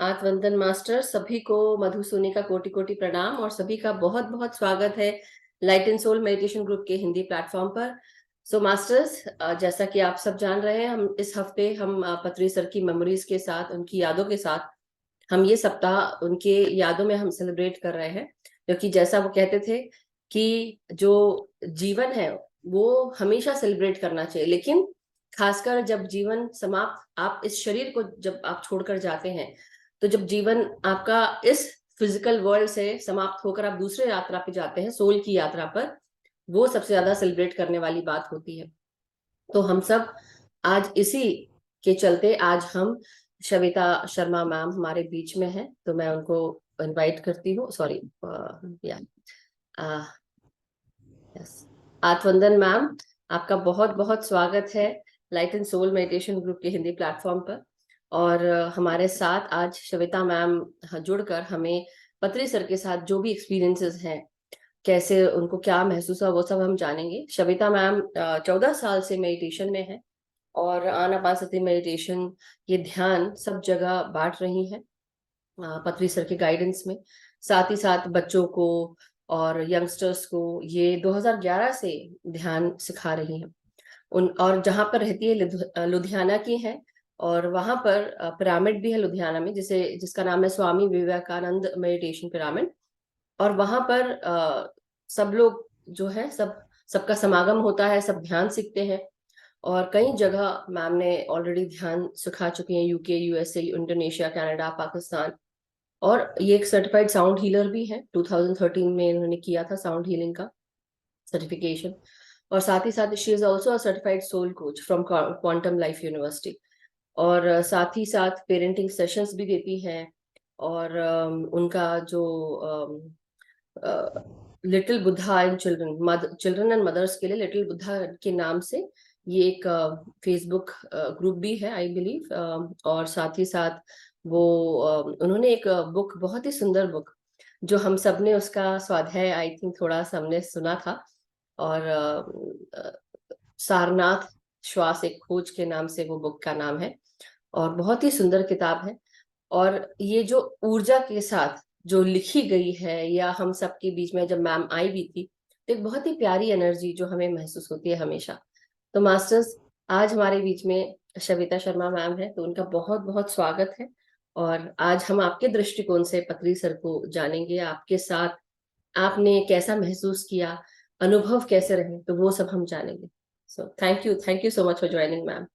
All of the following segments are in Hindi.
आत्मवंदन मास्टर, सभी को मधुसूनी का कोटि कोटि प्रणाम और सभी का बहुत बहुत स्वागत है light and soul meditation group के हिंदी प्लेटफॉर्म पर। सो मास्टर्स, जैसा कि आप सब जान रहे हैं, हम इस हफ्ते पत्री सर की मेमोरीज के साथ, उनकी यादों के साथ, हम ये सप्ताह उनके यादों में हम सेलिब्रेट कर रहे हैं। क्योंकि जैसा वो कहते थे कि जो जीवन है वो हमेशा सेलिब्रेट करना चाहिए, लेकिन खासकर जब जीवन समाप्त, आप इस शरीर को जब आप छोड़कर जाते हैं, तो जब जीवन आपका इस फिजिकल वर्ल्ड से समाप्त होकर आप दूसरे यात्रा पे जाते हैं, सोल की यात्रा पर, वो सबसे ज्यादा सेलिब्रेट करने वाली बात होती है। तो हम सब आज इसी के चलते, आज हम शविता शर्मा मैम हमारे बीच में है, तो मैं उनको इनवाइट करती हूँ। सॉरी, या यस, आत्मवंदन मैम, आपका बहुत बहुत स्वागत है light and soul meditation group के हिंदी प्लेटफॉर्म पर। और हमारे साथ आज शविता मैम जुड़कर हमें पत्री सर के साथ जो भी एक्सपीरियंसेस हैं, कैसे उनको क्या महसूस हुआ, वो सब हम जानेंगे। शविता मैम 14 साल से मेडिटेशन में है और आनापानसति मेडिटेशन, ये ध्यान सब जगह बांट रही हैं पत्री सर के गाइडेंस में। साथ ही साथ बच्चों को और यंगस्टर्स को ये 2011 से ध्यान सिखा रही हैं। उन और जहाँ पर रहती है लुधियाना की है, और वहां पर पिरामिड भी है लुधियाना में, जिसका नाम है स्वामी विवेकानंद मेडिटेशन पिरामिड। और वहां पर सब लोग जो है, सबका समागम होता है, सब ध्यान सीखते हैं। और कई जगह मैम ने ऑलरेडी ध्यान सिखा चुकी हैं, UK, USA, Indonesia, Canada, Pakistan. और ये एक सर्टिफाइड साउंड हीलर भी है, 2013 में इन्होंने किया था साउंड हीलिंग का सर्टिफिकेशन। और साथ ही साथ she is also a certified soul coach from quantum life university. और साथ ही साथ पेरेंटिंग सेशंस भी देती हैं। और उनका जो little Buddha and children, children and mothers के लिए लिटिल बुद्धा के नाम से ये एक फेसबुक ग्रुप भी है, आई बिलीव। और साथ ही साथ वो उन्होंने एक बुक, बहुत ही सुंदर बुक, जो हम सब ने उसका स्वाध्याय आई थिंक थोड़ा सा हमने सुना था। और सारनाथ श्वास एक खोज के नाम से वो बुक का नाम है, और बहुत ही सुंदर किताब है। और ये जो ऊर्जा के साथ जो लिखी गई है, या हम सबके बीच में जब मैम आई भी थी, तो एक बहुत ही प्यारी एनर्जी जो हमें महसूस होती है हमेशा। तो मास्टर्स, आज हमारे बीच में शविता शर्मा मैम है, तो उनका बहुत बहुत स्वागत है। और आज हम आपके दृष्टिकोण से पत्री सर को जानेंगे, आपके साथ आपने कैसा महसूस किया, अनुभव कैसे रहे, तो वो सब हम जानेंगे। So thank you so much for joining ma'am.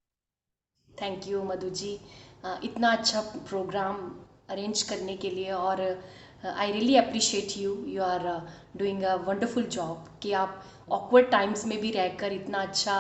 Thank you Madhu ji, इतना अच्छा प्रोग्राम अरेंज करने के लिए। और I really appreciate you, you are doing a wonderful job कि आप ऑकवर्ड टाइम्स में भी रहकर इतना अच्छा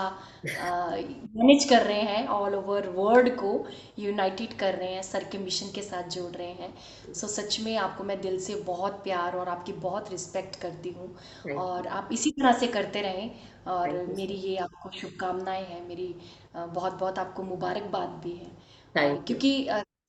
मैनेज कर रहे हैं, ऑल ओवर वर्ल्ड को यूनाइटेड कर रहे हैं, सर के मिशन के साथ जोड़ रहे हैं। सो सच में आपको मैं दिल से बहुत प्यार और आपकी बहुत रिस्पेक्ट करती हूँ, थैंक और आप इसी तरह से करते रहें। और यू मेरी सर। ये आपको शुभकामनाएं हैं, मेरी बहुत बहुत आपको मुबारकबाद भी है। और थैंक यू। क्योंकि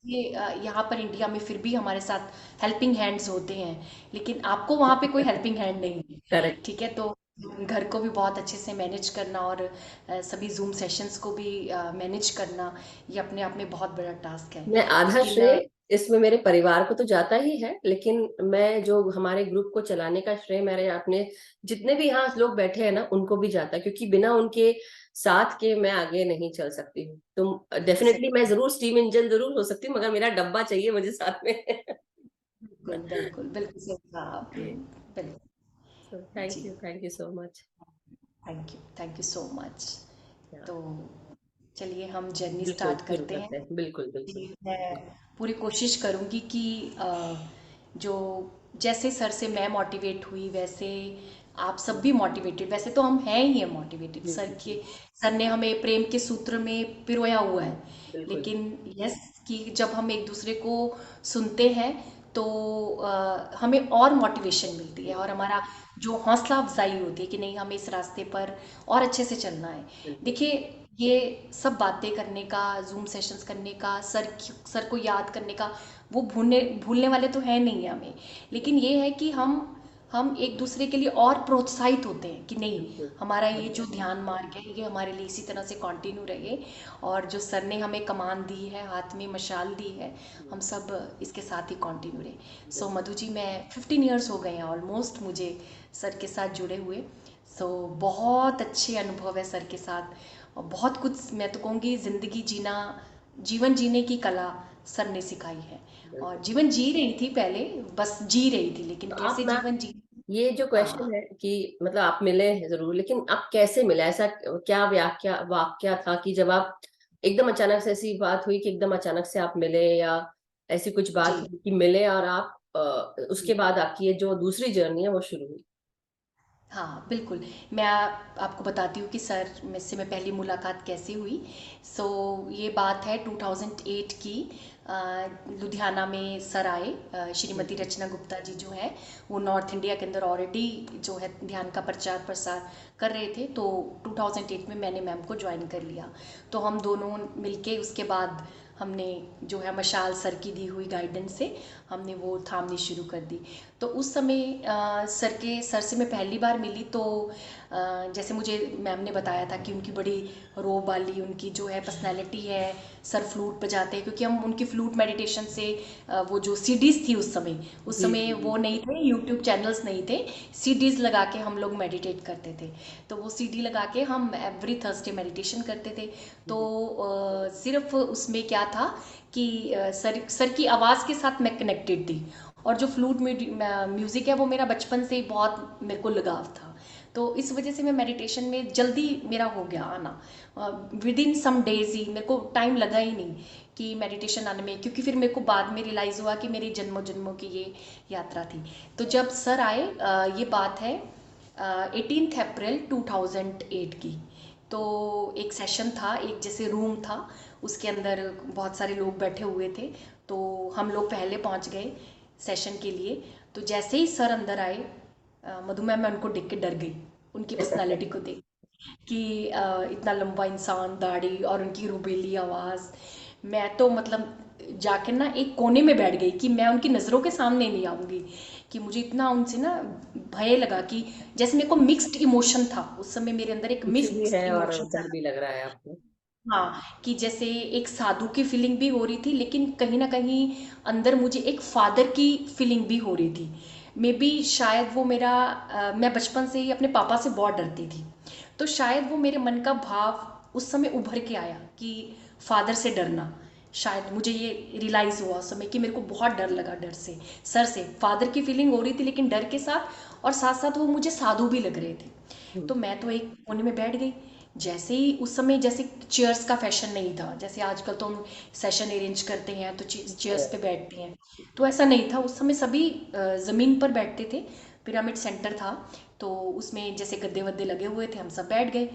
ये यहाँ पर इंडिया में फिर भी हमारे साथ हेल्पिंग हैंड्स होते हैं, लेकिन आपको वहाँ पे कोई हेल्पिंग हैंड नहीं है। करेक्ट। ठीक है, तो घर को भी बहुत अच्छे से मैनेज करना और सभी जूम सेशंस को भी मैनेज करना, ये अपने आप में बहुत बड़ा टास्क है। मैं आधा लेकिन श्रेय इसमें मेरे परिवार को तो जाता ही है, लेकिन मैं जो हमारे ग्रुप को चलाने का श्रेय मेरे अपने जितने भी यहाँ लोग बैठे हैं ना, उनको भी जाता है, क्योंकि बिना उनके साथ के मैं आगे नहीं चल सकती हूँ। तो डेफिनेटली मैं जरूर स्टीम इंजन जरूर हो सकती हूँ, मगर मेरा डब्बा चाहिए मुझे साथ में। बिल्कुल बिल्कुल बिल्कुल सही कहा आपने। बिल्कुल। जी, thank you so much. Thank you so much. तो चलिए हम जर्नी बिल्कुल स्टार्ट शुरू करते हैं। करते हैं, बिल्कुल बिल्कुल। जी, मैं पूरी कोशिश करूँगी कि जो जैसे सर से मैं मोटिवेट हुई, वैसे आप सब भी मोटिवेटेड, वैसे तो हम हैं ही है मोटिवेटेड, जी जी जी, सर ने हमें प्रेम के सूत्र में पिरोया हुआ है। बिल्कुल। लेकिन यस, कि जब हम एक दूसरे को सुनते हैं तो हमें और मोटिवेशन मिलती है, और हमारा जो हौसला अफजाई होती है कि नहीं, हमें इस रास्ते पर और अच्छे से चलना है। बिल्कुल देखिए, ये सब बातें करने का, जूम सेशंस करने का, सर को याद करने का, वो भूलने भूलने वाले तो है नहीं हमें। लेकिन ये है कि हम हम एक दूसरे के लिए और प्रोत्साहित होते हैं कि नहीं, बिल्कुल। हमारा ये जो ध्यान मार्ग है ये हमारे लिए इसी तरह से कंटिन्यू रहे, और जो सर ने हमें कमान दी है, हाथ में मशाल दी है, हम सब इसके साथ ही कंटिन्यू रहे। सो मधु जी, मैं 15 ईयर्स हो गए हैं ऑलमोस्ट मुझे सर के साथ जुड़े हुए। सो बहुत अच्छे अनुभव है सर के साथ, और बहुत कुछ मैं तो कहूँगी ज़िंदगी जीना, जीवन जीने की कला सर ने सिखाई है। और बिल्कुल। जीवन जी रही थी पहले, बस जी रही थी, लेकिन तो आप कैसे मैम, जीवन जी। ये जो हाँ क्वेश्चन है कि मतलब आप मिले हैं जरूर, लेकिन आप कैसे मिले? ऐसा क्या व्याख्या वाक्या था कि जब आप एकदम अचानक से ऐसी बात हुई कि एकदम अचानक से आप मिले, या ऐसी कुछ जी बात हुई कि मिले और आप उसके जी। बाद आपकी ये जो दूसरी जर्नी है वो शुरू हुई? हाँ बिल्कुल, मैं आपको बताती हूँ कि सर में से मैं पहली मुलाकात कैसे हुई। सो ये बात है 2008 की। लुधियाना में सर आए, श्रीमती हम्म। रचना गुप्ता जी जो है, वो नॉर्थ इंडिया के अंदर ऑलरेडी जो है ध्यान का प्रचार प्रसार कर रहे थे, तो 2008 में मैंने मैम को ज्वाइन कर लिया। तो हम दोनों मिलके उसके बाद हमने जो है मशाल सर की दी हुई गाइडेंस से हमने वो थामनी शुरू कर दी। तो उस समय सर से मैं पहली बार मिली, तो जैसे मुझे मैम ने बताया था कि उनकी बड़ी रोब वाली उनकी जो है पर्सनैलिटी है, सर फ्लूट बजाते हैं, क्योंकि हम उनकी फ्लूट मेडिटेशन से वो जो सीडीज थी उस जी समय जी जी। वो नहीं थे, यूट्यूब चैनल्स नहीं थे, सीडीज लगा के हम लोग मेडिटेट करते थे। तो वो सीडी लगा के हम एवरी थर्सडे मेडिटेशन करते थे। तो सिर्फ उसमें क्या था कि सर की आवाज़ के साथ मैं कनेक्टेड थी, और जो फ्लूट म्यूज़िक है वो मेरा बचपन से ही बहुत मेरे को लगाव था। तो इस वजह से मैं मेडिटेशन में जल्दी मेरा हो गया आना, विद इन सम डेज ही, मेरे को टाइम लगा ही नहीं कि मेडिटेशन आने में, क्योंकि फिर मेरे को बाद में रियलाइज़ हुआ कि मेरी जन्मों जन्मों की ये यात्रा थी। तो जब सर आए, ये बात है 18 अप्रैल 2008 की। तो एक सेशन था, एक जैसे रूम था, उसके अंदर बहुत सारे लोग बैठे हुए थे। तो हम लोग पहले पहुंच गए सेशन के लिए। तो जैसे ही सर अंदर आए, मधु मैम, मैं उनको देख के डर गई, उनकी पर्सनालिटी को देख कि इतना लंबा इंसान, दाढ़ी और उनकी रुबेली आवाज़। मैं तो मतलब जाकर ना एक कोने में बैठ गई कि मैं उनकी नज़रों के सामने नहीं आऊँगी, कि मुझे इतना उनसे ना भय लगा कि जैसे मेरे को मिक्स्ड इमोशन था उस समय, मेरे अंदर एक खुशी भी मिक्स्ड है और इमोशन डर था। भी लग रहा है आपको? हाँ, कि जैसे एक साधु की फीलिंग भी हो रही थी, लेकिन कहीं ना कहीं अंदर मुझे एक फादर की फीलिंग भी हो रही थी। मे बी शायद वो मेरा मैं बचपन से ही अपने पापा से बहुत डरती थी, तो शायद वो मेरे मन का भाव उस समय उभर के आया कि फादर से डरना। शायद मुझे ये रियलाइज़ हुआ उस समय कि मेरे को बहुत डर लगा, डर से, सर से फादर की फीलिंग हो रही थी, लेकिन डर के साथ, और साथ साथ वो मुझे साधु भी लग रहे थे। हम्म। तो मैं तो एक कोने में बैठ गई। जैसे ही उस समय जैसे चेयर्स का फैशन नहीं था, जैसे आजकल तो हम सेशन अरेंज करते हैं तो चेयर्स पे बैठते हैं, तो ऐसा नहीं था उस समय, सभी ज़मीन पर बैठते थे। पिरामिड सेंटर था, तो उसमें जैसे गद्दे वद्दे लगे हुए थे, हम सब बैठ गए।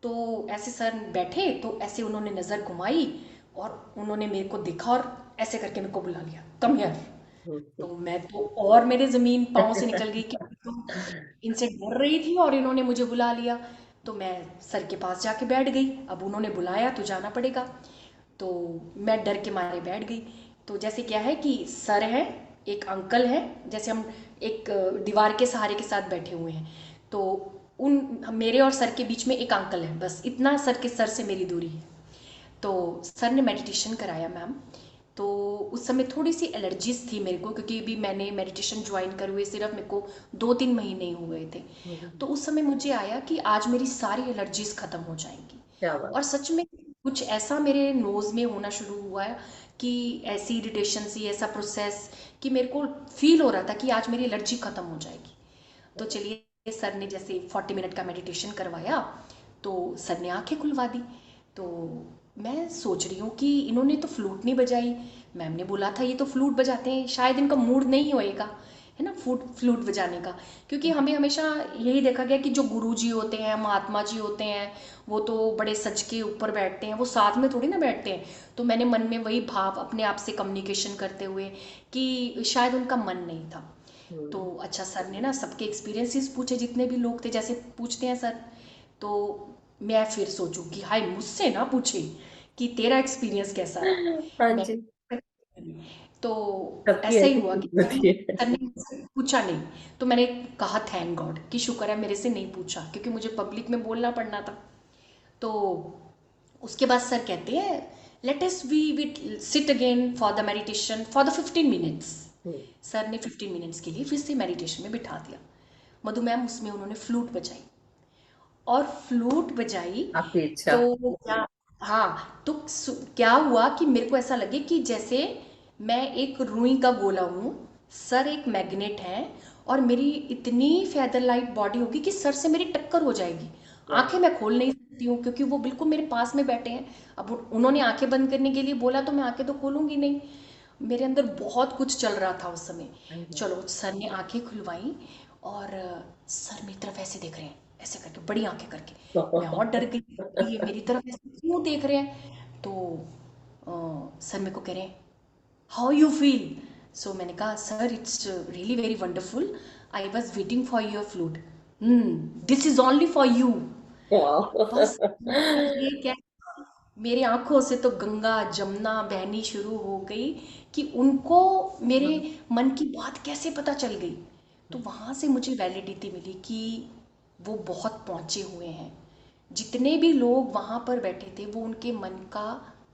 तो ऐसे सर बैठे, तो ऐसे उन्होंने नज़र घुमाई, और उन्होंने मेरे को देखा और ऐसे करके मेरे को बुला लिया, कम हियर। हम्म। तो मैं तो और मेरे ज़मीन पाँव से निकल गई कि मैं तो इनसे डर रही थी और इन्होंने मुझे बुला लिया। तो मैं सर के पास जाके बैठ गई, अब उन्होंने बुलाया तो जाना पड़ेगा। तो मैं डर के मारे बैठ गई। तो जैसे क्या है कि सर है, एक अंकल है, जैसे हम एक दीवार के सहारे के साथ बैठे हुए हैं, तो उन मेरे और सर के बीच में एक अंकल है, बस इतना सर से मेरी दूरी है। तो सर ने मेडिटेशन कराया मैम। तो उस समय थोड़ी सी एलर्जीज थी मेरे को, क्योंकि अभी मैंने मेडिटेशन ज्वाइन करे हुए सिर्फ मेरे को 2-3 महीने ही हुए थे। तो उस समय मुझे आया कि आज मेरी सारी एलर्जीज ख़त्म हो जाएंगी। क्या बात। और सच में कुछ ऐसा मेरे नोज़ में होना शुरू हुआ है कि ऐसी इरिटेशन सी, ऐसा प्रोसेस, कि मेरे को फील हो रहा था कि आज मेरी एलर्जी ख़त्म हो जाएगी। तो चलिए, सर ने जैसे 40 मिनट का मेडिटेशन करवाया, तो सर ने आंखें खुलवा दी। तो मैं सोच रही हूँ कि इन्होंने तो फ्लूट नहीं बजाई, मैम ने बोला था ये तो फ्लूट बजाते हैं, शायद इनका मूड नहीं होएगा, है ना, फ्लूट बजाने का। क्योंकि हमें हमेशा यही देखा गया कि जो गुरु जी होते हैं, महात्मा जी होते हैं, वो तो बड़े सज के ऊपर बैठते हैं, वो साथ में थोड़ी ना बैठते हैं। तो मैंने मन में वही भाव अपने आप से कम्युनिकेशन करते हुए कि शायद उनका मन नहीं था। तो हम्म। अच्छा, सर ने ना सबके एक्सपीरियंसेस पूछे, जितने भी लोग थे जैसे पूछते हैं सर। तो मैं फिर सोचूं कि हाय, मुझसे ना पूछे कि तेरा एक्सपीरियंस कैसा रहा। हाँ मैं जी। तो सबकी ऐसा ही ऐसी हुआ कि किस्मत है। सर ने मुझसे पूछा नहीं, तो मैंने कहा थैंक गॉड कि शुक्र है मेरे से नहीं पूछा, क्योंकि मुझे पब्लिक में बोलना पड़ना था। तो उसके बाद सर कहते हैं let us we with sit again for the meditation for the 15 minutes. Hmm, sir ने 15 मिनट्स के लिए फिर से मेडिटेशन में बिठा दिया। मधु मैम उसमें उन्होंने फ्लूट बजाई, और फ्लूट बजाई आपकी इच्छा। तो क्या, हाँ, तो क्या हुआ कि मेरे को ऐसा लगे कि जैसे मैं एक रुई का गोला हूँ, सर एक मैग्नेट है, और मेरी इतनी फेदर लाइट बॉडी होगी कि सर से मेरी टक्कर हो जाएगी। वाह। आंखें मैं खोल नहीं सकती हूँ क्योंकि वो बिल्कुल मेरे पास में बैठे हैं। अब उन्होंने आंखें बंद करने के लिए बोला तो मैं आंखें तो खोलूंगी नहीं। मेरे अंदर बहुत कुछ चल रहा था उस समय। चलो, सर ने आंखें खुलवाई, और सर मेरी तरफ ऐसे देख रहे हैं, ऐसे करके बड़ी आंखें करके। मैं और डर गई कि ये मेरी तरफ ऐसे क्यों देख रहे हैं। तो सर मेरे को कह रहे हैं हाउ यू फील। सो मैंने कहा sir it's really very wonderful, I was waiting for your flute, this is only for you. बस ये क्या, मेरी आंखों से तो गंगा जमुना बहनी शुरू हो गई कि उनको मेरे मन की बात कैसे पता चल गई। तो वहाँ से मुझे वैलिडिटी मिली कि वो बहुत पहुँचे हुए हैं। जितने भी लोग वहाँ पर बैठे थे वो उनके मन का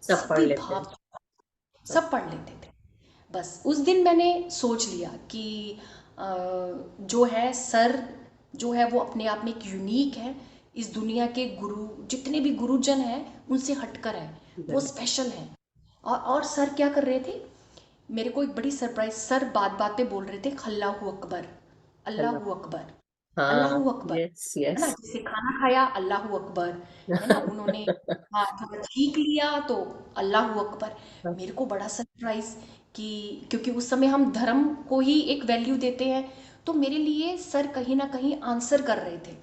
सब पढ़ सभी लेते हैं। भाव सब पढ़ लेते थे। बस उस दिन मैंने सोच लिया कि जो है सर, जो है वो अपने आप में एक यूनिक है। इस दुनिया के गुरु, जितने भी गुरुजन हैं उनसे हटकर है, वो बिल्कुल। स्पेशल है। और सर क्या कर रहे थे, मेरे को एक बड़ी सरप्राइज, सर बात बात पे बोल रहे थे अल्लाह अकबर, अल्लाह। अल्लाह अकबर, हाँ। अल्लाह अकबर, यस है ना, यस। जैसे खाना खाया अल्लाह अकबर, है ना, उन्होंने हाँ थोड़ा छींक लिया तो अल्लाह अकबर। मेरे को बड़ा सरप्राइज कि क्योंकि उस समय हम धर्म को ही एक वैल्यू देते हैं, तो मेरे लिए सर कहीं ना कहीं आंसर कर रहे थे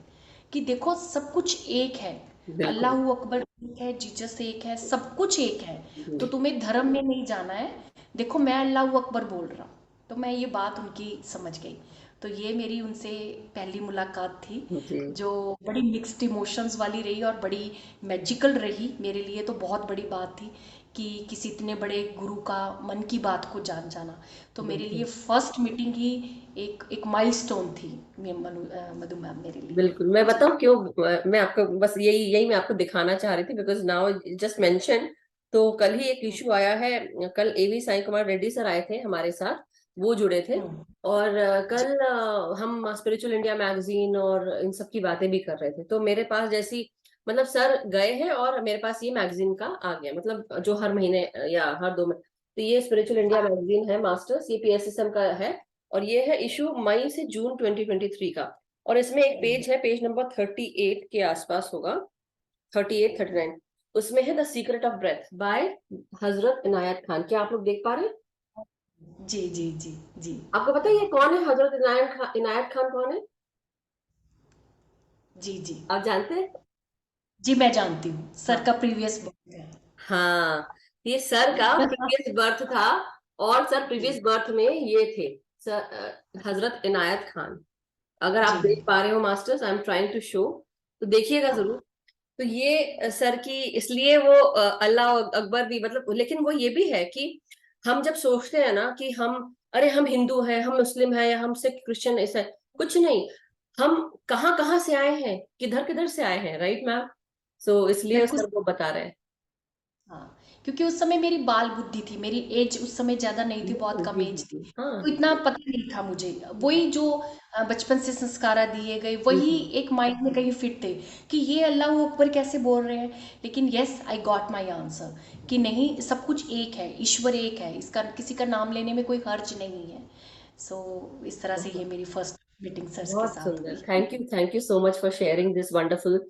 कि देखो सब कुछ एक है, बिल्कुल। अल्लाह अकबर एक है, जीसस एक है, सब कुछ एक है। तो जी। तुम्हें धर्म में नहीं जाना है, देखो मैं अल्लाह अकबर बोल रहा हूँ। तो मैं ये बात उनकी समझ गई। तो ये मेरी उनसे पहली मुलाकात थी, जी। जो बड़ी मिक्स्ड इमोशंस वाली रही और बड़ी मैजिकल रही मेरे लिए। तो बहुत बड़ी बात थी कि किसी इतने बड़े गुरु का मन की बात को जान जाना। तो मेरे लिए बिल्कुल। फर्स्ट मीटिंग ही एक एक माइलस्टोन थी, मधु मैम मेरे लिए। बिल्कुल, मैं जी। बताऊं क्यों। मैं आपको बस यही यही मैं आपको दिखाना चाह रही थी, बिकॉज नाउ जस्ट मेंशन। तो कल ही एक हम्म, इशू आया है। कल एवी साई कुमार रेड्डी सर आए थे हमारे साथ, वो जुड़े थे। हम्म, और जी। कल हम स्पिरिचुअल इंडिया मैगजीन और इन सब की बातें भी कर रहे थे। तो मेरे पास जैसी, मतलब सर गए हैं और मेरे पास ये मैगजीन का आ गया, मतलब जो हर महीने या हर 2 महीने। तो ये स्पिरिचुअल इंडिया मैगजीन है, मास्टर्स, ये पीएसएसएम का है। और ये है इशू मई से जून 2023 का। और इसमें एक पेज है, पेज नंबर 38 के आसपास होगा, 38-39। उसमें है the secret of breath by Hazrat Inayat Khan. क्या आप लोग देख पा रहे हैं? जी जी जी जी। आपको पता है ये कौन है? हजरत इनायत खान कौन है? जी जी आप जानते हैं? जी, मैं जानती हूँ, सर हाँ। का प्रीवियस बुक है। हाँ, ये सर का प्रीवियस बर्थ था। और सर जी प्रीवियस बर्थ में ये थे, सर हजरत इनायत खान। अगर आप जी देख पा रहे हो masters, I am trying to show, तो देखिएगा जरूर। हाँ। तो ये सर की, इसलिए वो अल्लाह अकबर भी, मतलब, लेकिन वो ये भी है कि हम जब सोचते हैं ना कि हम, अरे हम हिंदू हैं, हम मुस्लिम हैं, या हम सिख क्रिश्चियन, ऐसा कुछ नहीं। हम कहाँ कहाँ से आए हैं, किधर किधर से आए हैं, राइट मैम? सो इसलिए बिल्कुल। सर वो बता रहे हैं। हाँ, क्योंकि उस समय मेरी बाल बुद्धि थी, मेरी एज उस समय ज़्यादा नहीं थी, बहुत कम जी जी एज थी। जी, हाँ। तो इतना पता नहीं था मुझे। वही जो बचपन से संस्कार दिए गए, वही हम्म, एक माइंड में कहीं फिट थे कि ये अल्लाह अकबर कैसे बोल रहे हैं। लेकिन yes, I got my answer कि नहीं, सब कुछ एक है, ईश्वर एक है, इसका किसी का नाम लेने में कोई हर्ज नहीं है। सो इस तरह से ये बहुत मेरी फर्स्ट मीटिंग सर्स के बहुत साथ सुंदर। हुई। Thank you so much for sharing this wonderful.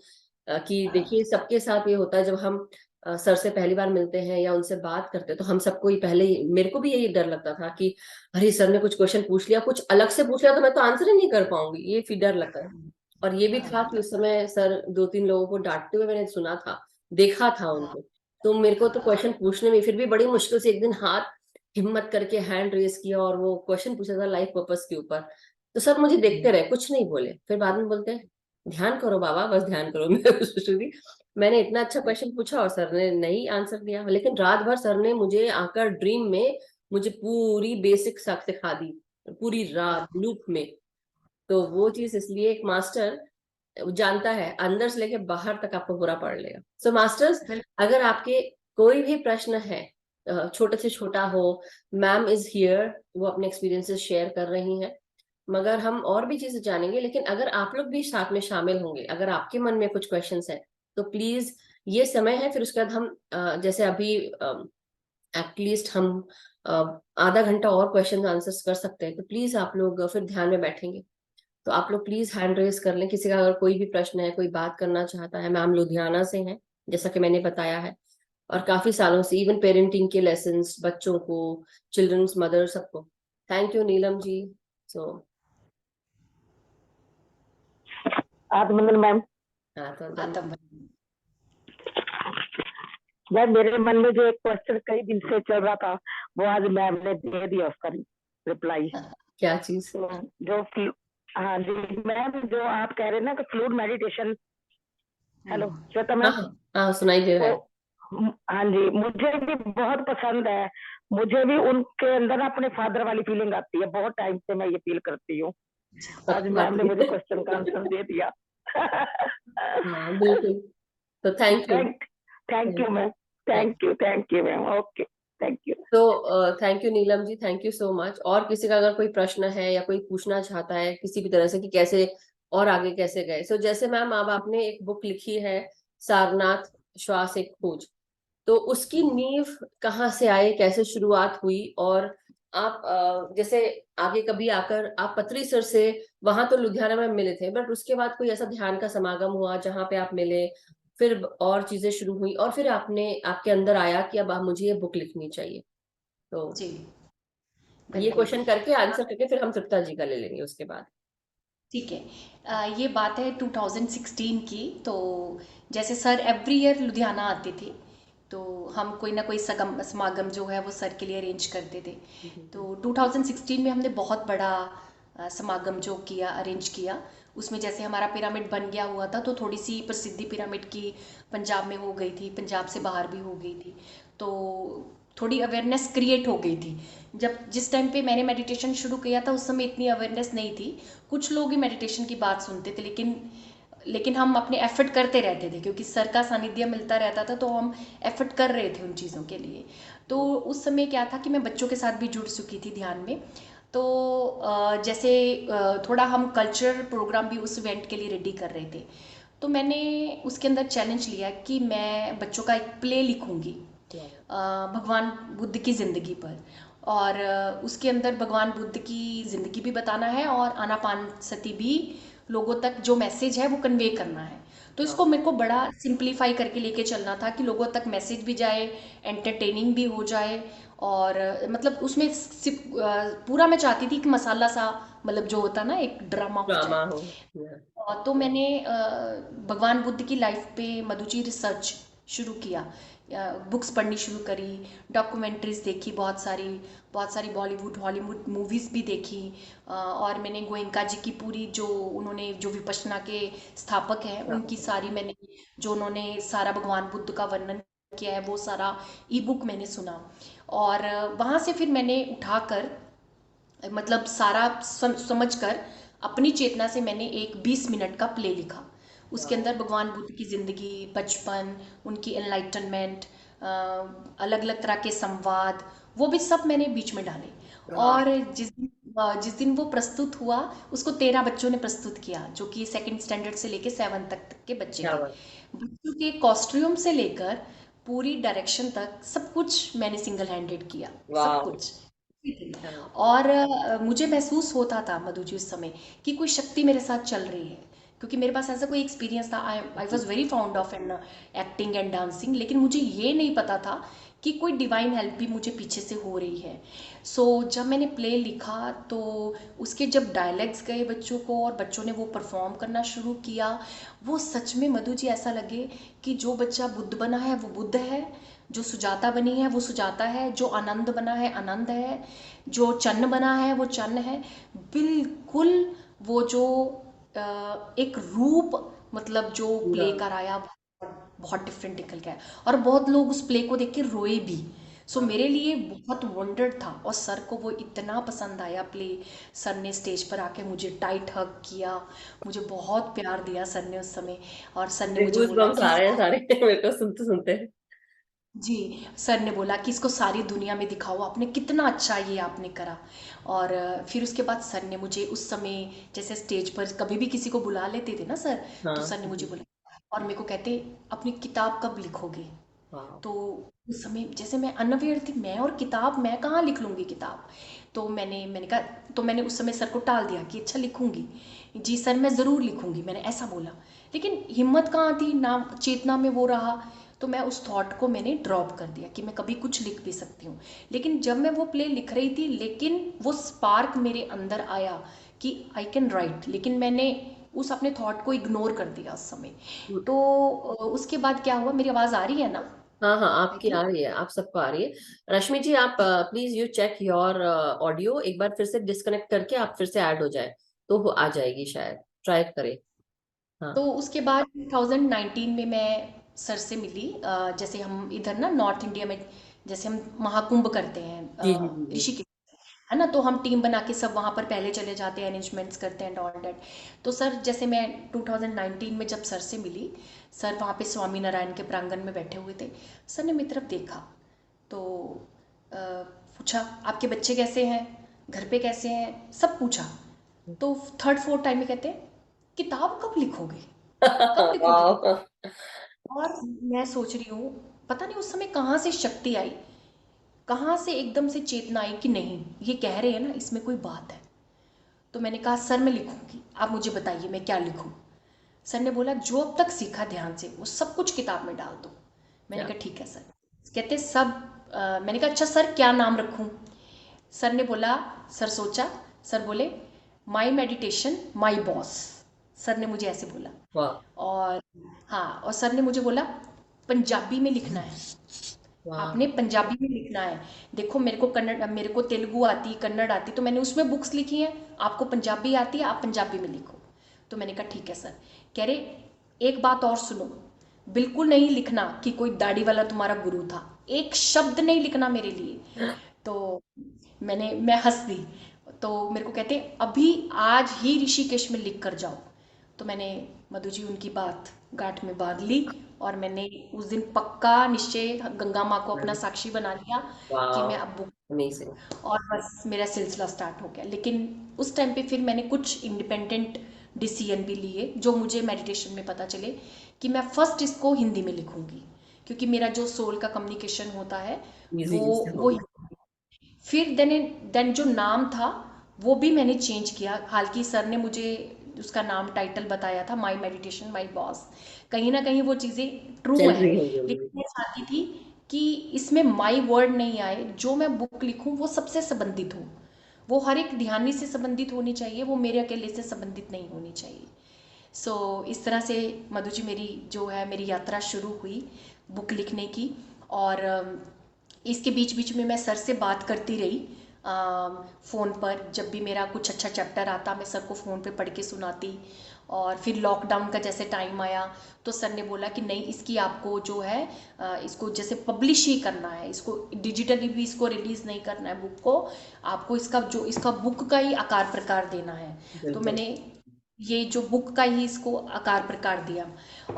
कि हाँ, देखिए, सबके साथ ये होता है जब हम सर से पहली बार मिलते हैं या उनसे बात करते हैं, तो हम सबको ही पहले मेरे को भी यही डर लगता था कि अरे सर ने कुछ क्वेश्चन पूछ लिया, कुछ अलग से पूछ लिया, तो मैं तो आंसर ही नहीं कर पाऊंगी, ये फिर डर लगता है। और ये भी था हाँ, कि उस समय सर 2-3 लोगों को डांटते हुए मैंने सुना था, देखा था हाँ, उनको। तो मेरे को तो हाँ, क्वेश्चन पूछने में फिर भी बड़ी मुश्किल से एक दिन हाथ हिम्मत करके हैंड रेस किया और वो क्वेश्चन पूछा था लाइफ पर्पस के ऊपर। तो सर मुझे देखते रहे, कुछ नहीं बोले, फिर बाद में बोलते हैं ध्यान करो बाबा, बस ध्यान करो। मैं सोची मैंने इतना अच्छा क्वेश्चन पूछा और सर ने नहीं आंसर दिया, लेकिन रात भर सर ने मुझे आकर ड्रीम में मुझे पूरी बेसिक सिखा दी, पूरी रात लूप में। तो वो चीज इसलिए एक मास्टर जानता है, अंदर से लेके बाहर तक आपको पूरा पढ़ लेगा। सो मास्टर्स, बिल्कुल। अगर आपके कोई भी प्रश्न है, छोटे से छोटा हो, मैम इज हियर, वो अपने एक्सपीरियंसेस शेयर कर रही हैं। मगर हम और भी चीजें जानेंगे, लेकिन अगर आप लोग भी साथ में शामिल होंगे, अगर आपके मन में कुछ क्वेश्चंस है, तो प्लीज ये समय है। फिर उसके बाद हम जैसे अभी एटलीस्ट हम आधा घंटा और क्वेश्चन आंसर्स कर सकते हैं, तो प्लीज आप लोग फिर ध्यान में बैठेंगे। तो आप लोग प्लीज हैंड रेज कर लें, किसी का अगर कोई भी प्रश्न है, कोई बात करना चाहता है। मैम लुधियाना से हैं, जैसा कि मैंने बताया है, और काफी सालों से इवन पेरेंटिंग के लेसन्स बच्चों को, चिल्ड्रंस मदर, सबको। Thank you Neelam ji. So आत्मंगल मैम। हाँ, तो आतम भाई। यार मेरे मन में जो एक क्वेश्चन कई दिन से चल रहा था, वो आज मैम ने दे दिया उसका रिप्लाई। क्या चीज? तो जो हाँ जी मैम, जो आप कह रहे हैं ना कि फ्लूइड मेडिटेशन। हेलो श्वेता हाँ मैम। हाँ हाँ, सुनाई दे रहा तो है। हाँ जी, मुझे भी बहुत पसंद है। मुझे भी उनके अंदर ना अपने फादर वाली फीलिंग आती है, बहुत टाइम से मैं ये फील करती हूँ। आज पक्की बात मैम ने मुझे है। क्वेश्चन का आंसर दे दिया। हाँ बिल्कुल। तो thank you. Thank thank you ma'am. Thank you ma'am. Okay, thank you. तो thank you Neelam ji, thank you so much. और किसी का अगर कोई प्रश्न है या कोई पूछना चाहता है किसी भी तरह से कि कैसे और आगे कैसे गए, सो जैसे मैम अब आपने एक बुक लिखी है, सारनाथ श्वास एक खोज, तो उसकी नींव कहाँ से आई, कैसे शुरुआत हुई? और आप जैसे आगे कभी आकर आप पतरीसर से, वहां तो लुधियाना में मिले थे, बट उसके बाद कोई ऐसा ध्यान का समागम हुआ जहाँ पे आप मिले, फिर और चीजें शुरू हुई, और फिर आपने आपके अंदर आया कि अब मुझे ये बुक लिखनी चाहिए? तो जी ये बिल्कुल। क्वेश्चन करके आंसर करके फिर हम तृप्ता जी का ले लेंगे उसके बाद। ठीक है। ये बात है 2016 की। तो जैसे सर एवरी ईयर लुधियाना आते थे, तो हम कोई ना कोई सगम समागम जो है वो सर के लिए अरेंज करते थे। तो 2016 में हमने बहुत बड़ा समागम जो किया, अरेंज किया। उसमें जैसे हमारा पिरामिड बन गया हुआ था, तो थोड़ी सी प्रसिद्धि पिरामिड की पंजाब में हो गई थी, पंजाब से बाहर भी हो गई थी। तो थोड़ी अवेयरनेस क्रिएट हो गई थी। जब जिस टाइम पे मैंने मेडिटेशन शुरू किया था, उस समय इतनी अवेयरनेस नहीं थी। कुछ लोग ही मेडिटेशन की बात सुनते थे, लेकिन हम अपने एफर्ट करते रहते थे, क्योंकि सर का सानिध्य मिलता रहता था, तो हम एफर्ट कर रहे थे उन चीज़ों के लिए। तो उस समय क्या था कि मैं बच्चों के साथ भी जुड़ चुकी थी ध्यान में। तो जैसे थोड़ा हम कल्चरल प्रोग्राम भी उस इवेंट के लिए रेडी कर रहे थे। तो मैंने उसके अंदर चैलेंज लिया कि मैं बच्चों का एक प्ले लिखूंगी भगवान बुद्ध की ज़िंदगी पर। और उसके अंदर भगवान बुद्ध की ज़िंदगी भी बताना है, और आनापान सती भी लोगों तक जो मैसेज है वो कन्वे करना है। तो इसको मेरे को बड़ा सिंप्लीफाई करके लेके चलना था कि लोगों तक मैसेज भी जाए, एंटरटेनिंग भी हो जाए। और मतलब उसमें पूरा मैं चाहती थी कि मसाला सा, मतलब जो होता ना, एक ड्रामा हो जाए। ड्रामा हो। तो मैंने भगवान बुद्ध की लाइफ पे मधुजी रिसर्च शुरू किया, बुक्स पढ़नी शुरू करी, डॉक्यूमेंट्रीज देखी बहुत सारी बॉलीवुड हॉलीवुड मूवीज़ भी देखी। और मैंने गोयनका जी की पूरी, जो उन्होंने, जो विपश्यना के स्थापक हैं, उनकी सारी मैंने, जो उन्होंने सारा भगवान बुद्ध का वर्णन किया है, वो सारा ई बुक मैंने सुना। और वहाँ से फिर मैंने उठाकर, मतलब सारा समझ कर, अपनी चेतना से मैंने एक 20 मिनट का प्ले लिखा। उसके अंदर भगवान बुद्ध की ज़िंदगी, बचपन, उनकी एनलाइटनमेंट, अलग अलग तरह के संवाद, वो भी सब मैंने बीच में डाले। वाह, और जिस दिन वो प्रस्तुत हुआ, उसको 13 बच्चों ने प्रस्तुत किया, जो कि सेकंड स्टैंडर्ड से लेके 7 तक के बच्चे क्या थे। बात। बच्चों के कॉस्ट्यूम से लेकर पूरी डायरेक्शन तक सब कुछ मैंने सिंगल हैंडेड किया, सब वाह, कुछ। क्या बात। और मुझे महसूस होता था मधु जी उस समय कि कोई शक्ति मेरे साथ चल रही है, क्योंकि मेरे पास ऐसा कोई एक्सपीरियंस था। I was very found of an acting and dancing, लेकिन मुझे ये नहीं पता था कि कोई डिवाइन हेल्प भी मुझे पीछे से हो रही है। सो जब मैंने प्ले लिखा, तो उसके जब डायलॉग्स गए बच्चों को और बच्चों ने वो परफॉर्म करना शुरू किया, वो सच में मधु जी ऐसा लगे कि जो बच्चा बुद्ध बना है वो बुद्ध है, जो सुजाता बनी है वो सुजाता है, जो आनंद बना है आनंद है, जो चन्न बना है वो चन्न है। बिल्कुल वो जो एक रूप, मतलब जो पूरा। प्ले कराया, बहुत डिफरेंट निकल गया। और बहुत लोग उस प्ले को देख के रोए भी। सो हाँ मेरे लिए बहुत वंडर था, और सर को वो इतना पसंद आया प्ले। सर ने स्टेज पर आके मुझे टाइट हग किया, मुझे बहुत प्यार दिया सर ने उस समय। और सर ने मुझे गूज बोला बम्स कि आ रहे हैं सारे मेरे को सुनते सुनते। जी, सर ने बोला कि इसको सारी दुनिया में दिखाओ, आपने कितना अच्छा ये आपने करा। और फिर उसके बाद सर ने मुझे उस समय, जैसे स्टेज पर कभी भी किसी को बुला लेते थे ना सर, तो हाँ सर ने मुझे बोला और मेरे को कहते, अपनी किताब कब लिखोगे? वाह। तो उस समय जैसे मैं अनअवेयर थी, मैं और किताब, मैं कहाँ लिख लूँगी किताब। तो मैंने कहा, तो मैंने उस समय सर को टाल दिया कि अच्छा लिखूँगी, जी सर मैं ज़रूर लिखूँगी, मैंने ऐसा बोला। लेकिन हिम्मत कहाँ थी ना, चेतना में वो रहा। तो मैं उस थॉट को मैंने ड्रॉप कर दिया कि मैं कभी कुछ लिख भी सकती हूँ। लेकिन जब मैं वो प्ले लिख रही थी, लेकिन वो स्पार्क मेरे अंदर आया कि आई कैन राइट, लेकिन मैंने उस अपने थॉट को इग्नोर कर दिया उस समय। तो उसके बाद क्या हुआ, मेरी आवाज़ आ रही है ना? हाँ हाँ आई आपकी आ थिंक। रही है, आप सबको आ रही है। रश्मि जी आप please you check your audio, एक बार फिर से डिस्कनेक्ट करके आप फिर से ऐड हो जाए तो वो आ जाएगी शायद, ट्राई करें। हाँ तो उसके बाद 2019 में मैं सर से मिली। जैसे हम इधर ना नॉर्थ इंडिया में, जैसे हम महाकुंभ करते हैं जी जी जी जी। ऋषिकेश, है ना, तो हम टीम बना के सब वहाँ पर पहले चले जाते हैं, अरेंजमेंट्स करते हैं ऑल डेट। तो सर जैसे मैं 2019 में जब सर से मिली, सर वहाँ पे स्वामी नारायण के प्रांगण में बैठे हुए थे। सर ने मेरी तरफ देखा, तो पूछा आपके बच्चे कैसे हैं, घर पे कैसे हैं, सब पूछा। तो थर्ड फोर्थ टाइम में कहते हैं, किताब कब लिखोगे, कब लिखोगे? वाह। और मैं सोच रही हूँ, पता नहीं उस समय कहाँ से शक्ति आई, कहाँ से एकदम से चेतना आई कि नहीं, ये कह रहे हैं ना, इसमें कोई बात है। तो मैंने कहा सर मैं लिखूंगी, आप मुझे बताइए मैं क्या लिखूं। सर ने बोला जो अब तक सीखा ध्यान से वो सब कुछ किताब में डाल दो। मैंने क्या? कहा ठीक है सर। कहते सब मैंने कहा अच्छा सर क्या नाम रखूं? सर ने बोला, सर सोचा, सर बोले my meditation my boss. Sir ने मुझे ऐसे बोला। वाह और हाँ, और सर ने मुझे बोला पंजाबी में लिखना है, वाह। आपने पंजाबी में लिखना है। देखो मेरे को कन्नड़, मेरे को तेलुगु आती, कन्नड़ आती, तो मैंने उसमें बुक्स लिखी हैं, आपको पंजाबी आती है, आप पंजाबी में लिखो। तो मैंने कहा ठीक है सर। कह रहे एक बात और सुनो, बिल्कुल नहीं लिखना कि कोई दाढ़ी वाला तुम्हारा गुरु था, एक शब्द नहीं लिखना मेरे लिए। तो मैं हंस दी। तो मेरे को कहते अभी आज ही ऋषिकेश में लिख कर जाओ। तो मैंने, मधु जी, उनकी बात गांठ में बांध ली, और मैंने उस दिन पक्का निश्चय गंगा माँ को अपना साक्षी बना लिया कि मैं वाह अब बुक, अमेजिंग। और बस मेरा सिलसिला स्टार्ट हो गया। लेकिन उस टाइम पे फिर मैंने कुछ इंडिपेंडेंट डिसीजन भी लिए, जो मुझे मेडिटेशन में पता चले कि मैं फर्स्ट इसको हिंदी में लिखूंगी, क्योंकि मेरा जो सोल का कम्युनिकेशन होता है वो इजी से वो होगा। फिर देन जो नाम था वो भी मैंने चेंज किया। हालांकि सर ने मुझे उसका नाम टाइटल बताया था, माई मेडिटेशन माई बॉस, कहीं ना कहीं वो चीज़ें ट्रू चल हैं। रही होगी अभी। लेकिन मैं चाहती थी कि इसमें माई वर्ड नहीं आए, जो मैं बुक लिखूं वो सबसे संबंधित हो, वो हर एक ध्यानी से संबंधित होनी चाहिए, वो मेरे अकेले से संबंधित नहीं होनी चाहिए। इस तरह से मधु जी मेरी जो है, मेरी यात्रा शुरू हुई बुक लिखने की। और इसके बीच बीच में मैं सर से बात करती रही फ़ोन पर। जब भी मेरा कुछ अच्छा चैप्टर आता मैं सर को फ़ोन पे पढ़ के सुनाती। और फिर लॉकडाउन का जैसे टाइम आया, तो सर ने बोला कि नहीं, इसकी आपको जो है इसको जैसे पब्लिश ही करना है, इसको डिजिटली भी इसको रिलीज़ नहीं करना है बुक को, आपको इसका जो इसका बुक का ही आकार प्रकार देना है। तो बिल्कुल। मैंने ये जो बुक का ही इसको आकार प्रकार दिया।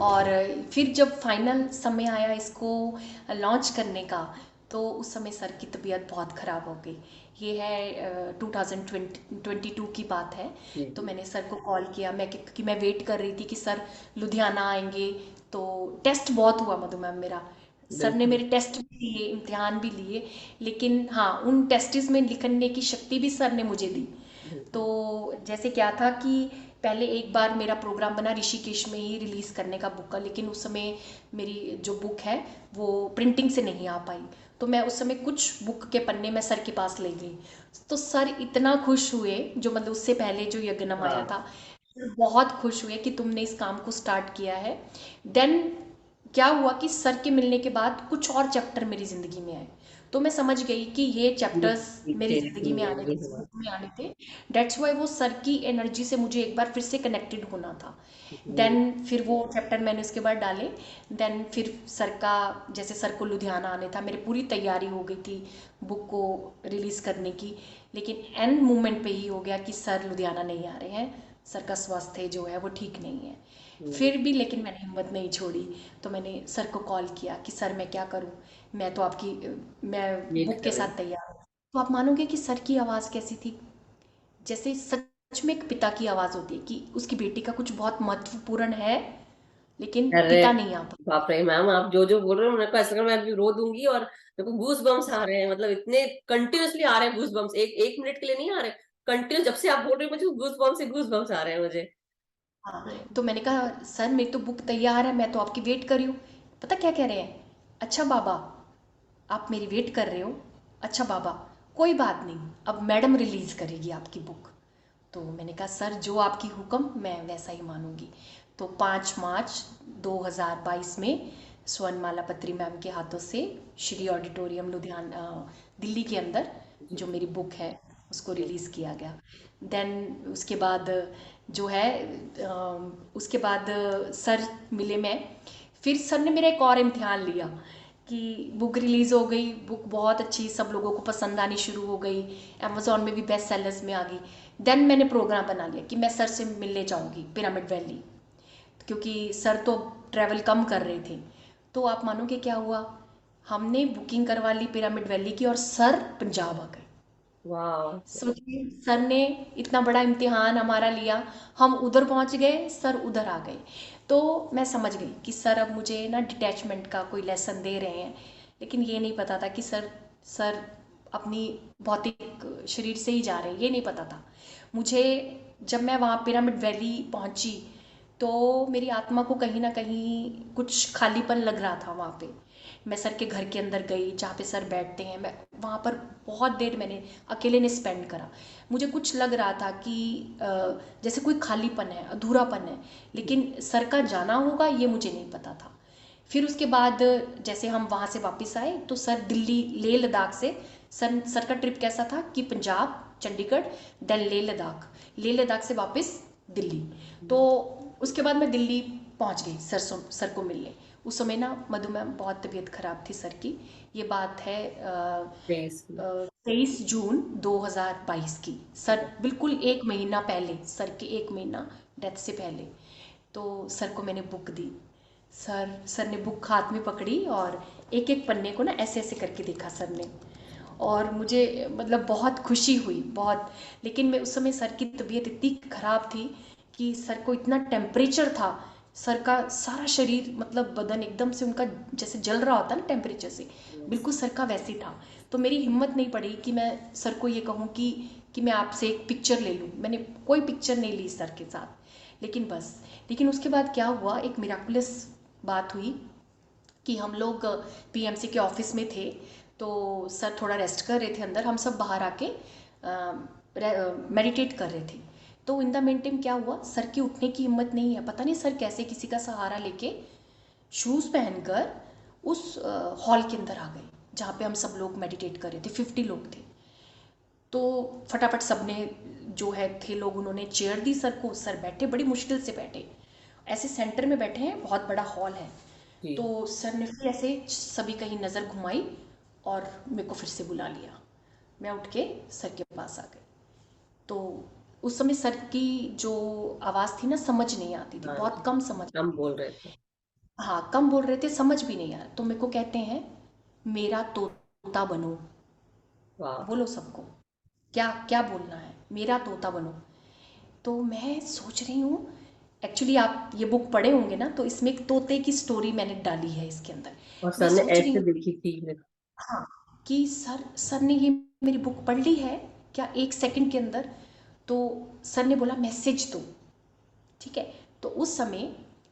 और फिर जब फाइनल समय आया इसको लॉन्च करने का, तो उस समय सर की तबीयत बहुत ख़राब हो गई। ये है 2022 की बात है। जी तो जी। मैंने सर को कॉल किया, मैं क्योंकि मैं वेट कर रही थी कि सर लुधियाना आएंगे। तो टेस्ट बहुत हुआ मधु मैम मेरा, सर ने बिल्कुल। मेरे टेस्ट भी लिए, इम्तिहान भी लिए। लेकिन हाँ, उन टेस्टिस में लिखने की शक्ति भी सर ने मुझे दी। तो बिल्कुल। जैसे क्या था कि पहले एक बार मेरा प्रोग्राम बना ऋषिकेश में ही रिलीज़ करने का बुक का, लेकिन उस समय मेरी जो बुक है वो प्रिंटिंग से नहीं आ पाई। तो मैं उस समय कुछ बुक के पन्ने मैं सर के पास ले गई। तो सर इतना खुश हुए, जो मतलब उससे पहले जो यज्ञनम आया हाँ था, बहुत खुश हुए कि तुमने इस काम को स्टार्ट किया है। देन क्या हुआ कि सर के मिलने के बाद कुछ और चैप्टर मेरी ज़िंदगी में आए, तो मैं समझ गई कि ये ये चैप्टर्स ठीक मेरी थे, ज़िंदगी में आने थे, ये इस हुआ। बुक में आने थे। दैट्स वाई वो सर की एनर्जी से मुझे एक बार फिर से कनेक्टेड होना था। जी। देन फिर वो चैप्टर मैंने उसके बाद डाले। देन फिर सर का, जैसे सर को लुधियाना आने था, मेरी पूरी तैयारी हो गई थी बुक को रिलीज़ करने की, लेकिन एंड मोमेंट पे ही हो गया कि सर लुधियाना नहीं आ रहे हैं, सर का स्वास्थ्य जो है वो ठीक नहीं है। हम्म, फिर भी लेकिन मैंने हिम्मत नहीं छोड़ी, तो मैंने सर को कॉल किया कि सर मैं क्या करूं, मैं तो आपकी मैं वेट बुक के कर रहे साथ तैयार हूँ। तो आप मानोगे कि सर की आवाज़ कैसी थी, जैसे सच में एक पिता की आवाज़ होती है कि उसकी बेटी का कुछ बहुत महत्वपूर्ण है, लेकिन अरे पिता नहीं आ पा। बाप रे मैम, आप जो जो बोल रहे हो मेरे को ऐसा लग रहा है मैं अभी रो दूंगी। और मेरे को गूस बम्स आ रहे हैं, मतलब इतने कंटिन्यूअसली आ रहे हैं गूस बम्स, एक एक मिनट के लिए नहीं आ रहे, कंटिन्यूस। जब से आप बोल रहे हो मुझे गूस बम्स आ रहे हैं मुझे। हाँ, तो मैंने कहा सर मेरी तो बुक तैयार है, मैं तो आपकी वेट कर रही हूँ। पता क्या कह रहे हैं, अच्छा बाबा, आप मेरी वेट कर रहे हो, अच्छा बाबा, कोई बात नहीं, अब मैडम रिलीज़ करेगी आपकी बुक। तो मैंने कहा सर जो आपकी हुक्म मैं वैसा ही मानूंगी। तो 5 मार्च 2022 में स्वर्णमाला पत्री मैम के हाथों से श्री ऑडिटोरियम लुधियाना दिल्ली के अंदर जी। जो मेरी बुक है उसको रिलीज़ किया गया। देन उसके बाद जो है उसके बाद सर मिले मैं, फिर सर ने मेरा एक और इम्तिहान लिया कि बुक रिलीज़ हो गई, बुक बहुत अच्छी, सब लोगों को पसंद आनी शुरू हो गई, अमेज़ॉन में भी बेस्ट सेलर्स में आ गई। देन मैंने प्रोग्राम बना लिया कि मैं सर से मिलने जाऊंगी पिरामिड वैली, क्योंकि सर तो ट्रैवल कम कर रहे थे। तो आप मानोगे क्या हुआ, हमने बुकिंग करवा ली पिरामिड वैली की और सर पंजाब आ गए। वाह। सोचिए सर ने इतना बड़ा इम्तिहान हमारा लिया, हम उधर पहुंच गए, सर उधर आ गए। तो मैं समझ गई कि सर अब मुझे ना डिटैचमेंट का कोई लेसन दे रहे हैं, लेकिन ये नहीं पता था कि सर अपनी भौतिक शरीर से ही जा रहे हैं, ये नहीं पता था मुझे। जब मैं वहाँ पिरामिड वैली पहुँची तो मेरी आत्मा को कहीं ना कहीं कुछ खालीपन लग रहा था वहाँ पे। मैं सर के घर के अंदर गई जहाँ पे सर बैठते हैं, मैं वहाँ पर बहुत देर मैंने अकेले ने स्पेंड करा। मुझे कुछ लग रहा था कि जैसे कोई खालीपन है, अधूरापन है, लेकिन सर का जाना होगा ये मुझे नहीं पता था। फिर उसके बाद जैसे हम वहाँ से वापस आए तो सर दिल्ली लेह लद्दाख से, सर का ट्रिप कैसा था कि पंजाब, चंडीगढ़, देन लेह लद्दाख से वापस दिल्ली। तो उसके बाद मैं दिल्ली पहुँच गई सर को मिलने। उस समय ना मधु मैम बहुत तबीयत खराब थी सर की। ये बात है 23 जून 2022 की। सर बिल्कुल एक महीना पहले, सर के एक महीना डेथ से पहले। तो सर को मैंने बुक दी। सर ने बुक हाथ में पकड़ी और एक एक पन्ने को ना ऐसे ऐसे करके देखा सर ने, और मुझे मतलब बहुत खुशी हुई, बहुत। लेकिन मैं उस समय सर की तबीयत इतनी ख़राब थी कि सर को इतना टेम्परेचर था, सर का सारा शरीर मतलब बदन एकदम से उनका जैसे जल रहा होता है ना टेम्परेचर से, बिल्कुल सर का वैसे ही था। तो मेरी हिम्मत नहीं पड़ी कि मैं सर को ये कहूँ कि मैं आपसे एक पिक्चर ले लूँ। मैंने कोई पिक्चर नहीं ली सर के साथ, लेकिन उसके बाद क्या हुआ, एक मिराकुलस बात हुई कि हम लोग पीएमसी के ऑफिस में थे। तो सर थोड़ा रेस्ट कर रहे थे अंदर, हम सब बाहर आके मेडिटेट कर रहे थे। तो इन द मेन टाइम क्या हुआ, सर की उठने की हिम्मत नहीं है, पता नहीं सर कैसे किसी का सहारा लेके शूज़ पहनकर उस हॉल के अंदर आ गए जहाँ पे हम सब लोग मेडिटेट कर रहे थे, 50 लोग थे। तो फटाफट सबने जो है थे लोग, उन्होंने चेयर दी सर को, सर बैठे, बड़ी मुश्किल से बैठे, ऐसे सेंटर में बैठे हैं, बहुत बड़ा हॉल है। जी। तो सर ने फिर ऐसे सभी कहीं नज़र घुमाई और मेरे को फिर से बुला लिया। मैं उठ के सर के पास आ गई। तो उस समय सर की जो आवाज़ थी ना समझ नहीं आती थी, हाँ बहुत जी, कम समझ। हम बोल रहे थे। हाँ कम बोल रहे थे, समझ भी नहीं आ रहा। तो मेरे को कहते हैं मेरा तोता बनो, वाह। बोलो सबको, क्या क्या बोलना है, मेरा तोता बनो। तो मैं सोच रही हूँ, एक्चुअली आप ये बुक पढ़े होंगे ना, तो इसमें एक तोते की स्टोरी मैंने डाली है इसके अंदर। और मैं सर ने सोच रही ऐसे हूँ देखी थी हाँ कि सर ने ये मेरी बुक पढ़ ली है क्या एक सेकंड के अंदर। तो सर ने बोला मैसेज दो, ठीक है। तो उस समय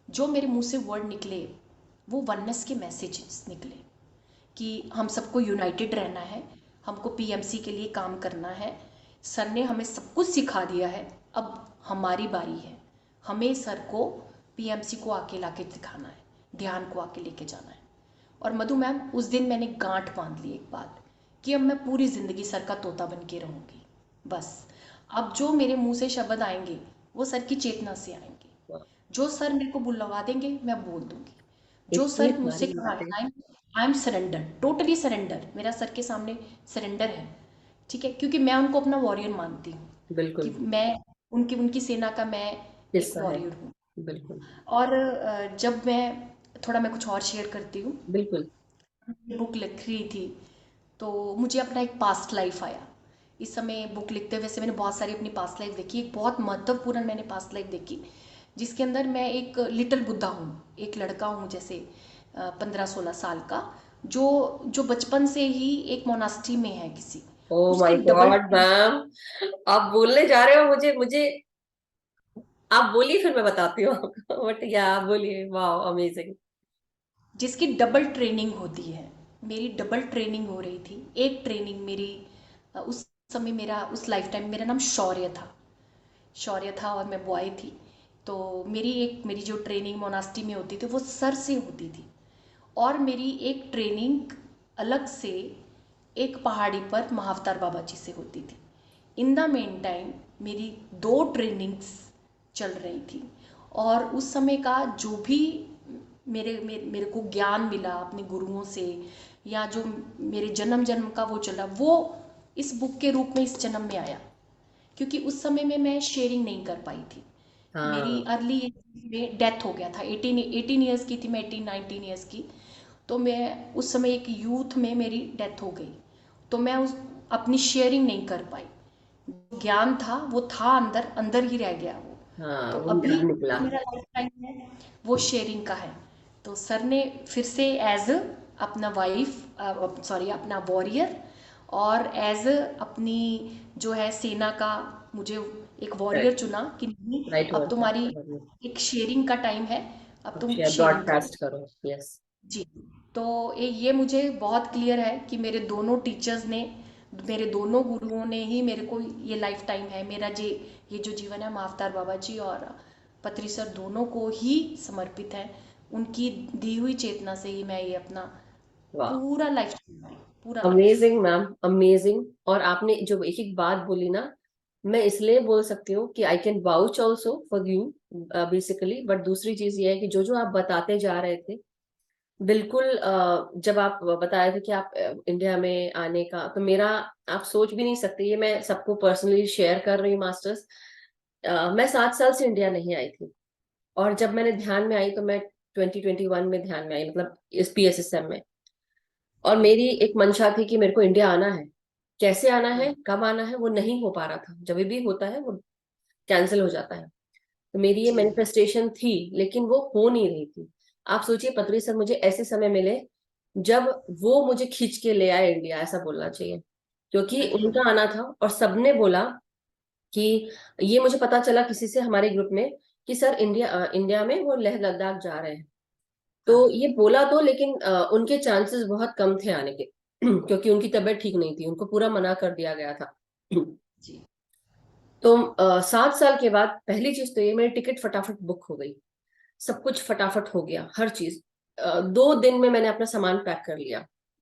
जो मेरे मुंह से वर्ड निकले वो वननेस के मैसेजेस निकले कि हम सबको यूनाइटेड रहना है, हमको पीएमसी के लिए काम करना है। सर ने हमें सब कुछ सिखा दिया है, अब हमारी बारी है, हमें सर को पीएमसी को आके लाके दिखाना है, ध्यान को आके लेके जाना है। और मधु मैम उस दिन मैंने गांठ बांध ली एक बात कि अब मैं पूरी ज़िंदगी सर का तोता बन के रहूँगी। बस अब जो मेरे मुंह से शब्द आएंगे वो सर की चेतना से आएंगे। वाह, जो सर मेरे को बुलवा देंगे मैं बोल दूंगी। जो इतनी सर मुझसे सारी बातें। I am surrender, totally surrender, मेरा सर के सामने सरेंडर है। ठीक है, क्योंकि मैं उनको अपना वॉरियर मानती हूँ कि बिल्कुल। मैं उनकी उनकी सेना का मैं एक किस्सा है। वॉरियर हूँ। बिल्कुल। और जब मैं कुछ और शेयर करती हूँ। बिल्कुल। बुक लिख रही थी तो मुझे अपना एक पास्ट लाइफ आया। इस समय बुक लिखते हुए से मैंने बहुत सारी अपनी पास्ट लाइफ देखी। एक बहुत महत्वपूर्ण मैंने पास्ट लाइफ देखी जिसके अंदर मैं एक लिटिल बुद्धा हूँ, एक लड़का हूँ जैसे 15-16 साल का, जो जो बचपन से ही एक मोनास्ट्री में है किसी। ओ उसके माय डबल गॉड मैम, आप बोलने जा रहे हो, मुझे मुझे आप बोलिए फिर मैं बताती हूँ आपको। बट या आप बोलिए, वाह अमेजिंग। जिसकी डबल ट्रेनिंग होती है। मेरी डबल ट्रेनिंग हो रही थी। एक ट्रेनिंग मेरी उस समय मेरा उस लाइफ टाइम मेरा नाम शौर्य था। शौर्य था और मैं बॉय थी। तो मेरी जो ट्रेनिंग मोनास्ट्री में होती थी वो सर से होती थी। और मेरी एक ट्रेनिंग अलग से एक पहाड़ी पर महाअवतार बाबा जी से होती थी। इन द मेन टाइम मेरी दो ट्रेनिंग्स चल रही थी। और उस समय का जो भी मेरे को ज्ञान मिला अपने गुरुओं से, या जो मेरे जन्म जन्म का वो चला, वो इस बुक के रूप में इस जन्म में आया। क्योंकि उस समय में मैं शेयरिंग नहीं कर पाई थी। मेरी हाँ। अर्ली एज में डेथ हो गया था। 18 ईयर्स की थी मैं, 18-19 ईयर्स की। तो मैं उस समय एक यूथ में मेरी डेथ हो गई। तो मैं उस अपनी शेयरिंग नहीं कर पाई। ज्ञान था वो था अंदर अंदर ही रह गया वो। हाँ, तो वो अभी निकल निकला। जो मेरा लाइफ टाइम है वो शेयरिंग का है। तो सर ने फिर से एज अपना वाइफ, सॉरी अपना वॉरियर, और एज अपनी जो है सेना का मुझे एक वॉरियर चुना कि नहीं, राइट अब वर्ड तुम्हारी था। एक शेयरिंग का टाइम है, अब अब तुम शेयर शेयरिंग करो। ब्रॉडकास्ट करो। यस। जी। तो ये मुझे बहुत क्लियर है कि मेरे दोनों टीचर्स ने, मेरे दोनों गुरुओं ने ही मेरे को ये लाइफ टाइम है मेरा ये जो जीवन है महाअवतार बाबा जी और पत्री सर दोनों को ही समर्पित है। उनकी दी हुई चेतना से ही मैं ये अपना वाह, पूरा लाइफ, पूरा लाइफ। Amazing ma'am, amazing. और आपने जो एक एक बात बोली ना, मैं इसलिए बोल सकती हूँ कि I can vouch also for you basically. But दूसरी चीज ये है कि जो जो आप बताते जा रहे थे, बिल्कुल जब आप बता रहे थे कि आप इंडिया में आने का, तो मेरा, आप सोच भी नहीं सकते, ये मैं सबको पर्सनली शेयर कर रही हूँ मास्टर्स। मैं 7 साल से इंडिया नहीं आई थी। और जब मैंने ध्यान में आई तो मैं 2021 में ध्यान में आई, मतलब इस PSSM में। और मेरी एक मंशा थी कि मेरे को इंडिया आना है। कैसे आना है, कब आना है, वो नहीं हो पा रहा था। जब भी होता है वो कैंसिल हो जाता है। तो मेरी ये जी मैनिफेस्टेशन थी, लेकिन वो हो नहीं रही थी। आप सोचिए पत्री सर मुझे ऐसे समय मिले जब वो मुझे खींच के ले आए इंडिया, ऐसा बोलना चाहिए। क्योंकि बिल्कुल। उनका आना था और सबने बोला कि, ये मुझे पता चला किसी से हमारे ग्रुप में कि सर इंडिया में वो लेह लद्दाख जा रहे हैं। तो हाँ। ये बोला तो, लेकिन उनके चांसेस बहुत कम थे आने के क्योंकि उनकी तबीयत ठीक नहीं थी, उनको पूरा मना कर दिया गया था। जी। तो 7 साल के बाद पहली चीज तो ये, मेरी टिकट फटाफट बुक हो गई। सब कुछ फटाफट हो गया, हर चीज 2 दिन में मैंने अपना सामान पैक कर लिया।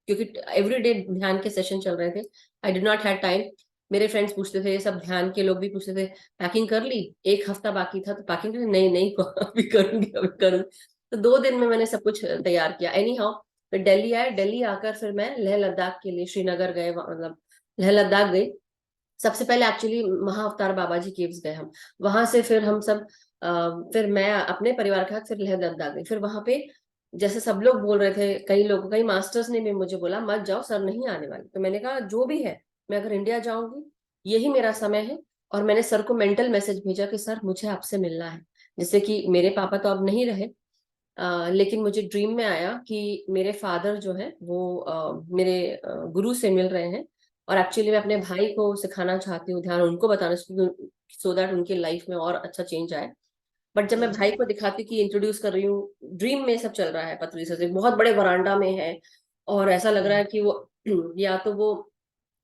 क्योंकि एवरीडे ध्यान के सेशन चल रहे थे। I did not have time. मेरे फ्रेंड्स पूछते थे, सब ध्यान के लोग भी पूछते थे, पैकिंग कर ली? एक हफ्ता बाकी था तो पैकिंग कर ली? नहीं नहीं अभी करूंगी, अभी करूंगी। तो 2 दिन में मैंने सब कुछ तैयार किया। एनी हाउ, फिर दिल्ली आए। दिल्ली आकर फिर मैं लेह लद्दाख के लिए श्रीनगर गए, मतलब लेह लद्दाख गई। सबसे पहले एक्चुअली महाअवतार बाबा जी केव्स गए हम। वहां से फिर हम सब फिर मैं अपने परिवार के साथ फिर लेह लद्दाख गई। फिर वहां पे जैसे सब लोग बोल रहे थे, कई मास्टर्स ने भी मुझे बोला मत जाओ, सर नहीं आने वाले। तो मैंने कहा जो भी है, मैं अगर इंडिया जाऊंगी यही मेरा समय है। और मैंने सर को मेंटल मैसेज भेजा कि सर मुझे आपसे मिलना है। जैसे कि मेरे पापा तो अब नहीं रहे, लेकिन मुझे ड्रीम में आया कि मेरे फादर जो है वो मेरे गुरु से मिल रहे हैं। और एक्चुअली मैं अपने भाई को सिखाना चाहती हूँ ध्यान, उनको बताना, सो दैट उनकी लाइफ में और अच्छा चेंज आए। बट जब जी मैं जी। भाई को दिखाती कि इंट्रोड्यूस कर रही हूँ, ड्रीम में सब चल रहा है, पतली से बहुत बड़े वरांडा में है। और ऐसा लग रहा है कि वो या तो वो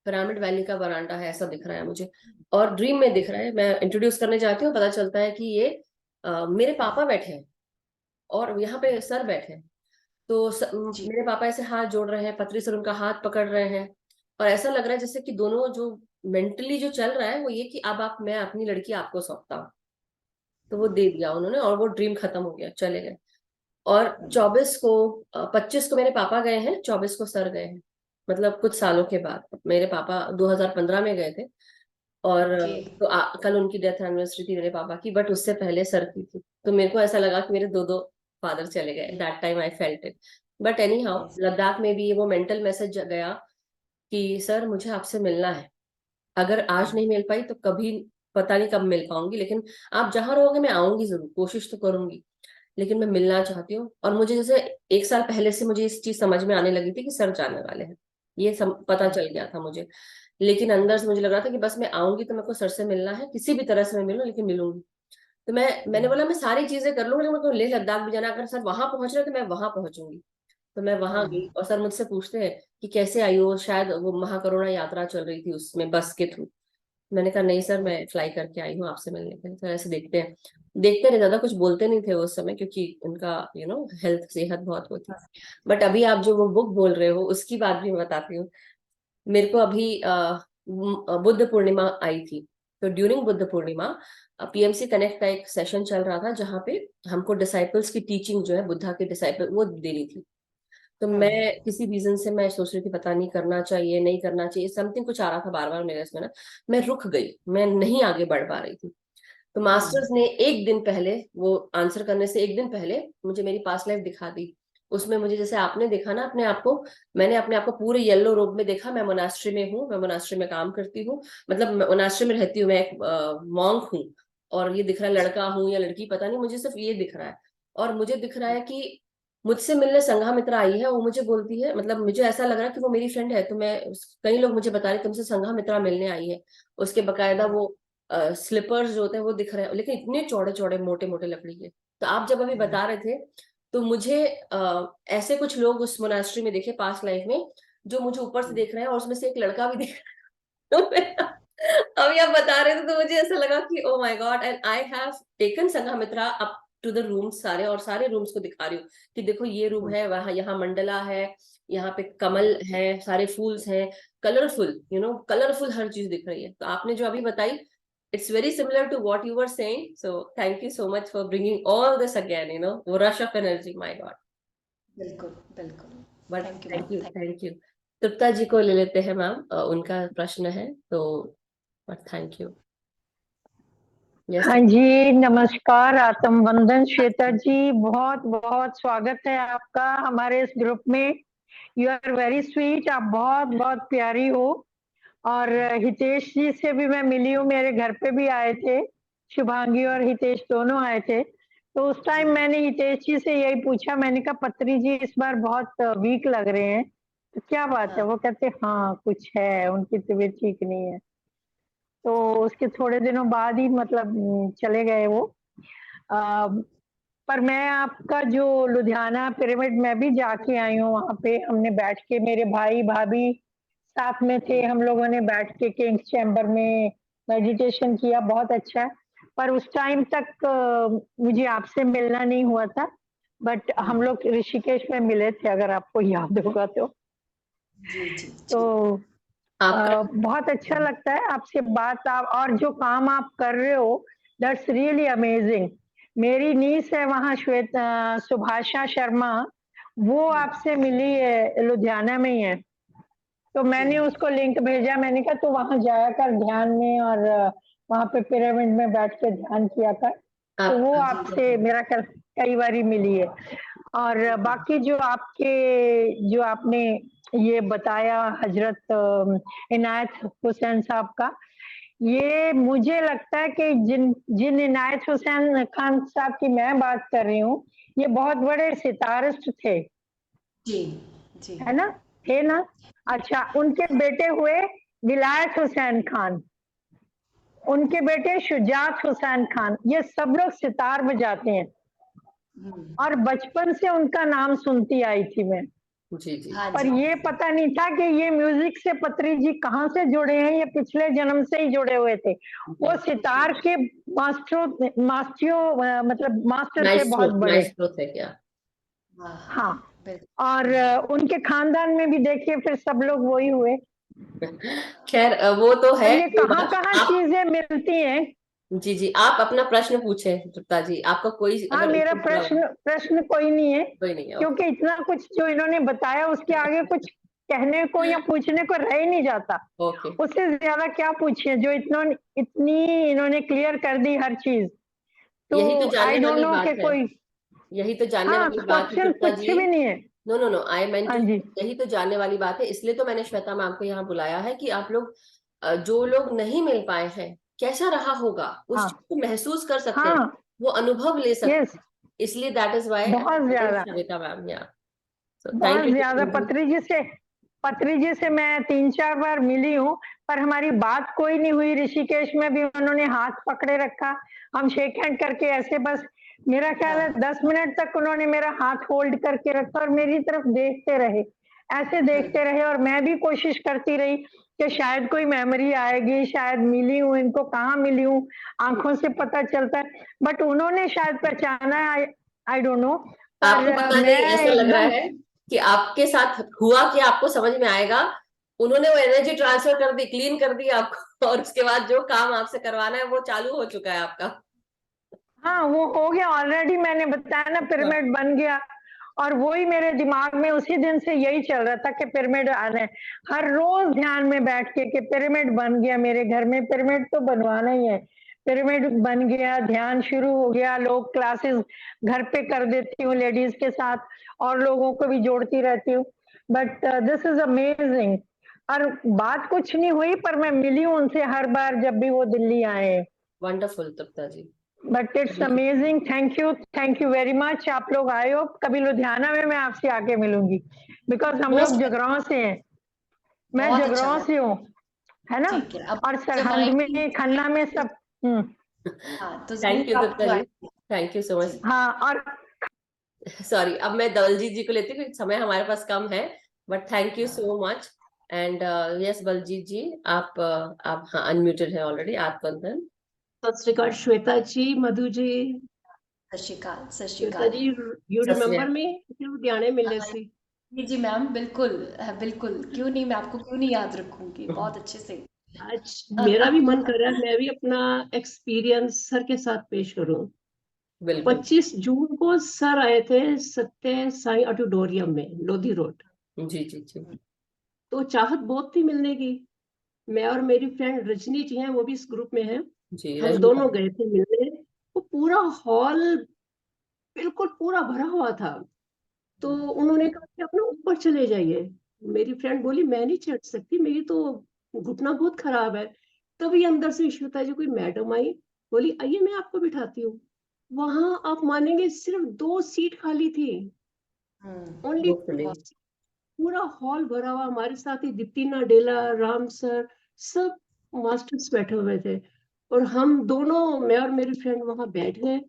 पिरामिड वैली का वरांडा है, ऐसा दिख रहा है मुझे। और ड्रीम में दिख रहा है, मैं इंट्रोड्यूस करने जाती हूँ, पता चलता है कि ये मेरे पापा बैठे हैं और यहाँ पे सर बैठे हैं। तो जी मेरे पापा ऐसे हाथ जोड़ रहे हैं, पतरी सर उनका हाथ पकड़ रहे हैं। और ऐसा लग रहा है जैसे कि दोनों जो मेंटली जो चल रहा है वो ये कि अब आप, मैं अपनी लड़की आपको सौंपता हूँ। तो वो दे दिया उन्होंने और वो ड्रीम खत्म हो गया, चले गए। और 25 को मेरे पापा गए हैं, 24 को सर गए हैं। मतलब कुछ सालों के बाद मेरे पापा 2015 में गए थे। और ओके। कल उनकी डेथ एनिवर्सरी थी मेरे पापा की, बट उससे पहले सर की थी। तो मेरे को ऐसा लगा कि मेरे दो दो फादर चले गए, that time I felt it. But any how, yes. Ladakh में भी वो मेंटल मैसेज गया कि सर मुझे आपसे मिलना है। अगर आज नहीं मिल पाई तो कभी, पता नहीं कब मिल पाऊंगी, लेकिन आप जहां रहोगे मैं आऊंगी जरूर, कोशिश तो करूंगी। लेकिन मैं मिलना चाहती हूँ। और मुझे जैसे एक साल पहले से मुझे इस चीज समझ में आने लगी थी कि सर जाने वाले हैं, ये पता चल गया था मुझे। लेकिन अंदर से मुझे लग रहा था कि बस मैं आऊंगी तो मेरे को सर से मिलना है, किसी भी तरह से मैं मिलूं, लेकिन मिलूंगी। तो मैंने बोला मैं सारी चीजें कर लूंगी, लेकिन मेरे को लेह लद्दाख भी जाना, अगर सर वहां पहुंच रहे तो मैं वहां पहुंचूंगी। तो मैं वहां गई और सर मुझसे पूछते हैं कि कैसे आई हो, शायद वो महाकरुणा यात्रा चल रही थी उसमें बस के थ्रू। मैंने कहा नहीं सर, मैं फ्लाई करके आई हूँ आपसे मिलने के लिए। सर ऐसे देखते हैं, देखते रहे, ज्यादा कुछ बोलते नहीं थे उस समय, क्योंकि उनका हेल्थ, सेहत बहुत वो थी। बट अभी आप जो वो बुक बोल रहे हो उसकी बात भी मैं बताती हूँ। मेरे को अभी बुद्ध पूर्णिमा आई थी। तो during Buddha Purnima PMC connect का एक सेशन चल रहा था, जहाँ पे हमको डिसाइपल्स की टीचिंग जो है, बुद्धा के डिसाइपल, वो देनी थी। तो मैं किसी रीजन से मैं सोच रही थी पता नहीं करना चाहिए नहीं करना चाहिए, समथिंग कुछ आ रहा था बार बार मेरे इसमें ना। मैं रुक गई, मैं नहीं आगे बढ़ पा रही थी। तो मास्टर्स ने एक दिन पहले, वो आंसर करने से एक दिन पहले मुझे मेरी पास्ट लाइफ दिखा दी। उसमें मुझे, जैसे आपने देखा ना अपने आप को, मैंने अपने आप को पूरे येलो रोब में देखा। मैं मोनास्ट्री में हूँ, मैं मोनास्ट्री में काम करती हूँ, मतलब मोनास्ट्री में रहती हूँ, मैं एक मॉन्क हूँ। और ये दिख रहा है लड़का हूँ या लड़की, पता नहीं, मुझे सिर्फ ये दिख रहा है। और मुझे दिख रहा है कि मुझसे मिलने संघा मित्रा आई है। वो मुझे बोलती है, मतलब मुझे ऐसा लग रहा है कि वो मेरी फ्रेंड है। तो मैं, कई लोग मुझे बता रहे तुमसे संघा मित्रा मिलने आई है। उसके बकायदा वो स्लीपर्स जो होते हैं वो दिख रहे हैं, लेकिन इतने चौड़े चौड़े मोटे मोटे लकड़ी के। तो आप जब अभी बता रहे थे, तो मुझे ऐसे कुछ लोग उस मोनास्ट्री में दिखे पास्ट लाइफ में, जो मुझे ऊपर से देख रहे हैं, और उसमें से एक लड़का भी दिख रहा है। तो अभी आप बता रहे थे तो मुझे ऐसा लगा कि oh my god, and I have taken Sanghamitra up to the rooms सारे, और सारे रूम्स को दिखा रही हूँ कि देखो ये रूम है, वहां यहाँ मंडला है, यहाँ पे कमल है, सारे फूल्स हैं, कलरफुल, कलरफुल हर चीज दिख रही है। तो आपने जो अभी बताई, it's very similar to what you were saying, so thank you so much for bringing all this again, वो rush of energy, my god. बिल्कुल बिल्कुल। But thank you thank ma'am. you, thank you. तृप्ता जी को ले लेते हैं मैम, उनका प्रश्न है तो, but thank you. Yes. हाँ जी, नमस्कार, आत्म वंदन श्वेता जी, बहुत बहुत स्वागत है आपका हमारे इस ग्रुप में। यू आर वेरी स्वीट, आप बहुत बहुत प्यारी हो। और हितेश जी से भी मैं मिली हूँ, मेरे घर पे भी आए थे, शुभांगी और हितेश दोनों आए थे। तो उस टाइम मैंने हितेश जी से यही पूछा, मैंने कहा पत्री जी इस बार बहुत वीक लग रहे हैं, तो क्या बात है? वो कहते हाँ कुछ है, उनकी तबीयत ठीक नहीं है। तो उसके थोड़े दिनों बाद ही मतलब चले गए वो। पर मैं आपका जो लुधियाना पिरामिड मैं भी जाके आई हूँ, वहां पे हमने बैठ के, मेरे भाई भाभी साथ में थे, हम लोगों ने बैठ के किंग्स चैम्बर में मेडिटेशन किया, बहुत अच्छा है। पर उस टाइम तक मुझे आपसे मिलना नहीं हुआ था, बट हम लोग ऋषिकेश में मिले थे, अगर आपको याद होगा तो। जी जी तो जी। आपका बहुत अच्छा लगता है आपसे बात, आप और जो काम आप कर रहे हो, दैट्स रियली अमेजिंग। मेरी नीस है वहाँ, श्वेता सुभाषा शर्मा, वो आपसे मिली है, लुधियाना में ही है। तो मैंने उसको लिंक भेजा, मैंने कहा तू वहां जाया कर ध्यान में, और वहां पे पिरामिड में बैठ के ध्यान किया कर। तो वो आप आपसे मेरा ख्याल कई बारी मिली है। और बाकी जो आपके, जो आपने ये बताया हजरत इनायत हुसैन साहब का, ये मुझे लगता है कि जिन जिन इनायत हुसैन खान साहब की मैं बात कर रही हूँ, ये बहुत बड़े सितारिस्ट थे, जी जी। है ना? थे ना? अच्छा, उनके बेटे हुए विलायत हुसैन खान, उनके बेटे शुजात हुसैन खान, ये सब लोग सितार बजाते हैं। और बचपन से उनका नाम सुनती आई थी मैं, जी जी हाँ पर जी। ये पता नहीं था कि ये म्यूजिक से पत्री जी कहाँ से जुड़े हैं, ये पिछले जन्म से ही जुड़े हुए थे। वो सितार के मास्टरों मतलब मास्टर थे माइस्ट्रो, बहुत बड़े। माइस्ट्रो थे क्या? हाँ हाँ, बिल्कुल। और उनके खानदान में भी देखिए फिर सब लोग वही हुए। खैर वो तो और है ये कोई कहाँ बात कहाँ आप। चीजें मिलती हैं? जी जी, आप अपना प्रश्न पूछे तृप्ता जी, आपका कोई हाँ, अगर मेरा उत्तर जुड़ा हो। प्रश्न प्रश्न कोई नहीं है, कोई नहीं है, क्योंकि ओके। इतना कुछ जो इन्होंने बताया उसके आगे कुछ कहने को या पूछने को रह ही नहीं जाता। ओके, उससे ज्यादा क्या पूछे, जो इतनी इन्होंने क्लियर कर दी हर चीज। तो यही तो आई जानने डोंट वाली नो कि बात है। कोई। यही तो जानने हाँ, वाली बात है क्वेश्चन तृप्ता कुछ जी। भी नहीं है। नो नो नो, आई मेंट हाँ टू, जी। यही तो जानने वाली बात है, इसलिए तो मैंने श्वेता मैम को यहाँ बुलाया है कि आप लोग जो लोग नहीं मिल पाए हैं, कैसा रहा होगा उस चीज हाँ को महसूस कर सकते हैं, हाँ। वो अनुभव ले सकते यस। हैं। इसलिए दैट इज वाई बहुत ज्यादा, श्वेता मैम, या सो थैंक बहुत ज्यादा। यू। पत्री जी से मैं 3-4 बार मिली हूँ, पर हमारी बात कोई नहीं हुई। ऋषिकेश में भी उन्होंने हाथ पकड़े रखा, हम शेक हैंड करके ऐसे बस, मेरा ख्याल है 10 मिनट तक उन्होंने मेरा हाथ होल्ड करके रखा और मेरी तरफ देखते रहे, ऐसे देखते रहे। और मैं भी कोशिश करती रही कि शायद कोई मेमोरी आएगी, शायद मिली हूँ इनको, कहाँ मिली हूँ, आंखों से पता चलता है, बट उन्होंने शायद पहचाना। I don't know. आपको पर पता मैं नहीं, ऐसा लग रहा एकदम, है कि आपके साथ हुआ कि आपको समझ में आएगा, उन्होंने वो एनर्जी ट्रांसफर कर दी, क्लीन कर दी आपको, और उसके बाद जो काम आपसे करवाना है वो चालू हो चुका है आपका। हाँ वो हो गया ऑलरेडी। मैंने बताया ना, पिरामिड बन गया। और वही मेरे दिमाग में उसी दिन से यही चल रहा था कि पिरामिड आना है। हर रोज ध्यान में बैठ के कि पिरामिड बन गया मेरे घर में, पिरामिड तो बनवाना ही है। पिरामिड बन गया, ध्यान शुरू हो गया, लोग क्लासेस घर पे कर देती हूँ लेडीज के साथ, और लोगों को भी जोड़ती रहती हूँ। But this is amazing. और बात कुछ नहीं हुई, पर मैं मिली हूँ उनसे हर बार जब भी वो दिल्ली आए। Wonderful Tripta ji. But it's amazing. Thank you very much. आप लोग आए हो कभी लुधियाना में, मैं आपसे आके मिलूंगी, बिकॉज हम लोग मोस्ट जगरांव से हैं। मैं बहुत अच्छा जगरांव लगा। से हूँ, है ना। ठीक है, अब और जब सरहंद आएंगी में, खन्ना में सब। हम्म। हाँ तो थैंक यू जरूर तृप्ता आपको जी, आएंगे। Thank you so much. जी हाँ। और सॉरी, अब मैं दलजीत जी को लेती हूँ क्योंकि समय हमारे पास कम है, but thank you so much. And yes Baljeet ji, आप हाँ अनम्यूटेड है ऑलरेडी, आप वंदन। सत श्री अकाल श्वेता जी, मधु जी। सत श्री अकाल, सत श्री श्वेता अकाल। जी, यू सत श्री रिमेम्बर मी लुधियाने मिलने हाँ, से? जी जी मैम, बिल्कुल। बिल्कुल, क्यों नहीं, मैं आपको क्यों नहीं याद रखूंगी, बहुत अच्छे से। आज मेरा भी मन कर रहा है मैं भी अपना एक्सपीरियंस सर के साथ पेश करूं। बिल्कुल। 25 जून को सर आए थे सत्य साई ऑडिटोरियम में, लोधी रोड। जी जी जी तो चाहत बहुत थी मिलने की। मैं और मेरी फ्रेंड रजनी जी हैं, वो भी इस ग्रुप में है। जी, हम रजनी दोनों मैम। गए थे मिलने। वो पूरा हॉल बिल्कुल पूरा भरा हुआ था। तो उन्होंने कहा कि अपना ऊपर चले जाइए। मेरी फ्रेंड बोली मैं नहीं चढ़ सकती, मेरी तो घुटना बहुत खराब है। तभी अंदर से श्वेता जी कोई मैडम आई, बोली आइए मैं आपको बिठाती हूँ। वहां आप मानेंगे सिर्फ 2 सीट खाली थी, ओनली होपफुली। पूरा हॉल भरा हुआ। हमारे साथ ही दीप्तिना डेला, राम सर, सब मास्टर्स बैठे हुए थे। और हम दोनों, मैं और मेरी फ्रेंड वहां बैठ गए।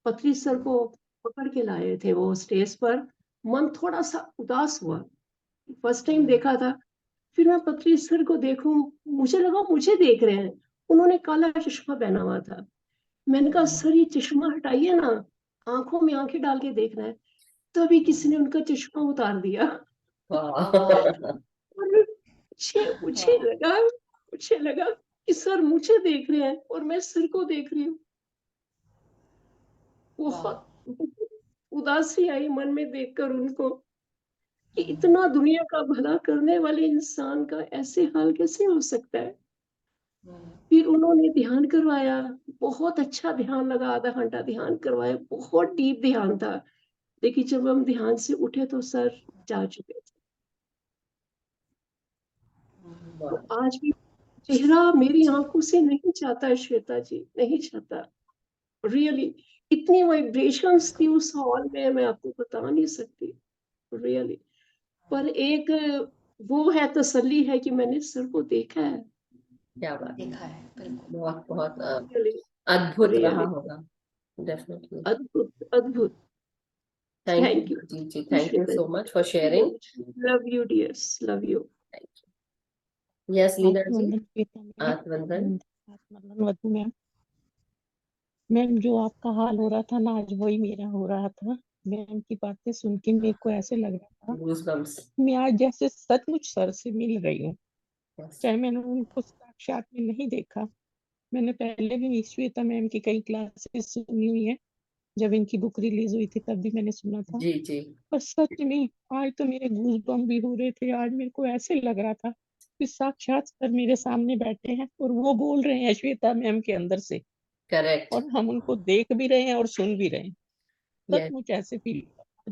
पत्री सर को पकड़ के लाए थे वो स्टेज पर। मन थोड़ा सा उदास हुआ, फर्स्ट टाइम देखा था। फिर मैं पत्री सर को देखूं, मुझे लगा मुझे देख रहे हैं। उन्होंने काला चश्मा पहना हुआ था। मैंने कहा सर ये चश्मा हटाइए ना, आंखों में आंखें डाल के देखना है। तभी किसी ने उनका चश्मा उतार दिया। वाह। और मुझे लगा कि सर मुझे देख रहे हैं और मैं सर को देख रही हूँ। बहुत उदासी आई मन में देखकर उनको, कि इतना दुनिया का भला करने वाले इंसान का ऐसे हाल कैसे हो सकता है। फिर उन्होंने ध्यान करवाया, बहुत अच्छा ध्यान लगा, आधा घंटा ध्यान करवाया, बहुत डीप ध्यान था। लेकिन जब हम ध्यान से उठे तो सर जा चुके थे। तो आज भी चेहरा मेरी आंखों से नहीं जाता है श्वेता जी, नहीं जाता। रियली इतनी वाइब्रेशंस थी उस हॉल में, मैं आपको बता नहीं सकती। रियली पर एक वो है, तसल्ली है कि मैंने सर को देखा है। क्या बात है, देखा है, बिल्कुल। बहुत बहुत रियली अद्भुत रहा रियली होगा, डेफिनेटली। अद्भुत अद्भुत। थैंक थैंक यू यू जी जी, thank you Shweta so much for sharing. जी, love you dears, love you. Yes Leena ji, आत्मवंदन श्वेता मैम। आत्मवंदन। आत्मवंदन वधु मैम। मैम जो आपका हाल हो रहा था ना, आज वही मेरा हो रहा था। मैम की बातें सुन के मेरे को ऐसे लग रहा था गूज़बम्प्स। मैं आज जैसे सचमुच सर से मिल रही हूँ। Yes. चाहे मैंने उनको साक्षात में नहीं देखा, मैंने पहले भी श्वेता मैम की कई क्लासेस सुनी हुई है, जब इनकी बुक रिलीज हुई थी तब भी मैंने सुना था। जी जी और सच में आज तो मेरे गूज बम्प भी हो रहे थे। आज मेरे को ऐसे लग रहा था कि साक्षात सर मेरे सामने बैठे हैं और वो बोल रहे हैं श्वेता मैम के अंदर से, करेक्ट। और हम उनको देख भी रहे हैं और सुन भी रहे हैं। यस, सचमुच ऐसे फील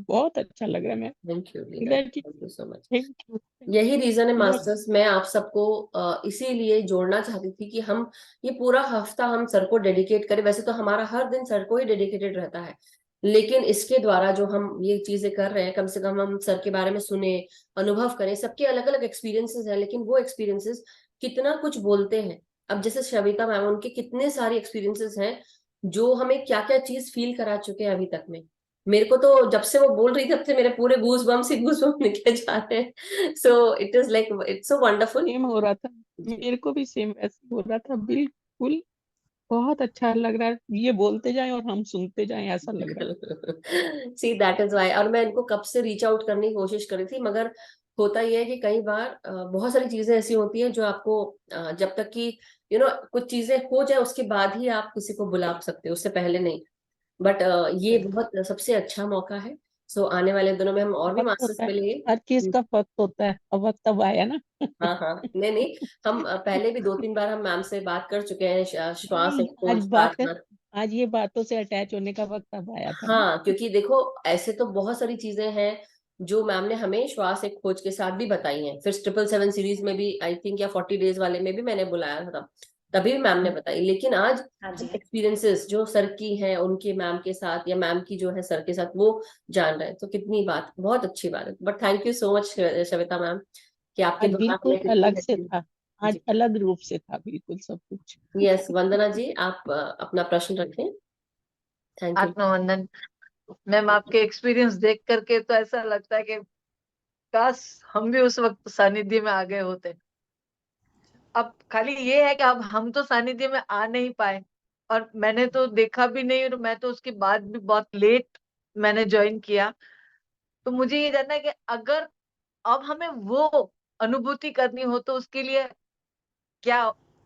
बहुत अच्छा लग रहा है ma'am. Thank you Leena, gratitude. Thank you so much. Thank you. यही रीजन है यू आर मास्टर्स, मैं आप सबको इसीलिए जोड़ना चाहती थी कि हम ये पूरा हफ्ता हम सर को डेडिकेट करें। वैसे तो हमारा हर दिन सर को ही डेडिकेटेड रहता है, लेकिन इसके द्वारा जो हम ये चीजें कर रहे हैं, कम से कम हम सर के बारे में सुने, अनुभव करें। सबके अलग अलग एक्सपीरियंसेस हैं, लेकिन वो एक्सपीरियंसेस कितना कुछ बोलते हैं। अब जैसे शविता मैम, उनके कितने सारे एक्सपीरियंसेस हैं जो हमें क्या क्या चीज फील करा चुके हैं अभी तक में। मेरे को तो जब से वो बोल रही थी तब से मेरे पूरे गूज बम्स ही गूज बम्स निकले जा रहे हैं। So it is like, it's so wonderful. Same हो रहा था, जी। मेरे को भी सेम वैसे हो रहा था बिल्कुल। बहुत अच्छा लग रहा है, ये बोलते जाएं और हम सुनते जाएं, ऐसा लग रहा है। See that is why. और मैं इनको कब से रीच आउट करने की कोशिश करी थी, मगर होता यह है कि कई बार बहुत सारी चीजें ऐसी होती हैं जो आपको जब तक कि कुछ चीजें हो जाए उसके बाद ही आप किसी को बुला सकते हो, उससे पहले नहीं। बट ये बिल्कुल। बहुत सबसे अच्छा मौका है। सो आने वाले दिनों में हम और भी वक्त मास्टर्स होता है, मिलेंगे। हर चीज का वक्त होता है, अब वक्त अब आया ना। हाँ हाँ, नहीं नहीं, हम पहले भी 2-3 बार हम मैम से बात कर चुके हैं, श्वास नहीं, एक आज खोज बात प्रार्थना। आज ये बातों से अटैच होने का वक्त अब आया था ना। हाँ, क्योंकि देखो ऐसे तो बहुत सारी चीजें हैं जो मैम ने हमें श्वास एक खोज के साथ भी बताई हैं। फिर 777 सीरीज में भी आई थिंक, या 40 डेज वाले में भी मैंने बुलाया था तब, तभी भी मैम ने बताई। लेकिन आज हाँ जी। एक्सपीरियंसेस जो सर की हैं उनके मैम के साथ, या मैम की जो है सर के साथ, वो जान रहे हैं, तो कितनी बात, बहुत अच्छी बात है। But thank you so much Shavita ma'am, कि आपके आज द्वारा बिल्कुल हमें कितनी अलग से अच्छी। था, आज जी। अलग रूप से था बिल्कुल सब कुछ। यस, वंदना जी, आप अपना प्रश्न रखें। Thank you. आत्मवंदन। मैम, आपके एक्सपीरियंस देख करके तो ऐसा लगता है कि काश हम भी उस वक्त सानिध्य में आ गए होते। अब खाली ये है कि अब हम तो सानिध्य में आ नहीं पाए, और मैंने तो देखा भी नहीं, और मैं तो उसके बाद भी बहुत लेट मैंने ज्वाइन किया। तो मुझे ये जानना है कि अगर अब हमें वो अनुभूति करनी हो तो उसके लिए क्या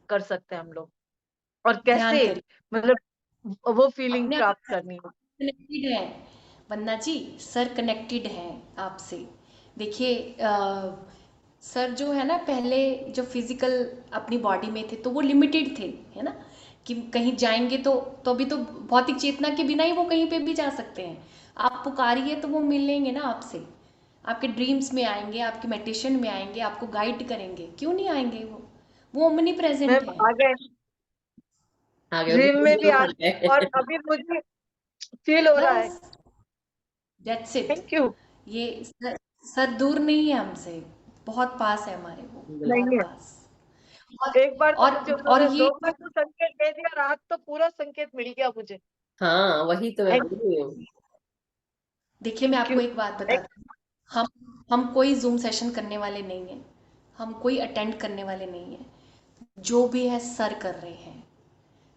कर सकते हैं हम लोग, और ध्यान कैसे, करिए, मतलब वो फीलिंग अपने आप प्राप्त करनी हो। कनेक्टेड है। वंदना जी, सर कनेक्टेड हैं आपसे। देखिए, सर जो है ना, पहले जो फिजिकल अपनी बॉडी में थे तो वो लिमिटेड थे, है ना, कि कहीं जाएंगे तो अभी तो भौतिक चेतना के बिना ही वो कहीं पे भी जा सकते हैं। आप पुकारिए तो वो मिलेंगे ना आपसे, आपके ड्रीम्स में आएंगे, आपके मेडिटेशन में आएंगे, आपको गाइड करेंगे। क्यों नहीं आएंगे? वो ओमनी प्रेजेंट मैम है। आ गए, आ गए, ड्रीम उनको में भी जरूर आ आ गए, और गए। अभी मुझे फील हो रहा है। बस दैट्स इट। Thank you. ये सर दूर नहीं है हमसे, बहुत पास है हमारे, वो बहुत नहीं है, पास। और एक बार तो और मुझे और उन्होंने ये 2 बार तो संकेत दे दिया, और आज तो पूरा संकेत मिल गया मुझे। हाँ, वही तो मैं थैंक बोल रही हूँ। देखिए, मैं थैंक आपको यू। एक बात बताती हूँ। हम कोई जूम सेशन करने वाले नहीं हैं, हम कोई अटेंड करने वाले नहीं हैं। जो भी है सर कर रहे हैं,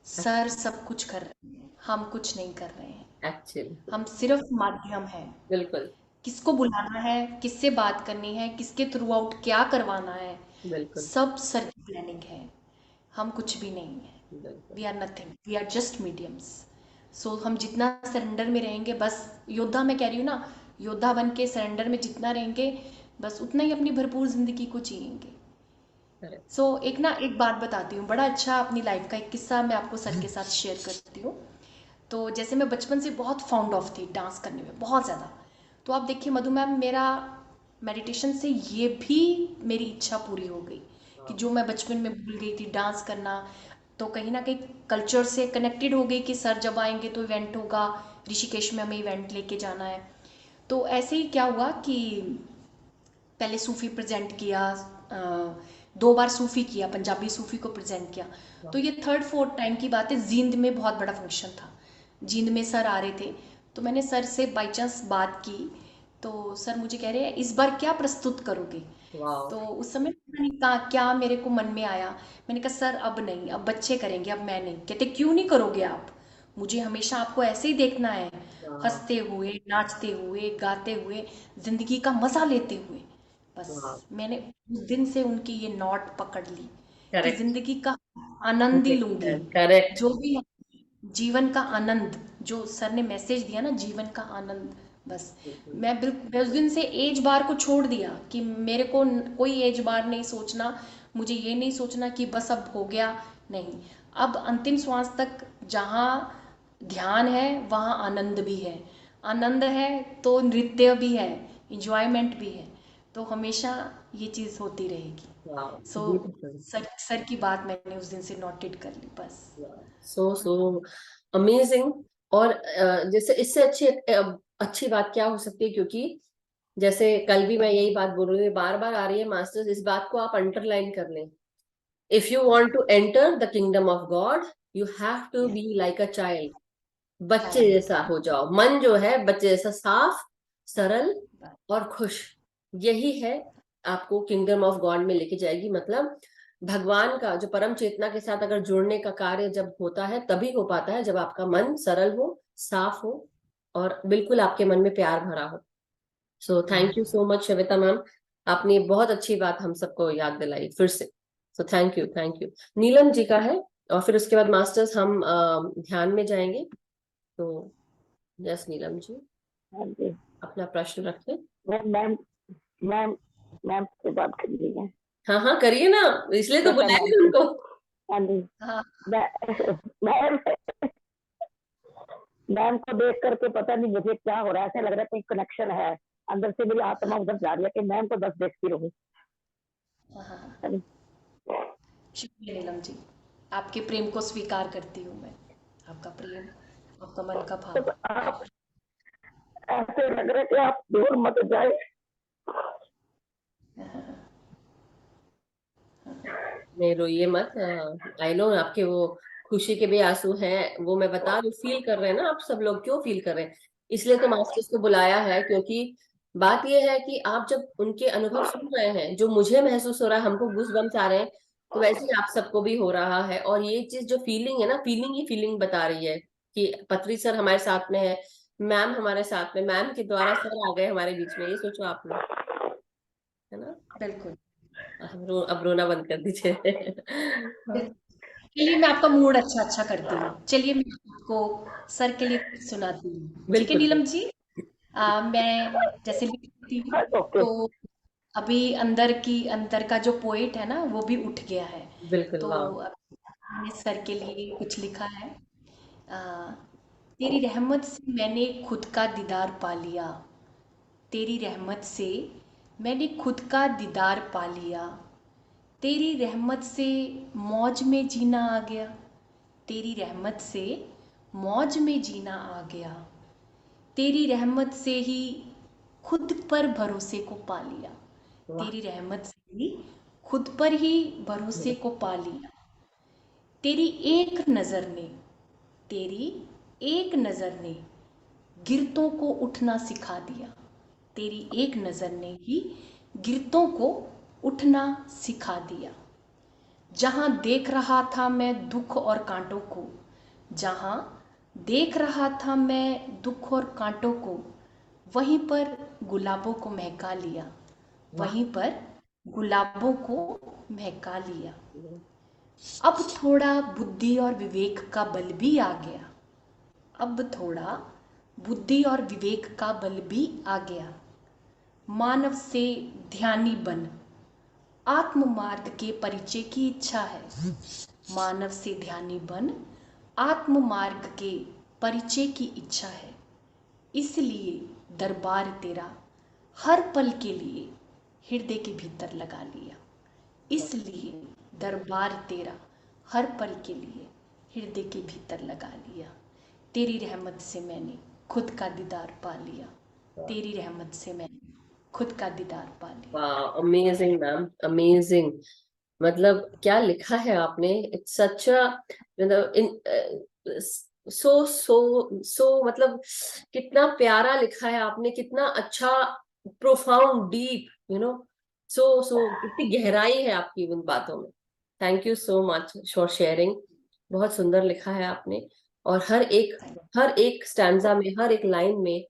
सर सब कुछ कर रहे हैं, हम कुछ नहीं कर रहे हैं। एक्चुअली, हम सिर्फ माध्यम हैं। बिल्कुल किसको बुलाना है, किससे बात करनी है, किसके थ्रू आउट क्या करवाना है, बिल्कुल सब सर की प्लानिंग है। हम कुछ भी नहीं है। बिल्कुल। We are nothing, we are just mediums. So हम जितना सरेंडर में रहेंगे, बस योद्धा मैं कह रही हूँ ना, योद्धा बन के सरेंडर में जितना रहेंगे, बस उतना ही अपनी भरपूर जिंदगी को जिएंगे। करेक्ट। एक ना, एक बात बताती हूँ, बड़ा अच्छा अपनी लाइफ का एक किस्सा मैं आपको सर के साथ शेयर करती हूँ। तो जैसे मैं बचपन से बहुत फाउंड ऑफ थी डांस करने में, बहुत ज़्यादा। तो आप देखिए मधु मैम, मेरा मेडिटेशन से ये भी मेरी इच्छा पूरी हो गई कि जो मैं बचपन में भूल गई थी, डांस करना, तो कहीं ना कहीं कल्चर से कनेक्टेड हो गई कि सर जब आएंगे तो इवेंट होगा, ऋषिकेश में हमें इवेंट लेके जाना है। तो ऐसे ही क्या हुआ कि पहले सूफ़ी प्रेजेंट किया, 2 बार सूफ़ी किया, पंजाबी सूफ़ी को प्रेजेंट किया। तो ये थर्ड फोर्थ टाइम की बात है, जींद में बहुत बड़ा फंक्शन था, जींद में सर आ रहे थे। तो मैंने सर से बाई चांस बात की, तो सर मुझे कह रहे हैं इस बार क्या प्रस्तुत करोगे। वाह। तो उस समय मैंने कहा, क्या मेरे को मन में आया, मैंने कहा सर अब नहीं, अब बच्चे करेंगे, अब मैं नहीं। कहते क्यों नहीं करोगे आप, मुझे हमेशा आपको ऐसे ही देखना है, वाह। हंसते हुए, नाचते हुए, गाते हुए, जिंदगी का मजा लेते हुए। बस मैंने उस दिन से उनकी ये नॉट पकड़ ली कि करेक्ट जिंदगी का आनंद ही लूंगी, करेक्ट जो भी है, जीवन का आनंद, जो सर ने मैसेज दिया ना, जीवन का आनंद। बस मैं उस दिन से एज बार को छोड़ दिया कि मेरे को कोई एज बार नहीं सोचना, मुझे ये नहीं सोचना कि बस अब हो गया, नहीं। अब अंतिम श्वास तक जहाँ ध्यान है वहाँ आनंद भी है, आनंद है तो नृत्य भी है, इंजॉयमेंट भी है, तो हमेशा ये चीज़ होती रहेगी। सो सर की बात मैंने उस दिन से नोटेड कर ली बस। So amazing. और जैसे इससे अच्छी बात क्या हो सकती है, क्योंकि जैसे कल भी मैं यही बात बोल रही हूँ, बार बार आ रही है मास्टर्स, इस बात को आप अंडरलाइन कर लें। If you want to enter the kingdom of god, you have to be like a child. बच्चे जैसा हो जाओ, मन जो है बच्चे जैसा साफ, सरल और खुश। यही है आपको किंगडम ऑफ गॉड में लेके जाएगी। मतलब भगवान का जो परम चेतना के साथ अगर जुड़ने का कार्य जब होता है, तभी हो पाता है जब आपका मन सरल हो, साफ हो और बिल्कुल आपके मन में प्यार भरा हो। सो thank you so much Shweta ma'am, आपने बहुत अच्छी बात हम सबको याद दिलाई फिर से। So thank you, thank you. Neelam ji का है और फिर उसके बाद मास्टर्स हम ध्यान में जाएंगे। तो यस नीलम जी, हाँ जी अपना प्रश्न रखें। मैम मैम मैम से बात कर ली है। हाँ हाँ करिए ना, इसलिए तो श्वेता बुलाया मैम है उनको। हाँ जी हाँ मैम मैम को देख करके पता नहीं मुझे क्या हो रहा है, ऐसा लग रहा है कोई कनेक्शन है, अंदर से मेरी आत्मा उधर जा रही है कि मैम को बस देखती रहूं। हाँ हाँ, शुक्रिया नीलम जी, आपके प्रेम को स्वीकार करती हूँ मैं, आपका प्रेम, आपका मन का तो भाव। आप ऐसे लग रहा है कि आप दूर मत जाए। नहीं रोइए मत, आई नो आपके वो खुशी के भी आंसू हैं, वो मैं बता रही हूँ, फील कर रहे हैं ना आप सब लोग, क्यों फील कर रहे हैं। इसलिए तो मास्टर्स को बुलाया है, क्योंकि बात ये है कि आप जब उनके अनुभव सुन रहे हैं, जो मुझे महसूस हो रहा है, हमको गूज़बम्स आ रहे हैं, तो वैसे ही आप सबको भी हो रहा है। और ये चीज जो फीलिंग है ना, फीलिंग ही फीलिंग बता रही है कि पत्री सर हमारे साथ में है, मैम हमारे साथ में, मैम के द्वारा सर आ गए हमारे बीच में, ये सोचो आप लोग, है ना। बिल्कुल अब रोना बंद कर दीजिए। चलिए, मैं आपका मूड अच्छा करती हूँ। चलिए, मैं आपको सर के लिए कुछ सुनाती हूँ, ठीक है बिल्कुल नीलम जी। मैं जैसे लिखती हूँ, ओके तो अभी अंदर का जो पोएट है ना, वो भी उठ गया है। बिल्कुल। तो वाह। मैंने सर के लिए कुछ लिखा है। आ, तेरी रहमत से मैंने खुद का दीदार पा लिया, तेरी रहमत से मैंने खुद का दीदार पा लिया, तेरी रहमत से मौज में जीना आ गया, तेरी रहमत से मौज में जीना आ गया, तेरी रहमत से ही खुद पर भरोसे को पा लिया, वाह। तेरी रहमत से ही खुद पर ही भरोसे को पा लिया, तेरी एक नज़र ने, तेरी एक नज़र ने गिरतों को उठना सिखा दिया, तेरी एक नज़र ने ही गिरतों को उठना सिखा दिया। जहाँ देख रहा था मैं दुख और कांटों को, जहाँ देख रहा था मैं दुख और कांटों को, वहीं पर गुलाबों को महका लिया, वाह। वहीं पर गुलाबों को महका लिया। अब थोड़ा बुद्धि और विवेक का बल भी आ गया, अब थोड़ा बुद्धि और विवेक का बल भी आ गया। मानव से ध्यानी बन, आत्म मार्ग के परिचय की इच्छा है, मानव से ध्यानी बन, आत्म मार्ग के परिचय की इच्छा है। इसलिए दरबार तेरा हर पल के लिए हृदय के भीतर लगा लिया, इसलिए दरबार तेरा हर पल के लिए हृदय के भीतर लगा लिया। तेरी रहमत से मैंने खुद का दीदार पा लिया, तेरी रहमत से मैंने खुद का दीदार पा लिया। वाह, अमेजिंग मैम, अमेजिंग। मतलब क्या लिखा है आपने, इट्स सच अ, मतलब इन सो सो सो, मतलब कितना प्यारा लिखा है आपने, कितना अच्छा, प्रोफाउंड, डीप, सो सो कितनी गहराई है आपकी उन बातों में। Thank you so much for sharing. बहुत सुंदर लिखा है आपने, और हर एक स्टैंजा में, हर एक लाइन में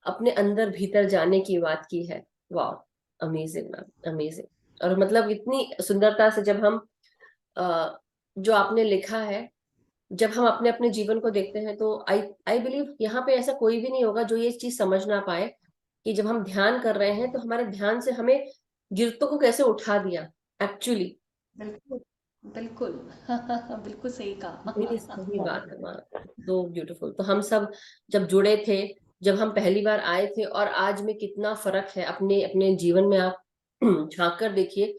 अपने अंदर भीतर जाने की बात की है। वाह। Amazing ma'am, amazing. और मतलब इतनी सुंदरता से जब हम जो आपने लिखा है, जब हम अपने अपने जीवन को देखते हैं, तो आई बिलीव यहाँ पे ऐसा कोई भी नहीं होगा जो ये चीज समझ ना पाए कि जब हम ध्यान कर रहे हैं तो हमारे ध्यान से हमें गिरतों को कैसे उठा दिया एक्चुअली। बिल्कुल बिल्कुल बिल्कुल सही कहा। ये सही बात है मैम, तो ब्यूटीफुल। तो हम सब जब जुड़े थे, जब हम पहली बार आए थे, और आज में कितना फर्क है अपने अपने जीवन में। आप झांक कर देखिए,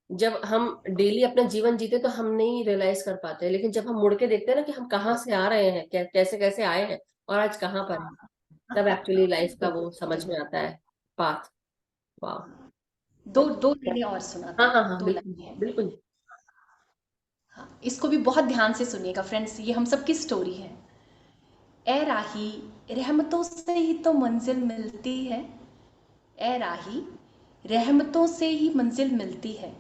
जब हम डेली अपना जीवन जीते तो हम नहीं रियलाइज कर पाते, लेकिन जब हम मुड़ के देखते हैं ना कि हम कहाँ से आ रहे हैं, कैसे कैसे आए हैं और आज कहाँ पर हैं, तब एक्चुअली लाइफ का वो समझ में आता है पाथ। वाह। दो दो लाइनें और सुनाती हाँ हाँ हूँ, हाँ, दो बिल्कुल लाइनें हैं। बिल्कुल। हाँ, इसको भी बहुत ध्यान से सुनिएगा फ्रेंड्स, ये हम सबकी स्टोरी है। ए राही, रहमतों से ही तो मंजिल मिलती है। ए राही, रहमतों से ही मंजिल मिलती है।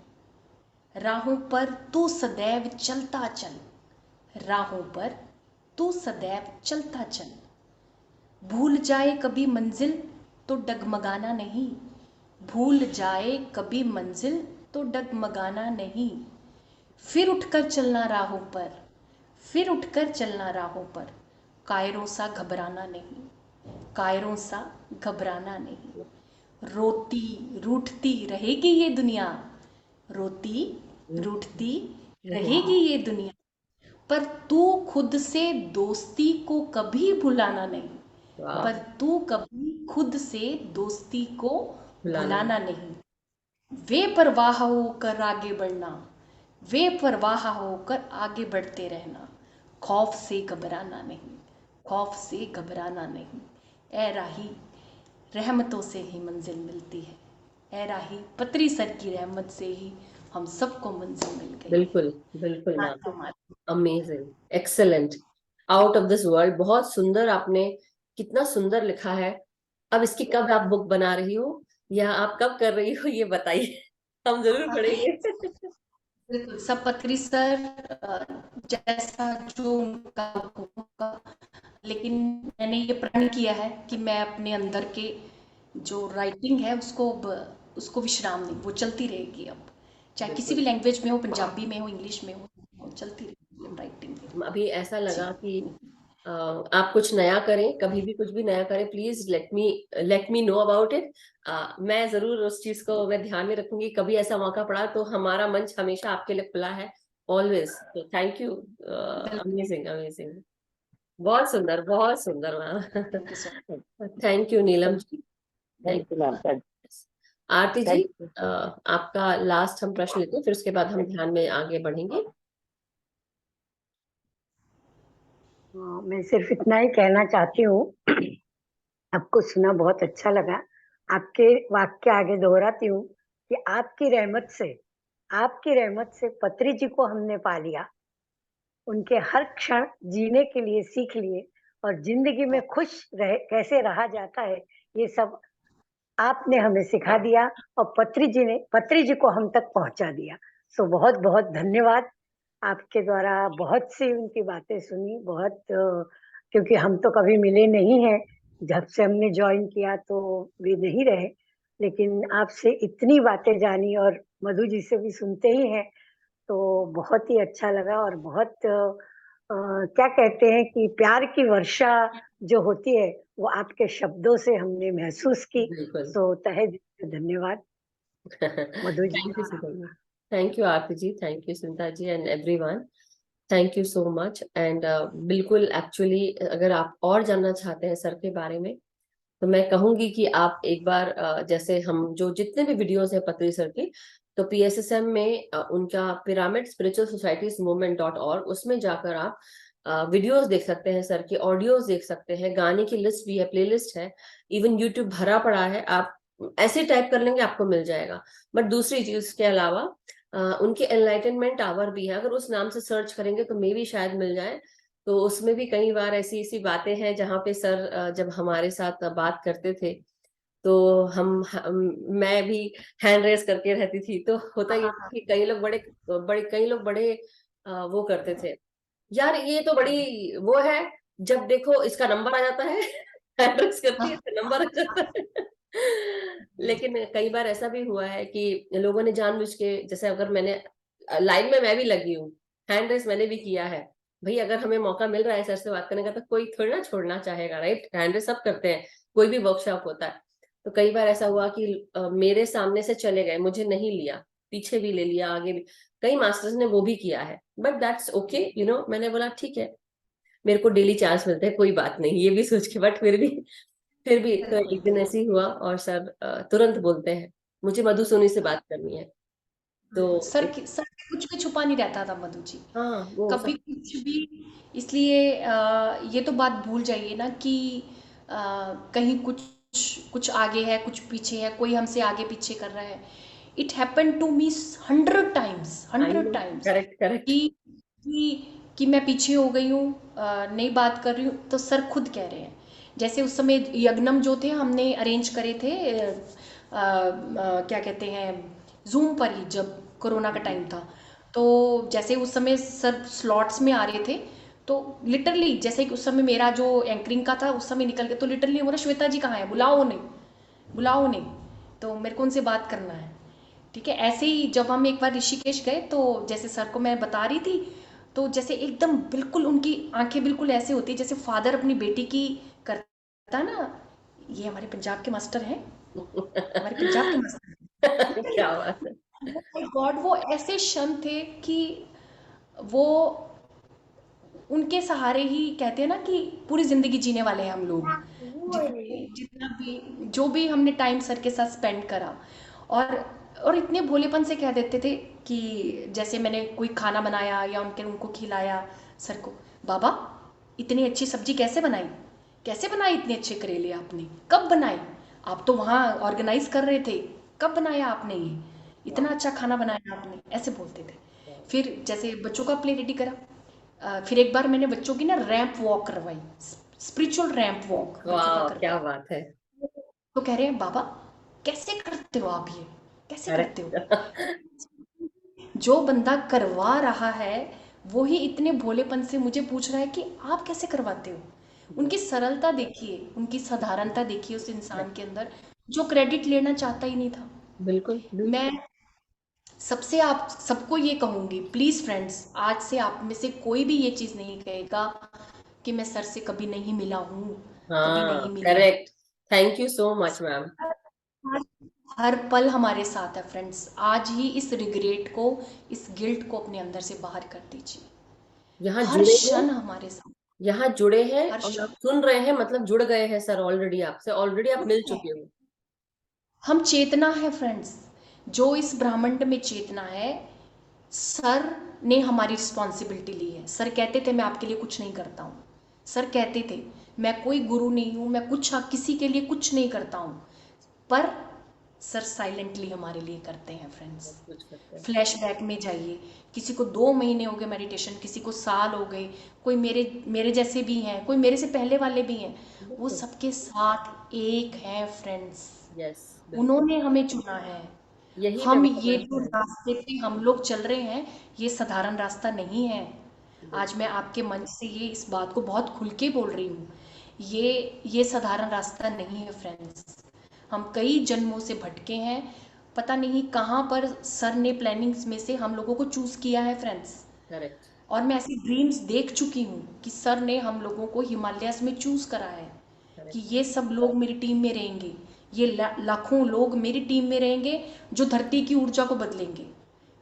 राहों पर तू सदैव चलता चल। राहों पर तू सदैव चलता चल। भूल जाए कभी मंजिल तो डगमगाना नहीं। भूल जाए कभी मंजिल तो डगमगाना नहीं। फिर उठकर चलना राहों पर, फिर उठकर चलना राहों पर। कायरों सा घबराना नहीं, कायरों सा घबराना नहीं। रोती रूठती रहेगी ये दुनिया, रोती रूठती रहेगी ये दुनिया, पर तू खुद से दोस्ती को कभी भुलाना नहीं। वाह, पर तू कभी खुद से दोस्ती को भुलाना भुलाना नहीं। बेपरवाह होकर आगे बढ़ना, बेपरवाह होकर आगे बढ़ते रहना। खौफ से घबराना नहीं, खौफ से घबराना नहीं। ए राही, रहमतों से ही मंजिल मिलती है। ए राही, पतरी सर की रहमत से ही हम सबको मंजिल मिल गई। बिल्कुल बिल्कुल हाँ, मैम, हमारी amazing, excellent, out of this world. बहुत सुंदर आपने, कितना सुंदर लिखा है। अब इसकी कब आप बुक बना रही हो या आप कब कर रही हो, ये बताइए, हम जरूर पढ़ेंगे। बिल्कुल सब पत्री सर जैसा जो उनका होगा, लेकिन मैंने ये प्रण किया है कि मैं अपने अंदर के जो राइटिंग है उसको विश्राम नहीं, वो चलती रहेगी। अब चाहे किसी भी लैंग्वेज में हो, पंजाबी में हो, इंग्लिश में हो, चलती रहेगी राइटिंग। अभी ऐसा जी, लगा कि आप कुछ नया करें, कभी भी कुछ भी नया करें, please let me know about it. मैं जरूर उस चीज को मैं ध्यान में रखूंगी। कभी ऐसा मौका पड़ा तो हमारा मंच हमेशा आपके लिए खुला है, ऑलवेज। तो थैंक यू, बिल्कुल। अमेजिंग अमेजिंग, बहुत सुंदर thank you so ma'am. Thank you Neelam ji, thank thank you ma'am, you. Aarti ji, thank you. आपका लास्ट हम प्रश्न लेते हैं, फिर उसके बाद हम ध्यान में आगे बढ़ेंगे। मैं सिर्फ इतना ही कहना चाहती हूँ, आपको सुना बहुत अच्छा लगा। आपके वाक्य आगे दोहराती हूँ कि आपकी रहमत से पत्री जी को हमने पा लिया। उनके हर क्षण जीने के लिए सीख लिए, और जिंदगी में खुश कैसे रहा जाता है, ये सब आपने हमें सिखा दिया, और पत्री जी को हम तक पहुंचा दिया। सो बहुत बहुत धन्यवाद। आपके द्वारा बहुत सी उनकी बातें सुनी, क्योंकि हम तो कभी मिले नहीं हैं। जब से हमने ज्वाइन किया तो वे नहीं रहे, लेकिन आपसे इतनी बातें जानी, और मधु जी से भी सुनते ही हैं, तो बहुत ही अच्छा लगा। और क्या कहते हैं कि प्यार की वर्षा जो होती है, वो आपके शब्दों से हमने महसूस की। बिल्कुल। सो तहे दिल से धन्यवाद Madhu ji. Thank you Sunita, thank you Aarti ji, thank you Sunita ji and everyone, thank you so much. And बिल्कुल, एक्चुअली अगर आप और जानना चाहते हैं सर के बारे में, तो मैं कहूंगी कि आप एक बार जैसे हम जो जितने भी वीडियोस हैं पत्री सर की, तो PSSM में उनका पिरामिड स्पिरिचुअल सोसाइटीज मूवमेंट.org, उसमें जाकर आप वीडियोस देख सकते हैं, सर की ऑडियोज देख सकते हैं, गाने की लिस्ट भी है, प्लेलिस्ट है, इवन यूट्यूब भरा पड़ा है। आप ऐसे टाइप कर लेंगे आपको मिल जाएगा। बट दूसरी चीज के अलावा उनके एनलाइटनमेंट आवर भी है, अगर उस नाम से सर्च करेंगे तो मे भी शायद मिल जाए। तो उसमें भी कई बार ऐसी ऐसी बातें हैं जहाँ पे सर जब हमारे साथ बात करते थे, तो मैं भी हैंड रेस करके रहती थी। तो होता ये था कि कई लोग बड़े वो करते थे, यार ये तो बड़ी वो है, जब देखो इसका नंबर आ जाता है, हैंड रेस करती है तो नंबर आ जाता है। लेकिन कई बार ऐसा भी हुआ है कि लोगों ने जानबूझ के, जैसे अगर मैंने लाइन में मैं भी लगी हूँ, हैंड रेस मैंने भी किया है भाई, अगर हमें मौका मिल रहा है सर से बात करने का तो कोई थोड़ी ना छोड़ना चाहेगा, राइट? हैंड रेस सब करते हैं, कोई भी वर्कशॉप होता है। तो कई बार ऐसा हुआ कि मेरे सामने से चले गए, मुझे नहीं लिया, पीछे भी ले लिया, आगे भी, कई मास्टर्स ने वो भी किया है, but that's okay, you know. मैंने बोला ठीक है, मेरे को डेली चांस मिलते हैं, कोई बात नहीं, ये भी सोच के, बट फिर भी तो एक दिन ऐसे ही हुआ और सर तुरंत बोलते हैं मुझे मधु सोनी से बात करनी है। तो सर के कुछ भी छुपा नहीं रहता था मधु जी, हाँ, वो कभी सब कुछ भी। इसलिए ये तो बात भूल जाइए ना कि कहीं कुछ कुछ आगे है, कुछ पीछे है, कोई हमसे आगे पीछे कर रहा है। It happen to me 100 times, I 100 know, times correct correct. कि कि मैं पीछे हो गई हूँ, नहीं बात कर रही हूँ, तो सर खुद कह रहे हैं। जैसे उस समय यज्ञम जो थे हमने अरेंज करे थे, क्या कहते हैं, जूम पर ही, जब कोरोना का टाइम था। तो जैसे उस समय सर स्लॉट्स में आ रहे थे, तो लिटरली जैसे कि उस समय मेरा जो एंकरिंग का था उस समय निकल गया, तो लिटरली बोला श्वेता जी कहाँ है, बुलाओ उन्हें, बुलाओ उन्हें, तो मेरे को उनसे बात करना है। ठीक है, ऐसे ही जब हम एक बार ऋषिकेश गए, तो जैसे सर को मैं बता रही थी, तो जैसे एकदम बिल्कुल उनकी आंखें बिल्कुल ऐसे होती है जैसे फादर अपनी बेटी की करता ना। ये हमारे पंजाब के मास्टर हैं, हमारे पंजाब के मास्टर हैं। क्या बात है। माय गॉड, वो ऐसे क्षण थे कि वो उनके सहारे ही, कहते हैं ना कि पूरी जिंदगी जीने वाले हैं हम लोग। जितना भी जो भी हमने टाइम सर के साथ स्पेंड करा, और और इतने भोलेपन से कह देते थे कि जैसे मैंने कोई खाना बनाया या उनको खिलाया सर को, बाबा इतनी अच्छी सब्जी कैसे बनाई, कैसे बनाई, इतने अच्छे करेले आपने कब बनाए, आप तो वहाँ ऑर्गेनाइज कर रहे थे, कब बनाया आपने ये, इतना अच्छा खाना बनाया आपने, ऐसे बोलते थे। फिर जैसे बच्चों का प्ले रेडी करा, फिर एक बार मैंने बच्चों की ना रैंप वॉक करवाई, स्पिरिचुअल रैंप वॉक बच्चों का वाह, करवाई। क्या बात है। तो कह रहे हैं बाबा कैसे करते हो आप, ये कैसे करते हो। करेक्ट। जो बंदा करवा रहा है वो ही इतने भोलेपन से मुझे पूछ रहा है कि आप कैसे करवाते हो। उनकी सरलता देखिए, उनकी साधारणता देखिए उस इंसान के अंदर, जो क्रेडिट लेना चाहता ही नहीं था। बिल्कुल बिल्कुल। मैं सबसे आप सबको ये कहूंगी, प्लीज फ्रेंड्स, आज से आप में से कोई भी ये चीज नहीं कहेगा कि मैं सर से कभी नहीं मिला हूँ, कभी नहीं हाँ, मिली हूँ। Correct. Thank you so much ma'am. आज हर पल हमारे साथ है फ्रेंड्स, आज ही इस रिग्रेट को, इस गिल्ट को अपने अंदर से बाहर कर दीजिए। यहाँ हर जुड़े हैं, क्षण हमारे साथ, यहाँ जुड़े हैं हर और क्षण आप सुन रहे हैं, मतलब जुड़ गए हैं सर ऑलरेडी, आपसे ऑलरेडी आप मिल चुके हो। हम चेतना है फ्रेंड्स, जो इस ब्रह्मांड में चेतना है। सर ने हमारी रिस्पॉन्सिबिलिटी ली है। सर कहते थे मैं आपके लिए कुछ नहीं करता हूँ, सर कहते थे मैं कोई गुरु नहीं हूँ, मैं कुछ किसी के लिए कुछ नहीं करता हूँ, पर सर साइलेंटली हमारे लिए करते हैं फ्रेंड्स। बहुत कुछ करते हैं। फ्लैशबैक में जाइए, किसी को 2 महीने हो गए मेडिटेशन, किसी को साल हो गए, कोई मेरे मेरे जैसे भी हैं, कोई मेरे से पहले वाले भी हैं, वो बिल्कुल। सबके साथ एक हैं फ्रेंड्स। यस, बिल्कुल। उन्होंने हमें चुना है। यही मैं हम ये बताना जो चाह रही थी। रास्ते पे हम लोग चल रहे हैं, ये साधारण रास्ता नहीं है। आज मैं बिल्कुल। आपके मंच से ये इस बात को बहुत खुल के बोल रही हूँ, ये साधारण रास्ता नहीं है फ्रेंड्स। हम कई जन्मों से भटके हैं, पता नहीं कहाँ पर सर ने प्लानिंग्स में से हम लोगों को चूज किया है फ्रेंड्स। करेक्ट। और मैं ऐसी ड्रीम्स देख चुकी हूँ कि सर ने हम लोगों को हिमालयस में चूज करा है कि करेक्ट। ये सब लोग मेरी टीम में रहेंगे, ये लाखों लोग मेरी टीम में रहेंगे जो धरती की ऊर्जा को बदलेंगे।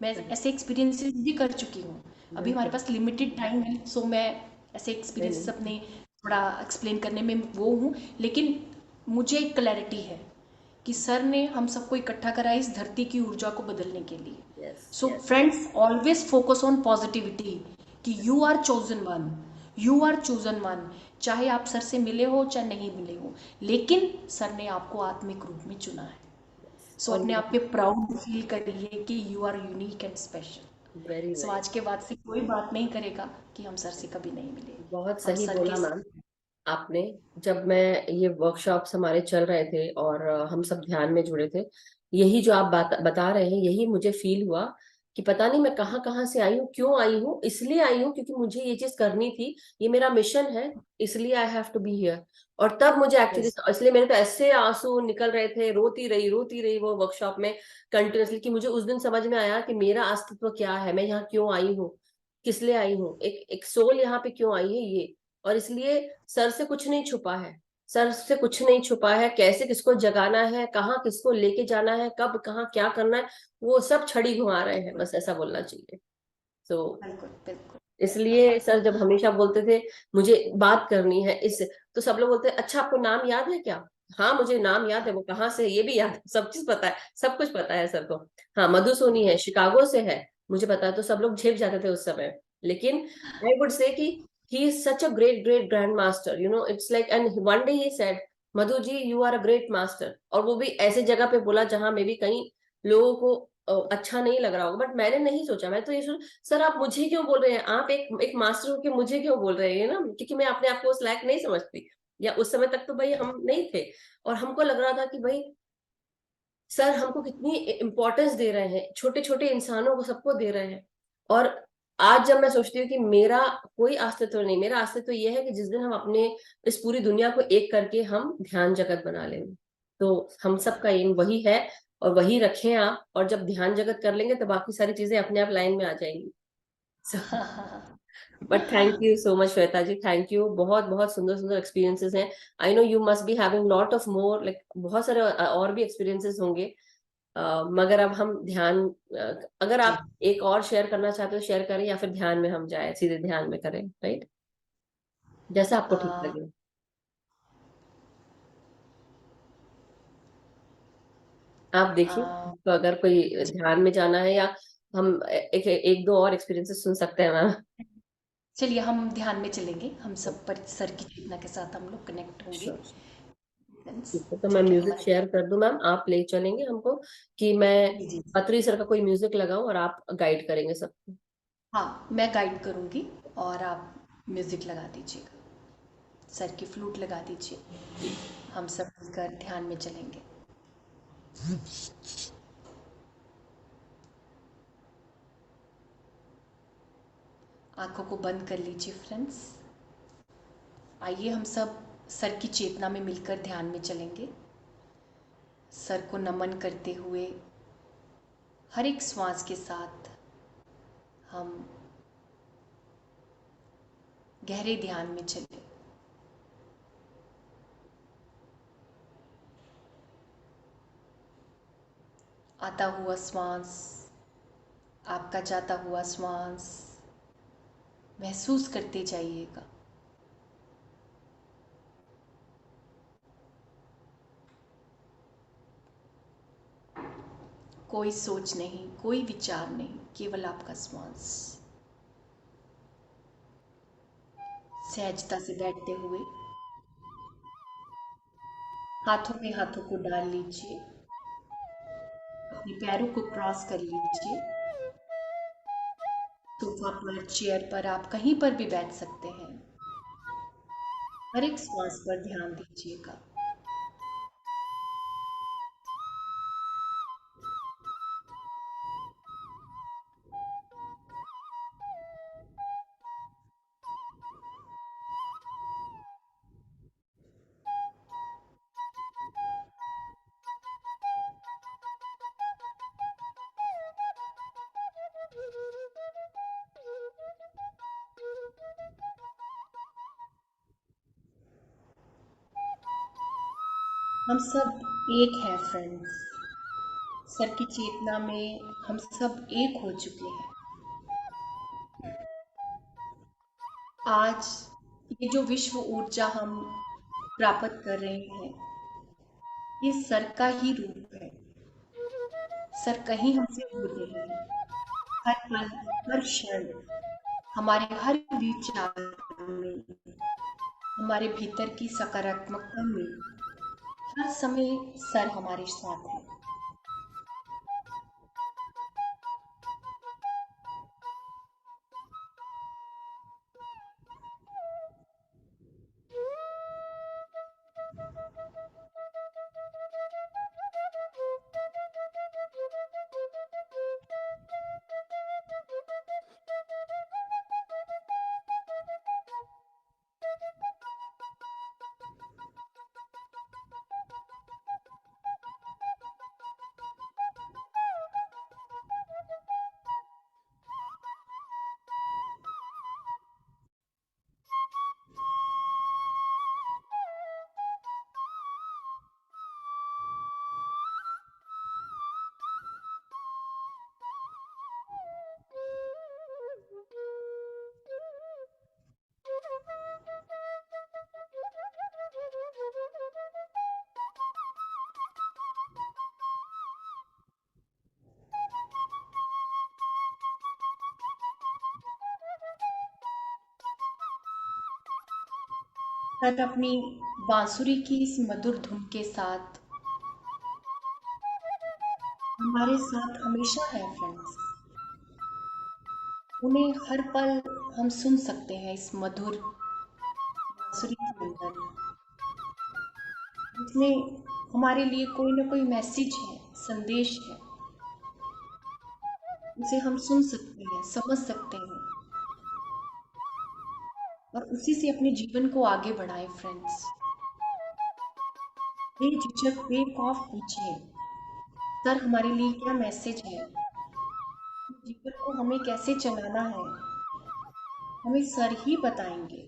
मैं करेक्ट। ऐसे एक्सपीरियंसेस भी कर चुकी हूँ। अभी हमारे बिल्कुल। पास लिमिटेड टाइम है, सो मैं ऐसे नहीं एक्सपीरियंसेस नहीं। अपने थोड़ा एक्सप्लेन करने में वो हूँ, लेकिन मुझे एक क्लैरिटी है कि सर ने हम सबको इकट्ठा करा है इस धरती की ऊर्जा को बदलने के लिए। Yes so yes. Friends, always focus on positivity कि you are chosen one, you are chosen one. चाहे आप सर से मिले हो चाहे नहीं मिले हो, लेकिन सर ने आपको आत्मिक रूप में चुना है। सो और अपने आप पे प्राउड फील करिए कि you are unique and special. Very so very आज के बाद से कोई बात नहीं करेगा कि हम सर से कभी नहीं मिले। बहुत हम सही सर के बोला मैम आपने। जब मैं ये वर्कशॉप्स हमारे चल रहे थे और हम सब ध्यान में जुड़े थे, यही जो आप बात बता रहे हैं, यही मुझे फील हुआ कि पता नहीं मैं कहाँ कहाँ से आई हूँ, क्यों आई हूँ। इसलिए आई हूँ क्योंकि मुझे ये चीज करनी थी, ये मेरा मिशन है, इसलिए I have to be here. और तब मुझे एक्चुअली, इसलिए मेरे तो ऐसे आंसू निकल रहे थे, रोती रही वो वर्कशॉप में कंटिन्यूसली, कि मुझे उस दिन समझ में आया कि मेरा अस्तित्व क्या है, मैं यहाँ क्यों आई हूँ, किस लिए आई हूँ, एक सोल यहाँ पे क्यों आई है ये। और इसलिए सर से कुछ नहीं छुपा है, सर से कुछ नहीं छुपा है, कैसे किसको जगाना है, कहाँ किसको लेके जाना है, कब कहाँ क्या करना है, वो सब छड़ी घुमा रहे हैं, बस ऐसा बोलना चाहिए। तो बिल्कुल बिल्कुल। इसलिए सर जब हमेशा बोलते थे मुझे बात करनी है इस, तो सब लोग बोलते अच्छा आपको नाम याद है क्या? हाँ मुझे नाम याद है, वो कहाँ से है ये भी याद है, सब चीज पता है, सब कुछ पता है सर को। हाँ मधु सोनी है, शिकागो से है, मुझे पता है। तो सब लोग झेप जाते थे उस समय। लेकिन आई वुड से कि he is such a great grandmaster, you know, it's like, and one day he said Madhu ji you are a great master। और वो भी ऐसे जगह पे बोला जहां मे भी कहीं लोगों को अच्छा नहीं लग रहा होगा, बट मैंने नहीं सोचा, मैं तो ये सोच, सर आप मुझे क्यों बोल रहे हैं, आप एक मास्टर हो के मुझे क्यों बोल रहे हैं ना, क्योंकि मैं अपने आप को उस लायक नहीं समझती, या उस समय तक तो भाई हम नहीं थे। और हमको लग रहा था कि भाई सर हमको कितनी इंपॉर्टेंस दे रहे हैं, छोटे छोटे इंसानों को सबको दे रहे हैं। और आज जब मैं सोचती हूँ कि मेरा कोई अस्तित्व नहीं, मेरा अस्तित्व ये है कि जिस दिन हम अपने इस पूरी दुनिया को एक करके हम ध्यान जगत बना लेंगे, तो हम सबका एम वही है, और वही रखें आप। और जब ध्यान जगत कर लेंगे तो बाकी सारी चीजें अपने आप लाइन में आ जाएंगी। But thank you so much Shweta ji, thank you. बहुत बहुत सुंदर सुंदर एक्सपीरियंसेस हैं। I know you must be having lot of more, like बहुत सारे और भी एक्सपीरियंसेस होंगे। मगर अब हम ध्यान, अगर आप एक और शेयर करना चाहते हो शेयर करें, या फिर ध्यान में हम जाए, सीधे ध्यान में करें, राइट, जैसा आपको ठीक लगे। आप देखिए, तो अगर कोई ध्यान में जाना है, या हम एक दो और एक्सपीरियंसेस सुन सकते हैं मैम। चलिए हम ध्यान में चलेंगे, हम सब पर सर की चेतना के साथ हम लोग कनेक्ट होंगे। श्योर, ठीक है। तो मैं ठीक है, म्यूजिक नमस्ते। शेयर कर दूं मैम, आप ले चलेंगे हमको, कि मैं जी जी। अत्री सर का कोई म्यूजिक लगाऊं और आप गाइड करेंगे सबको? हाँ मैं गाइड करूँगी और आप म्यूज़िक लगा दीजिएगा, सर की फ्लूट लगा दीजिए, हम सब मिलकर ध्यान में चलेंगे। आंखों को बंद कर लीजिए फ्रेंड्स। आइए हम सब सर की चेतना में मिलकर ध्यान में चलेंगे। सर को नमन करते हुए हर एक श्वास के साथ हम गहरे ध्यान में चले। आता हुआ श्वास, आपका जाता हुआ श्वास महसूस करते जाइएगा। कोई सोच नहीं, कोई विचार नहीं, केवल आपका श्वास। सहजता से बैठते हुए हाथों में हाथों को डाल लीजिए, अपने पैरों को क्रॉस कर लीजिए। सोफा पर, चेयर पर, आप कहीं पर भी बैठ सकते हैं। हर एक श्वास पर ध्यान दीजिएगा। हम सब एक हैं फ्रेंड्स, सर की चेतना में हम सब एक हो चुके हैं। आज ये जो विश्व ऊर्जा हम प्राप्त कर रहे हैं, ये सर का ही रूप है। सर कहीं हमसे दूर नहीं है। हर पल, हर क्षण, हमारे हर विचार में, हमारे भीतर की सकारात्मकता में हर समय सर हमारे साथ है। सर अपनी बांसुरी की इस मधुर धुन के साथ हमारे साथ हमेशा है फ्रेंड्स। उन्हें हर पल हम सुन सकते हैं इस मधुर बांसुरी के अंदर, जिसमें हमारे लिए कोई ना कोई मैसेज है, संदेश है। उसे हम सुन सकते हैं, समझ सकते हैं और उसी से अपने जीवन को आगे बढ़ाएं फ्रेंड्स। बेझिझक बेखौफ पूछें, सर हमारे लिए क्या मैसेज है, जीवन को हमें कैसे चलाना है, हमें सर ही बताएंगे।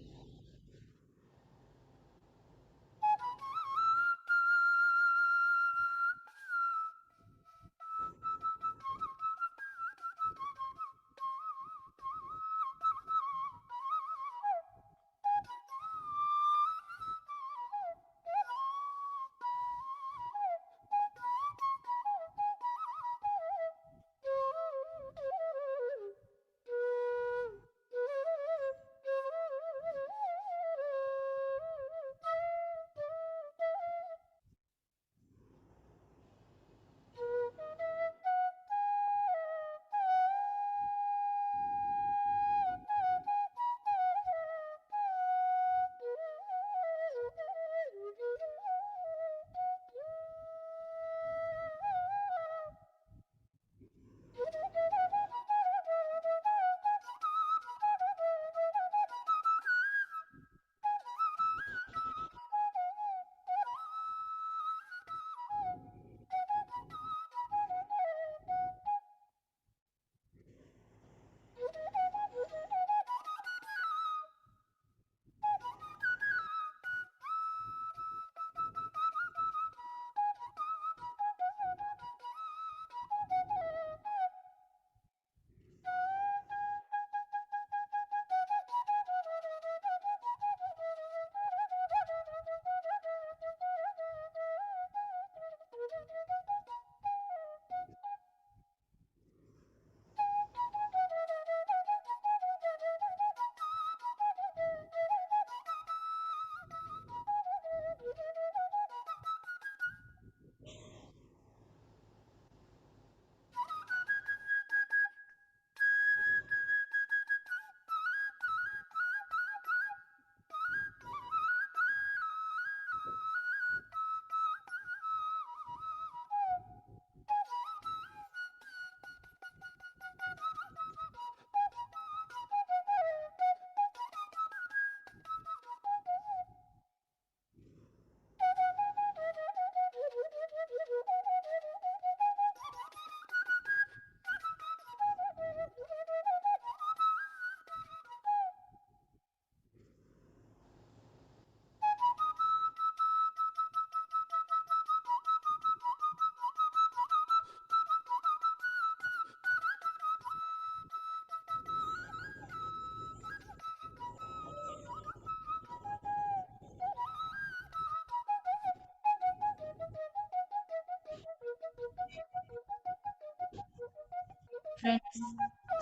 फ्रेंड्स,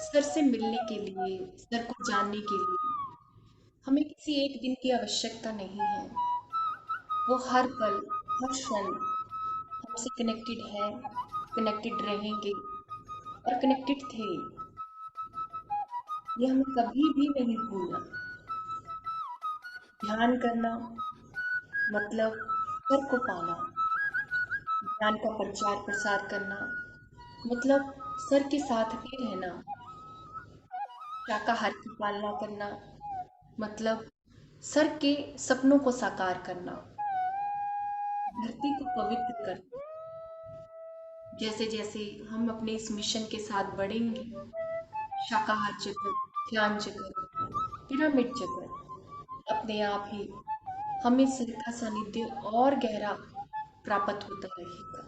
सर से मिलने के लिए, सर को जानने के लिए हमें किसी एक दिन की आवश्यकता नहीं है। वो हर पल, हर क्षण हमसे कनेक्टेड है, कनेक्टेड रहेंगे और कनेक्टेड थे। ये हमें कभी भी नहीं भूलना। ध्यान करना मतलब सर को पाना, ज्ञान का प्रचार प्रसार करना मतलब सर के साथ में रहना, शाकाहार की पालना करना मतलब सर के सपनों को साकार करना, धरती को पवित्र करना। जैसे जैसे हम अपने इस मिशन के साथ बढ़ेंगे, शाकाहार जगत, ध्यान जगत, पिरामिड जगत, अपने आप ही हमें सर का सानिध्य और गहरा प्राप्त होता रहेगा।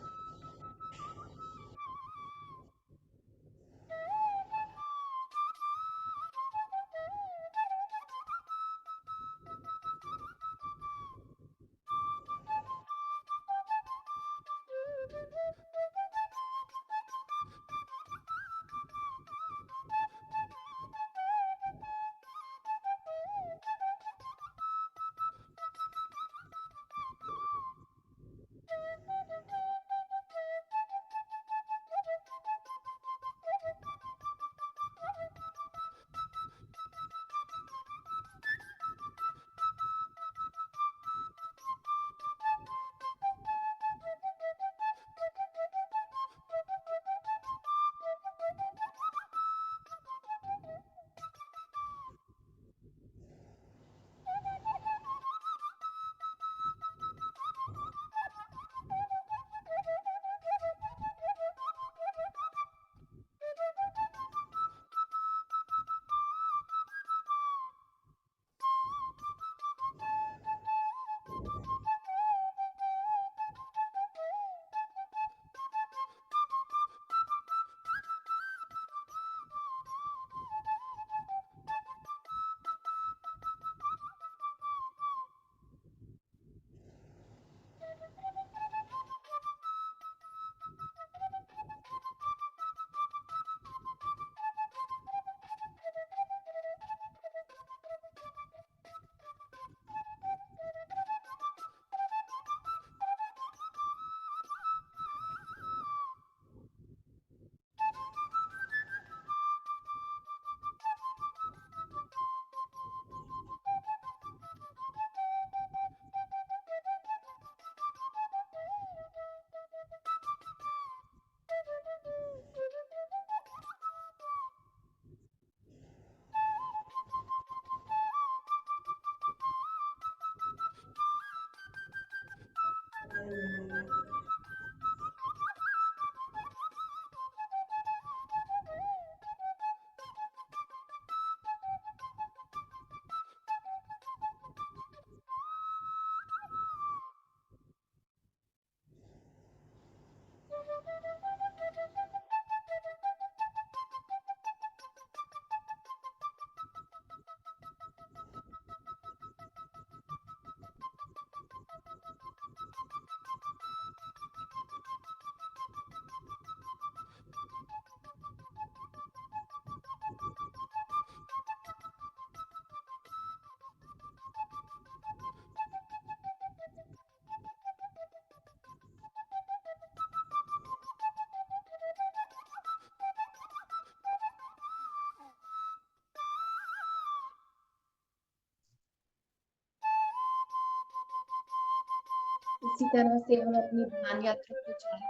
इसी तरह से हम अपनी ध्यान यात्रा को जारी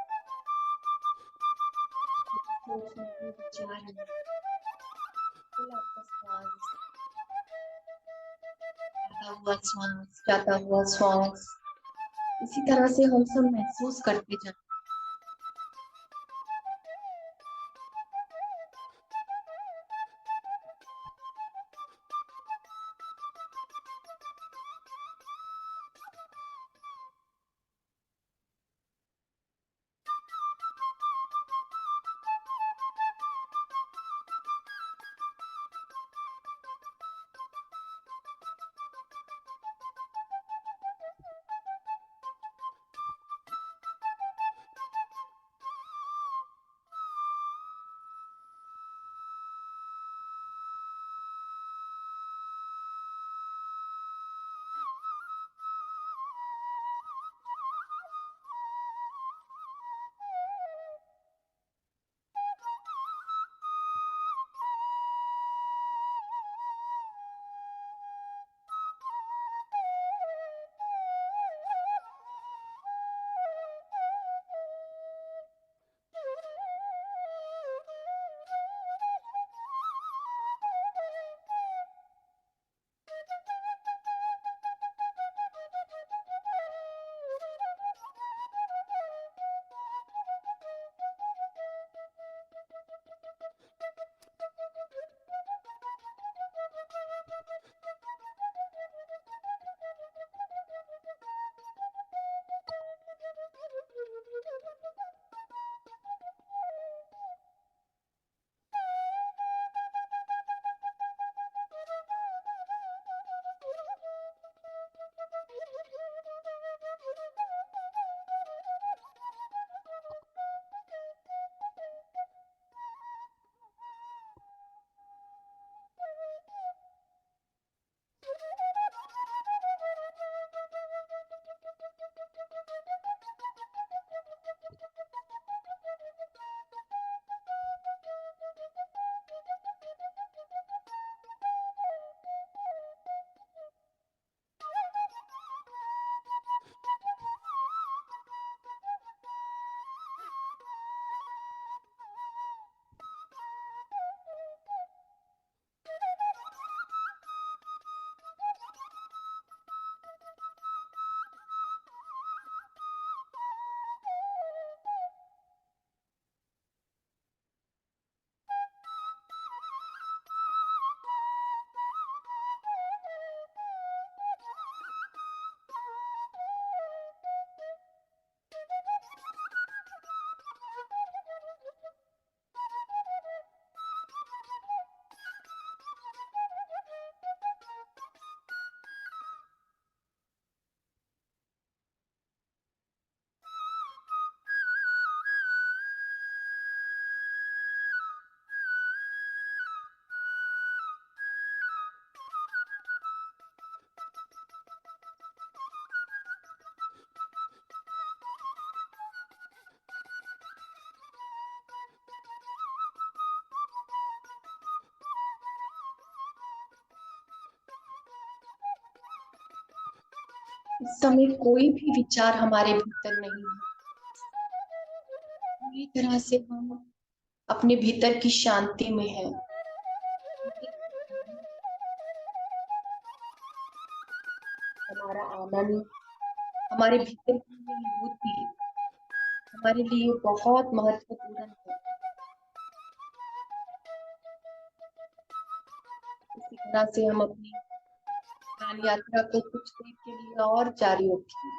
सोच में विचार में खुला आपका श्वास, जाता हुआ श्वास, इसी तरह से हम सब महसूस करते जाए। इस समय कोई भी विचार हमारे भीतर नहीं है। पूरी तरह से हम अपने भीतर की शांति में हैं। हमारा आनंद, हमारे भीतर की ये अनुभूति हमारे लिए बहुत महत्वपूर्ण है। इसी तरह से हम अपनी ध्यान यात्रा को कुछ देर के लिए और जारी रखेंगे।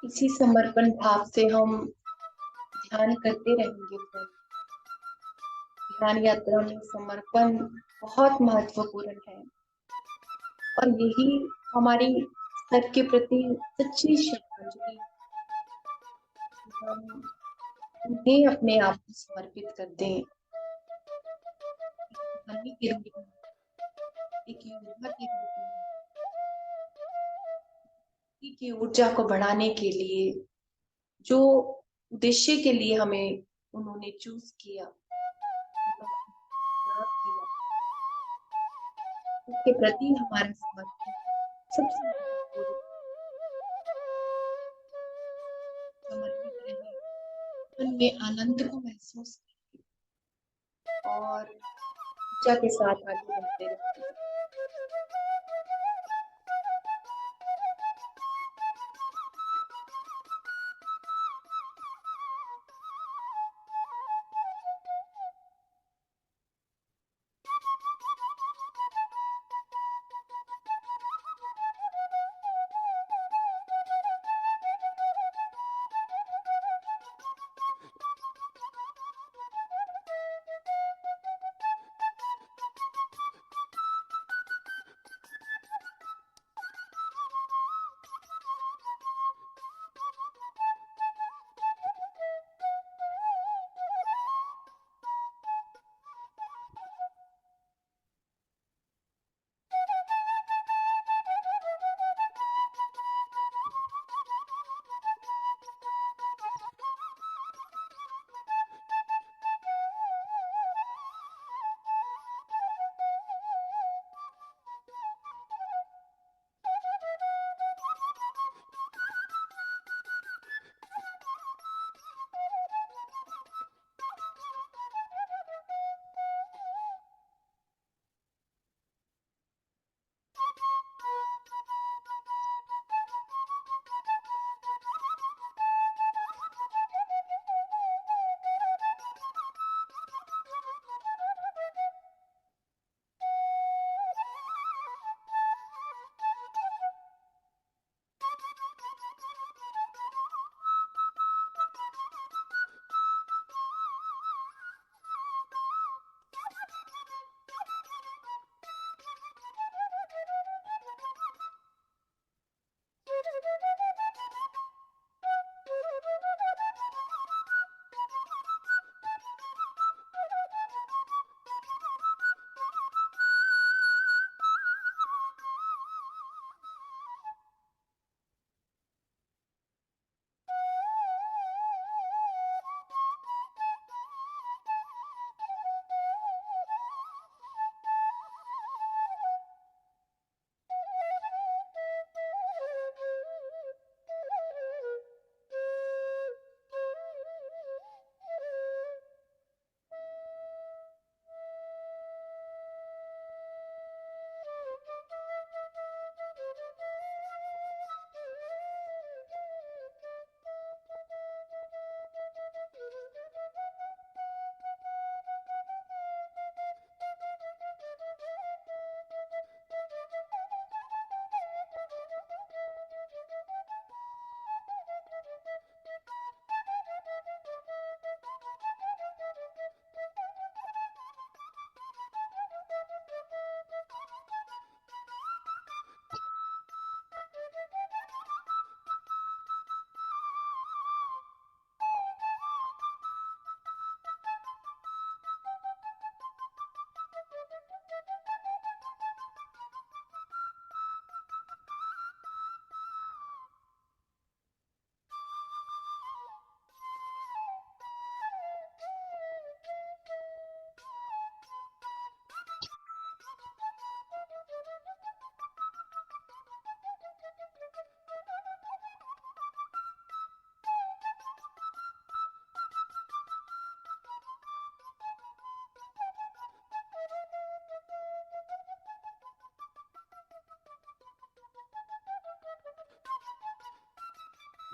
इसी समर्पण भाव से हम ध्यान करते रहेंगे फ्रेंड। ध्यान यात्रा में समर्पण बहुत महत्वपूर्ण है और यही हमारी सर के प्रति सच्ची श्रद्धांजलि। हम उन्हें अपने आप को समर्पित कर दें, एक के रूप में, एक योद्धा के रूप में, की ऊर्जा को बढ़ाने के लिए, जो उद्देश्य के लिए हमें उन्होंने चूज किया, उसके प्रति हमारा समर्पण सबसे महत्वपूर्ण। समर्पित रहे, मन में आनंद को महसूस करें और ऊर्जा के साथ आगे बढ़ते रहे।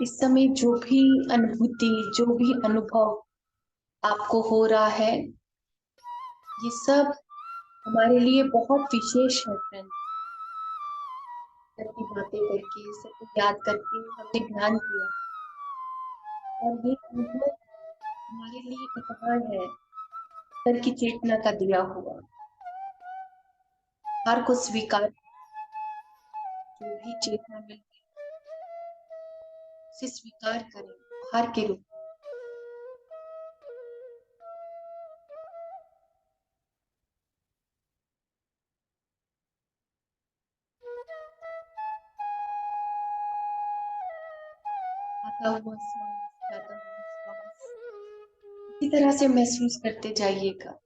इस समय जो भी अनुभूति, जो भी अनुभव आपको हो रहा है, ये सब हमारे लिए बहुत विशेष है फ्रेंड। सबकी बातें करके, सबको याद करके हमने ध्यान किया और ये अनुभव हमारे लिए उपहार है, अंतर की चेतना का दिया हुआ। हार को स्वीकार, जो भी चेतना मिलती है उसे स्वीकार करें उपहार के रूप में। आता हुआ श्वास, जाता हुआ श्वास, इसी तरह से महसूस करते जाइएगा।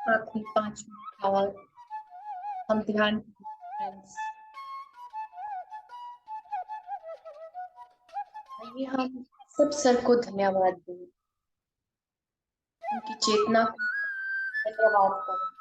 आखिरी 5 मिनट और हम ध्यान फ्रेंड्स, आइए हम सब सर को धन्यवाद दें, उनकी चेतना को धन्यवाद करें।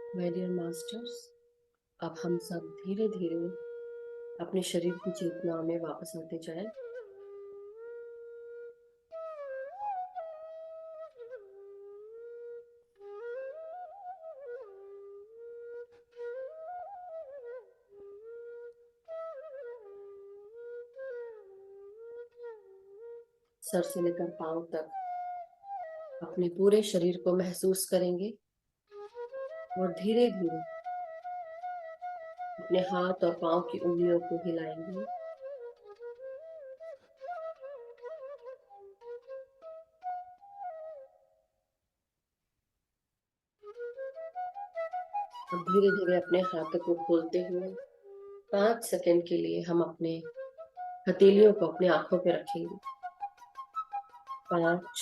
माय डियर मास्टर्स, अब हम सब धीरे धीरे अपने शरीर की चेतना में वापस आते जाएं। सर से लेकर पांव तक अपने पूरे शरीर को महसूस करेंगे और धीरे धीरे अपने हाथ और पांव की उंगलियों को हिलाएंगे। और धीरे धीरे अपने हाथों को खोलते हुए 5 सेकंड के लिए हम अपने हथेलियों को अपने आंखों पे रखेंगे। 5,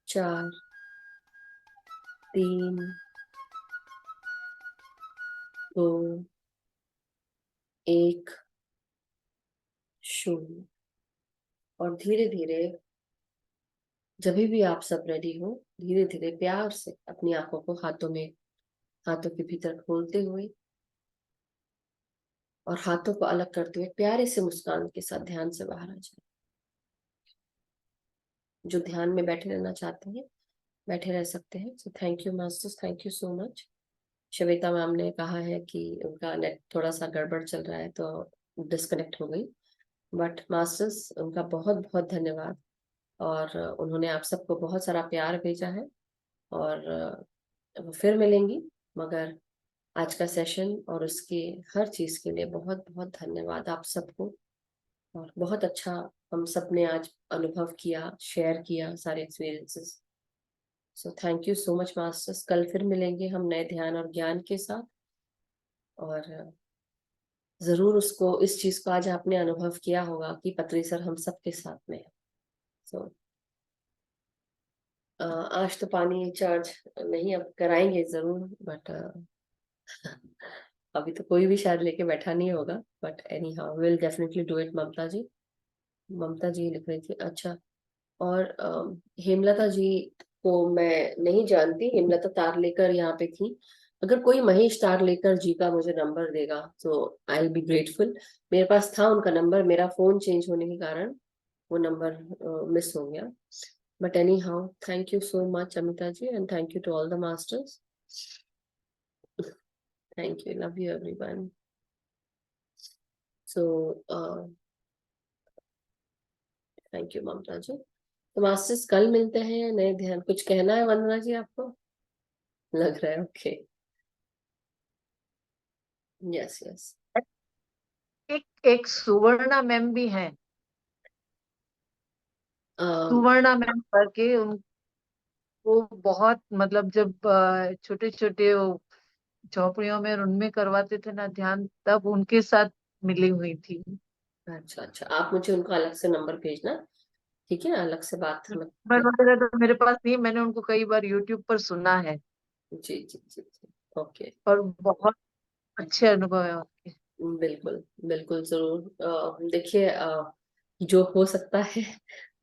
4, 3, 2, 1, 0। और धीरे धीरे जब भी आप सब रेडी हो, धीरे धीरे प्यार से अपनी आंखों को हाथों के भीतर खोलते हुए और हाथों को अलग करते हुए प्यारे से मुस्कान के साथ ध्यान से बाहर आ जाए। जो ध्यान में बैठे रहना चाहते हैं बैठे रह सकते हैं। सो thank you masters, thank you so much. Shweta ma'am ने कहा है कि उनका नेट थोड़ा सा गड़बड़ चल रहा है तो डिस्कनेक्ट हो गई, बट मास्टर्स उनका बहुत बहुत धन्यवाद। और उन्होंने आप सबको बहुत सारा प्यार भेजा है और वो फिर मिलेंगी। मगर आज का सेशन और उसके हर चीज के लिए बहुत बहुत धन्यवाद आप सबको। और बहुत अच्छा हम सब ने आज अनुभव किया, शेयर किया सारे experiences. So thank you so much masters. कल फिर मिलेंगे हम नए ध्यान और ज्ञान के साथ। और जरूर उसको इस चीज को आज आपने अनुभव किया होगा कि पत्री सर हम सबके साथ में है। सो आज तो पानी चार्ज नहीं अब कराएंगे जरूर, बट अभी तो कोई भी शायद लेके बैठा नहीं होगा, but anyhow will definitely do it. Mamta ji लिख रही थी। अच्छा, और हेमलता जी को मैं नहीं जानती, हेमलता तारलेकर यहाँ पे थी। अगर कोई महेश तारलेकर जी का मुझे नंबर देगा तो आई विल बी ग्रेटफुल। मेरे पास था उनका नंबर, मेरा फोन चेंज होने के कारण वो नंबर मिस हो गया। But anyhow thank you so much Amita ji, and thank you to all the masters. Thank you, love you everyone. So thank you Mamta ji. तो मास्टर्स कल मिलते हैं नए ध्यान। कुछ कहना है वंदना जी आपको? लग रहा है ओके। Yes yes. एक सुवर्णा मैम भी है, सुवर्णा मैम करके। वो बहुत मतलब जब छोटे छोटे झोपड़ियों में उनमें करवाते थे ना ध्यान, तब उनके साथ मिली हुई थी। अच्छा अच्छा, आप मुझे उनका अलग से नंबर भेजना, ठीक है? अलग से बात हम नंबर वगैरह तो मेरे पास नहीं, मैंने उनको कई बार यूट्यूब पर सुना है। जी जी जी जी, ओके। और बहुत अच्छे अनुभव है उनके। बिल्कुल बिल्कुल, जरूर देखिए जो हो सकता है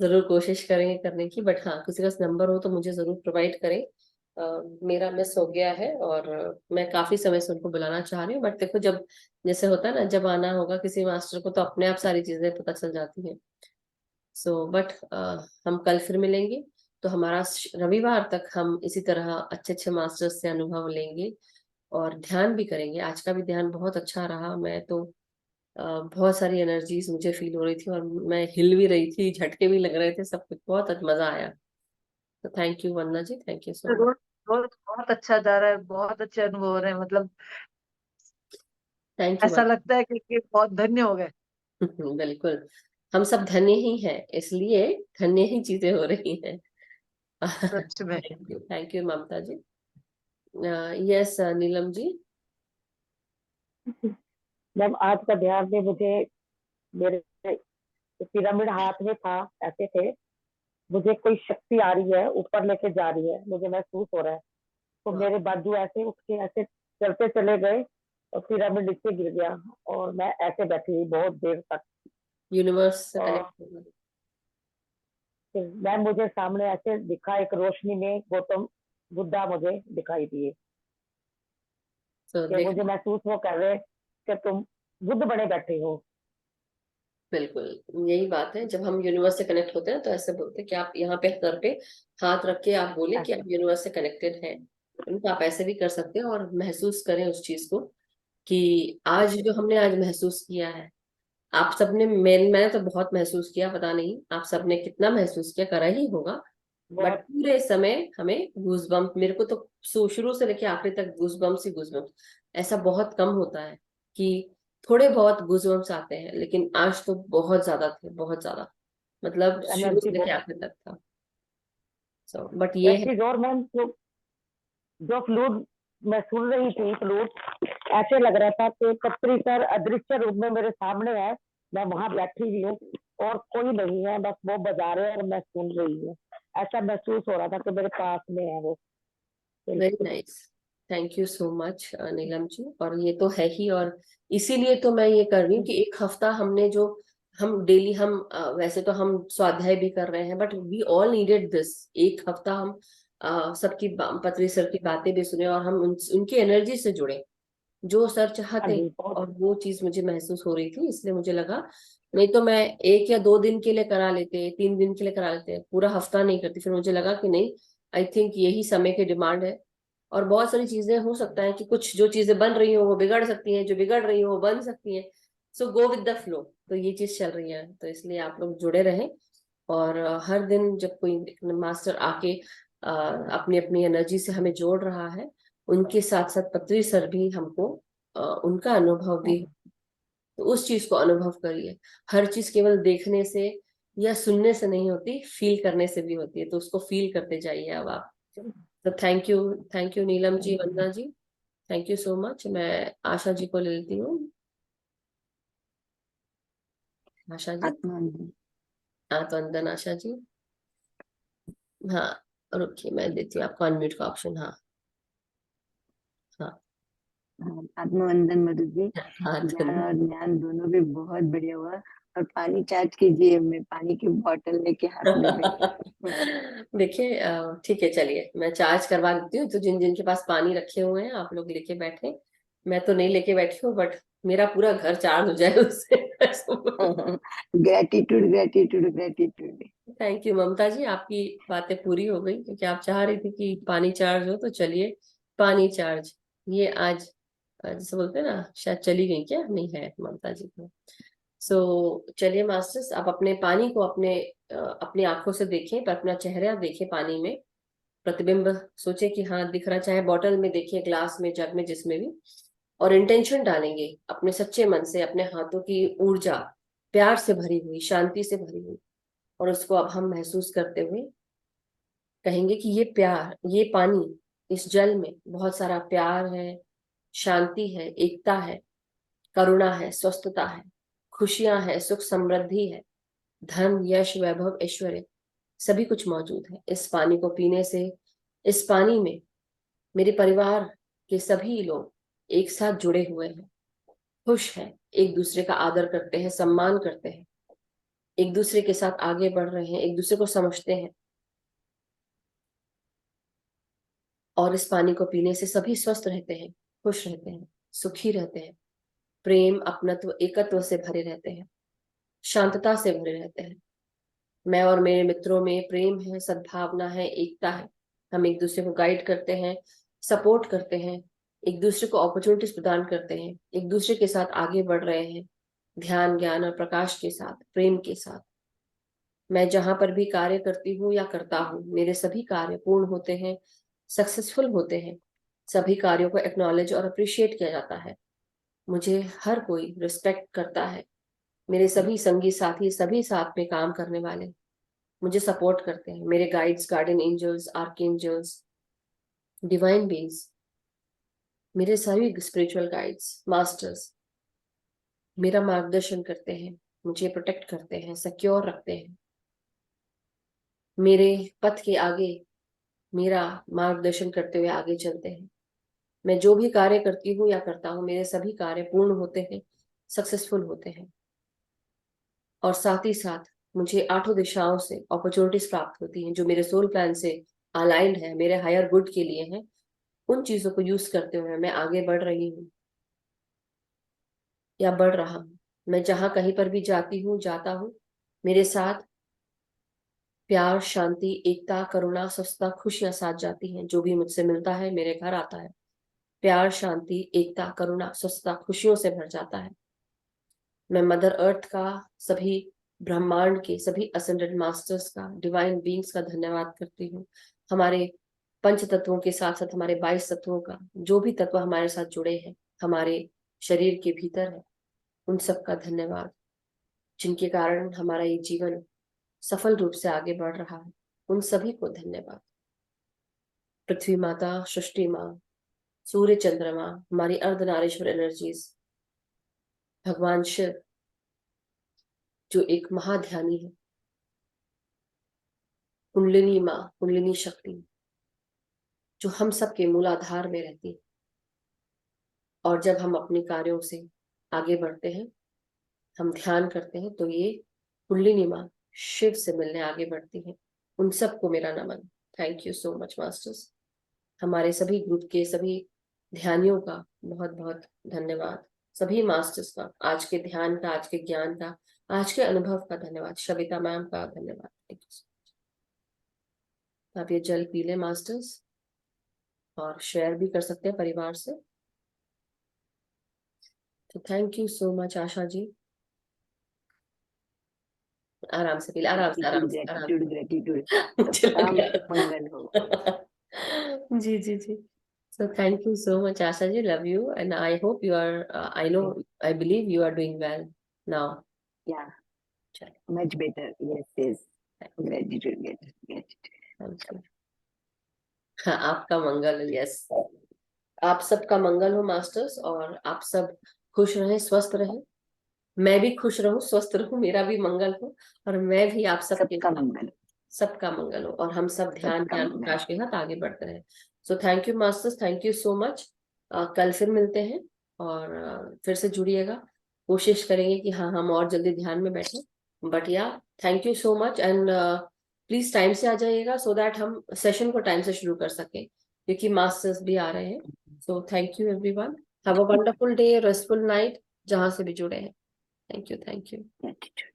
जरूर कोशिश करेंगे करने की। बट हाँ, किसी का नंबर हो तो मुझे जरूर प्रोवाइड करें। मेरा मिस हो गया है और मैं काफी समय से उनको बुलाना चाह रही हूँ, बट देखो जब जैसे होता है ना, जब आना होगा किसी मास्टर को तो अपने आप सारी चीजें पता चल जाती हैं। सो बट हम कल फिर मिलेंगे। तो हमारा रविवार तक हम इसी तरह अच्छे अच्छे मास्टर्स से अनुभव लेंगे और ध्यान भी करेंगे। आज का भी ध्यान बहुत अच्छा रहा। मैं तो बहुत सारी एनर्जीज मुझे फील हो रही थी और मैं हिल भी रही थी, झटके भी लग रहे थे, सब कुछ बहुत मजा आया। तो thank you Vandana ji, thank you so much. रोज रोज बहुत अच्छा जा रहा है, बहुत अच्छे अनुभव हो रहे हैं। मतलब थैंक यू ऐसा लगता है कि बहुत धन्य हो गए। बिल्कुल, हम सब धन्य ही हैं, इसलिए धन्य ही चीजें हो रही हैं। सच में। Thank you Mamta ji. Yes Neelam ji. जब आज का ध्यान में मुझे मेरे पिरामिड हाथ में था, ऐसे थे, मुझे कोई शक्ति आ रही है, ऊपर लेके जा रही है, मुझे महसूस हो रहा है। तो मेरे बाजू ऐसे उठ के ऐसे चलते चले गए और पिरामिड नीचे गिर गया और मैं ऐसे बैठी हुई बहुत देर तक। यूनिवर्स से और कनेक्ट होगा। फिर मैम मुझे सामने ऐसे दिखा, एक रोशनी में गौतम बुद्धा मुझे दिखाई दिए। तो कि मुझे महसूस वो कर रहे कि तुम बुद्ध बने बैठे हो। बिल्कुल यही बात है, जब हम यूनिवर्स से कनेक्ट होते हैं तो ऐसे बोलते हैं कि आप यहाँ पे सर पे हाथ रख के आप बोले कि आप यूनिवर्स से कनेक्टेड हैं। तो आप ऐसे भी कर सकते हैं और महसूस करें उस चीज को कि आज जो हमने आज महसूस किया है, आप सबने, मैंने तो बहुत महसूस किया, पता नहीं आप सबने कितना महसूस किया, करा ही होगा, बट बहुत पूरे समय हमें गूजबम्प, मेरे को तो शुरू से लेके आखिरी तक गूजबम्प्स ही गूजबम्प्स। ऐसा बहुत कम होता है कि थोड़े बहुत गूजबम्प्स आते हैं, लेकिन आज तो बहुत ज्यादा थे, बहुत ज्यादा, मतलब शुरू एनर्जी से लेके बहुत आखिरी तक था। सो बट ये है, चीज। और मैम जो फ्लूड मैं सुन रही थी, फ्लूड ऐसे लग रहा था कि कत्री सर अदृश्य रूप में मेरे सामने है, मैं वहां बैठी हुई हूँ और कोई नहीं है, बस वो बजा रहे हैं और मैं सुन रही हूँ। ऐसा महसूस हो रहा था कि मेरे पास में है वो। Very nice, thank you so much Neelam ji. और ये तो है ही, और इसीलिए तो मैं ये कर रही हूँ कि एक हफ्ता हमने जो, हम डेली हम वैसे तो हम स्वाध्याय भी कर रहे हैं, but we all needed this. एक हफ्ता हम सबकी पत्री सर की बातें भी सुने और हम उनकी एनर्जी से जुड़े जो सर चाहते हाँ हैं। जी, बहुत और वो चीज मुझे महसूस हो रही थी, इसलिए मुझे लगा, नहीं तो मैं 1 या 2 दिन के लिए करा लेते, 3 दिन के लिए करा लेते, पूरा हफ्ता नहीं करती। फिर मुझे लगा कि नहीं, आई थिंक यही समय की डिमांड है। और बहुत सारी चीजें हो सकता है कि कुछ जो चीजें बन रही हो वो बिगड़ सकती हैं, जो बिगड़ रही हो वो बन सकती हैं। सो गो विद द फ्लो, तो ये चीज चल रही है, तो इसलिए आप लोग जुड़े रहें। और हर दिन जब कोई मास्टर आके अपनी अपनी एनर्जी से हमें जोड़ रहा है, उनके साथ साथ पत्री सर भी हमको उनका अनुभव भी, तो उस चीज को अनुभव करिए। हर चीज केवल देखने से या सुनने से नहीं होती, फील करने से भी होती है, तो उसको फील करते जाइए अब आप। तो thank you Neelam ji, Vandana ji, thank you so much. मैं आशा जी को ले लेती हूँ। आशा जी, आत्मवंदन आशा जी। हाँ, रुकिए मैं देती हूँ आपको अनम्यूट का ऑप्शन। हाँ हाँ हाँ, आत्मवंदन मधु जी। हाँ ज्ञान और ज्ञान दोनों भी बहुत बढ़िया हुआ। और पानी चार्ज कीजिए, मैं पानी की बोतल लेके हाथ में बैठी। देखिए ठीक है, चलिए मैं चार्ज करवा देती हूँ। तो जिन जिन के पास पानी रखे हुए हैं आप लोग लेके बैठे, मैं तो नहीं लेके बैठी हूँ, बट मेरा पूरा घर चार्ज हो जाए उससे। Gratitude gratitude gratitude. Thank you Mamta ji, आपकी बातें पूरी हो गई, क्योंकि आप चाह रही थी कि पानी चार्ज हो, तो चलिए पानी चार्ज। ये आज जैसे बोलते हैं ना, शायद चली गई, क्या नहीं है ममता जी को। सो चलिए मास्टर्स, आप अपने पानी को अपनी आंखों से देखें, पर अपना चेहरा देखें पानी में, प्रतिबिंब सोचे कि हाँ दिख रहा, चाहे बॉटल में देखिए, ग्लास में, जग में, जिसमें भी। और इंटेंशन डालेंगे अपने सच्चे मन से, अपने हाथों की ऊर्जा प्यार से भरी हुई, शांति से भरी हुई, और उसको अब हम महसूस करते हुए कहेंगे कि ये प्यार, ये पानी, इस जल में बहुत सारा प्यार है, शांति है, एकता है, करुणा है, स्वस्थता है, खुशियां है, सुख समृद्धि है, धन, यश, वैभव, ऐश्वर्य, सभी कुछ मौजूद है इस पानी को पीने से। इस पानी में मेरे परिवार के सभी लोग एक साथ जुड़े हुए हैं, खुश हैं, एक दूसरे का आदर करते हैं, सम्मान करते हैं, एक दूसरे के साथ आगे बढ़ रहे हैं, एक दूसरे को समझते हैं। और इस पानी को पीने से सभी स्वस्थ रहते हैं, खुश रहते हैं, सुखी रहते हैं, प्रेम, अपनत्व, एकत्व से भरे रहते हैं, शांतता से भरे रहते हैं। मैं और मेरे मित्रों में प्रेम है, सद्भावना है, एकता है। हम एक दूसरे को गाइड करते हैं, सपोर्ट करते हैं, एक दूसरे को अपॉर्चुनिटीज प्रदान करते हैं, एक दूसरे के साथ आगे बढ़ रहे हैं, ध्यान, ज्ञान और प्रकाश के साथ, प्रेम के साथ। मैं जहां पर भी कार्य करती हूँ या करता हूँ, मेरे सभी कार्य पूर्ण होते हैं, सक्सेसफुल होते हैं। सभी कार्यों को एक्नॉलेज और अप्रिशिएट किया जाता है। मुझे हर कोई रिस्पेक्ट करता है। मेरे सभी संगी साथी, सभी साथ में काम करने वाले मुझे सपोर्ट करते हैं। मेरे guides, guardian angels, archangels, divine beings, मेरे सभी स्पिरिचुअल गाइड्स, मास्टर्स मेरा मार्गदर्शन करते हैं, मुझे प्रोटेक्ट करते हैं, सिक्योर रखते हैं। मेरे पथ के आगे मेरा मार्गदर्शन करते हुए आगे चलते हैं। मैं जो भी कार्य करती हूँ या करता हूँ, मेरे सभी कार्य पूर्ण होते हैं, सक्सेसफुल होते हैं। और साथ ही साथ मुझे 8 दिशाओं से अपॉर्चुनिटीज प्राप्त होती हैं, जो मेरे सोल प्लान से अलाइंड है, मेरे हायर गुड के लिए हैं। उन चीजों को यूज करते हुए मैं आगे बढ़ रही हूँ या बढ़ रहा हूँ। मैं जहां कहीं पर भी जाती हूँ, जाता हूँ, मेरे साथ प्यार, शांति, एकता, करुणा, स्वस्थता, खुशियां साथ जाती हैं। जो भी मुझसे मिलता है, मेरे घर आता है, प्यार, शांति, एकता, करुणा, स्वस्थता, खुशियों से भर जाता है। मैं मदर अर्थ का, सभी ब्रह्मांड के सभी असेंडेड मास्टर्स का, डिवाइन बीइंग्स का धन्यवाद करती हूँ। हमारे पंच तत्वों के साथ साथ हमारे 22 तत्वों का, जो भी तत्व हमारे साथ जुड़े हैं, हमारे शरीर के भीतर है, उन सब का धन्यवाद, जिनके कारण हमारा ये जीवन सफल रूप से आगे बढ़ रहा है। उन सभी को धन्यवाद। पृथ्वी माता, सृष्टि माँ, सूर्य, चंद्रमा, हमारी अर्धनारीश्वर एनर्जीज, भगवान शिव जो एक महाध्यानी है, कुंडलिनी माँ, कुंडलिनी शक्ति जो हम सबके मूलाधार में रहती है। और जब हम अपने कार्यों से आगे बढ़ते हैं, हम ध्यान करते हैं, तो ये कुंडलिनी माँ शिव से मिलने आगे बढ़ती है। उन सबको मेरा नमन। Thank you so much masters. हमारे सभी ग्रुप के सभी ध्यानियों का बहुत बहुत धन्यवाद। सभी मास्टर्स का, आज के ध्यान का, आज के ज्ञान का, आज के अनुभव का धन्यवाद। शविता मैम का धन्यवाद। Thank you. आप ये जल पी लें मास्टर्स, और शेयर भी कर सकते हैं परिवार से। तो thank you so much Asha ji. आराम से पी ले, आराम से, आराम से, आराम ग्रेटिट्यूड ग्रेटिट्यूड से। मुझे सबका लगा मंगल हो। जी जी जी। So thank you so much, Asha ji. Love you, and I hope you are. I know, I believe you are doing well now. Yeah, चलो, much better. Yes, yes. Gratitude, gratitude. thank you. हाँ, आपका मंगल, यस, आप सबका मंगल हो मास्टर्स, और आप सब खुश रहें, स्वस्थ रहें। मैं भी खुश रहूं, स्वस्थ रहूं, मेरा भी मंगल हो, और मैं भी आप सबके सबका मंगल, सबका मंगल हो, और हम सब ध्यान सबका ज्ञान मंगल। प्रकाश के साथ आगे बढ़ते रहे। सो thank you masters, thank you so much. कल फिर मिलते हैं, और फिर से जुड़िएगा। कोशिश करेंगे कि हाँ, हम और जल्दी ध्यान में बैठे। बट या thank you so much, and please time से आ जाइएगा, सो दैट हम सेशन को टाइम से शुरू कर सके, क्योंकि मास्टर्स भी आ रहे हैं। सो thank you everyone, have a wonderful day, restful night, जहां से भी जुड़े हैं। Thank you, thank you. Gratitude.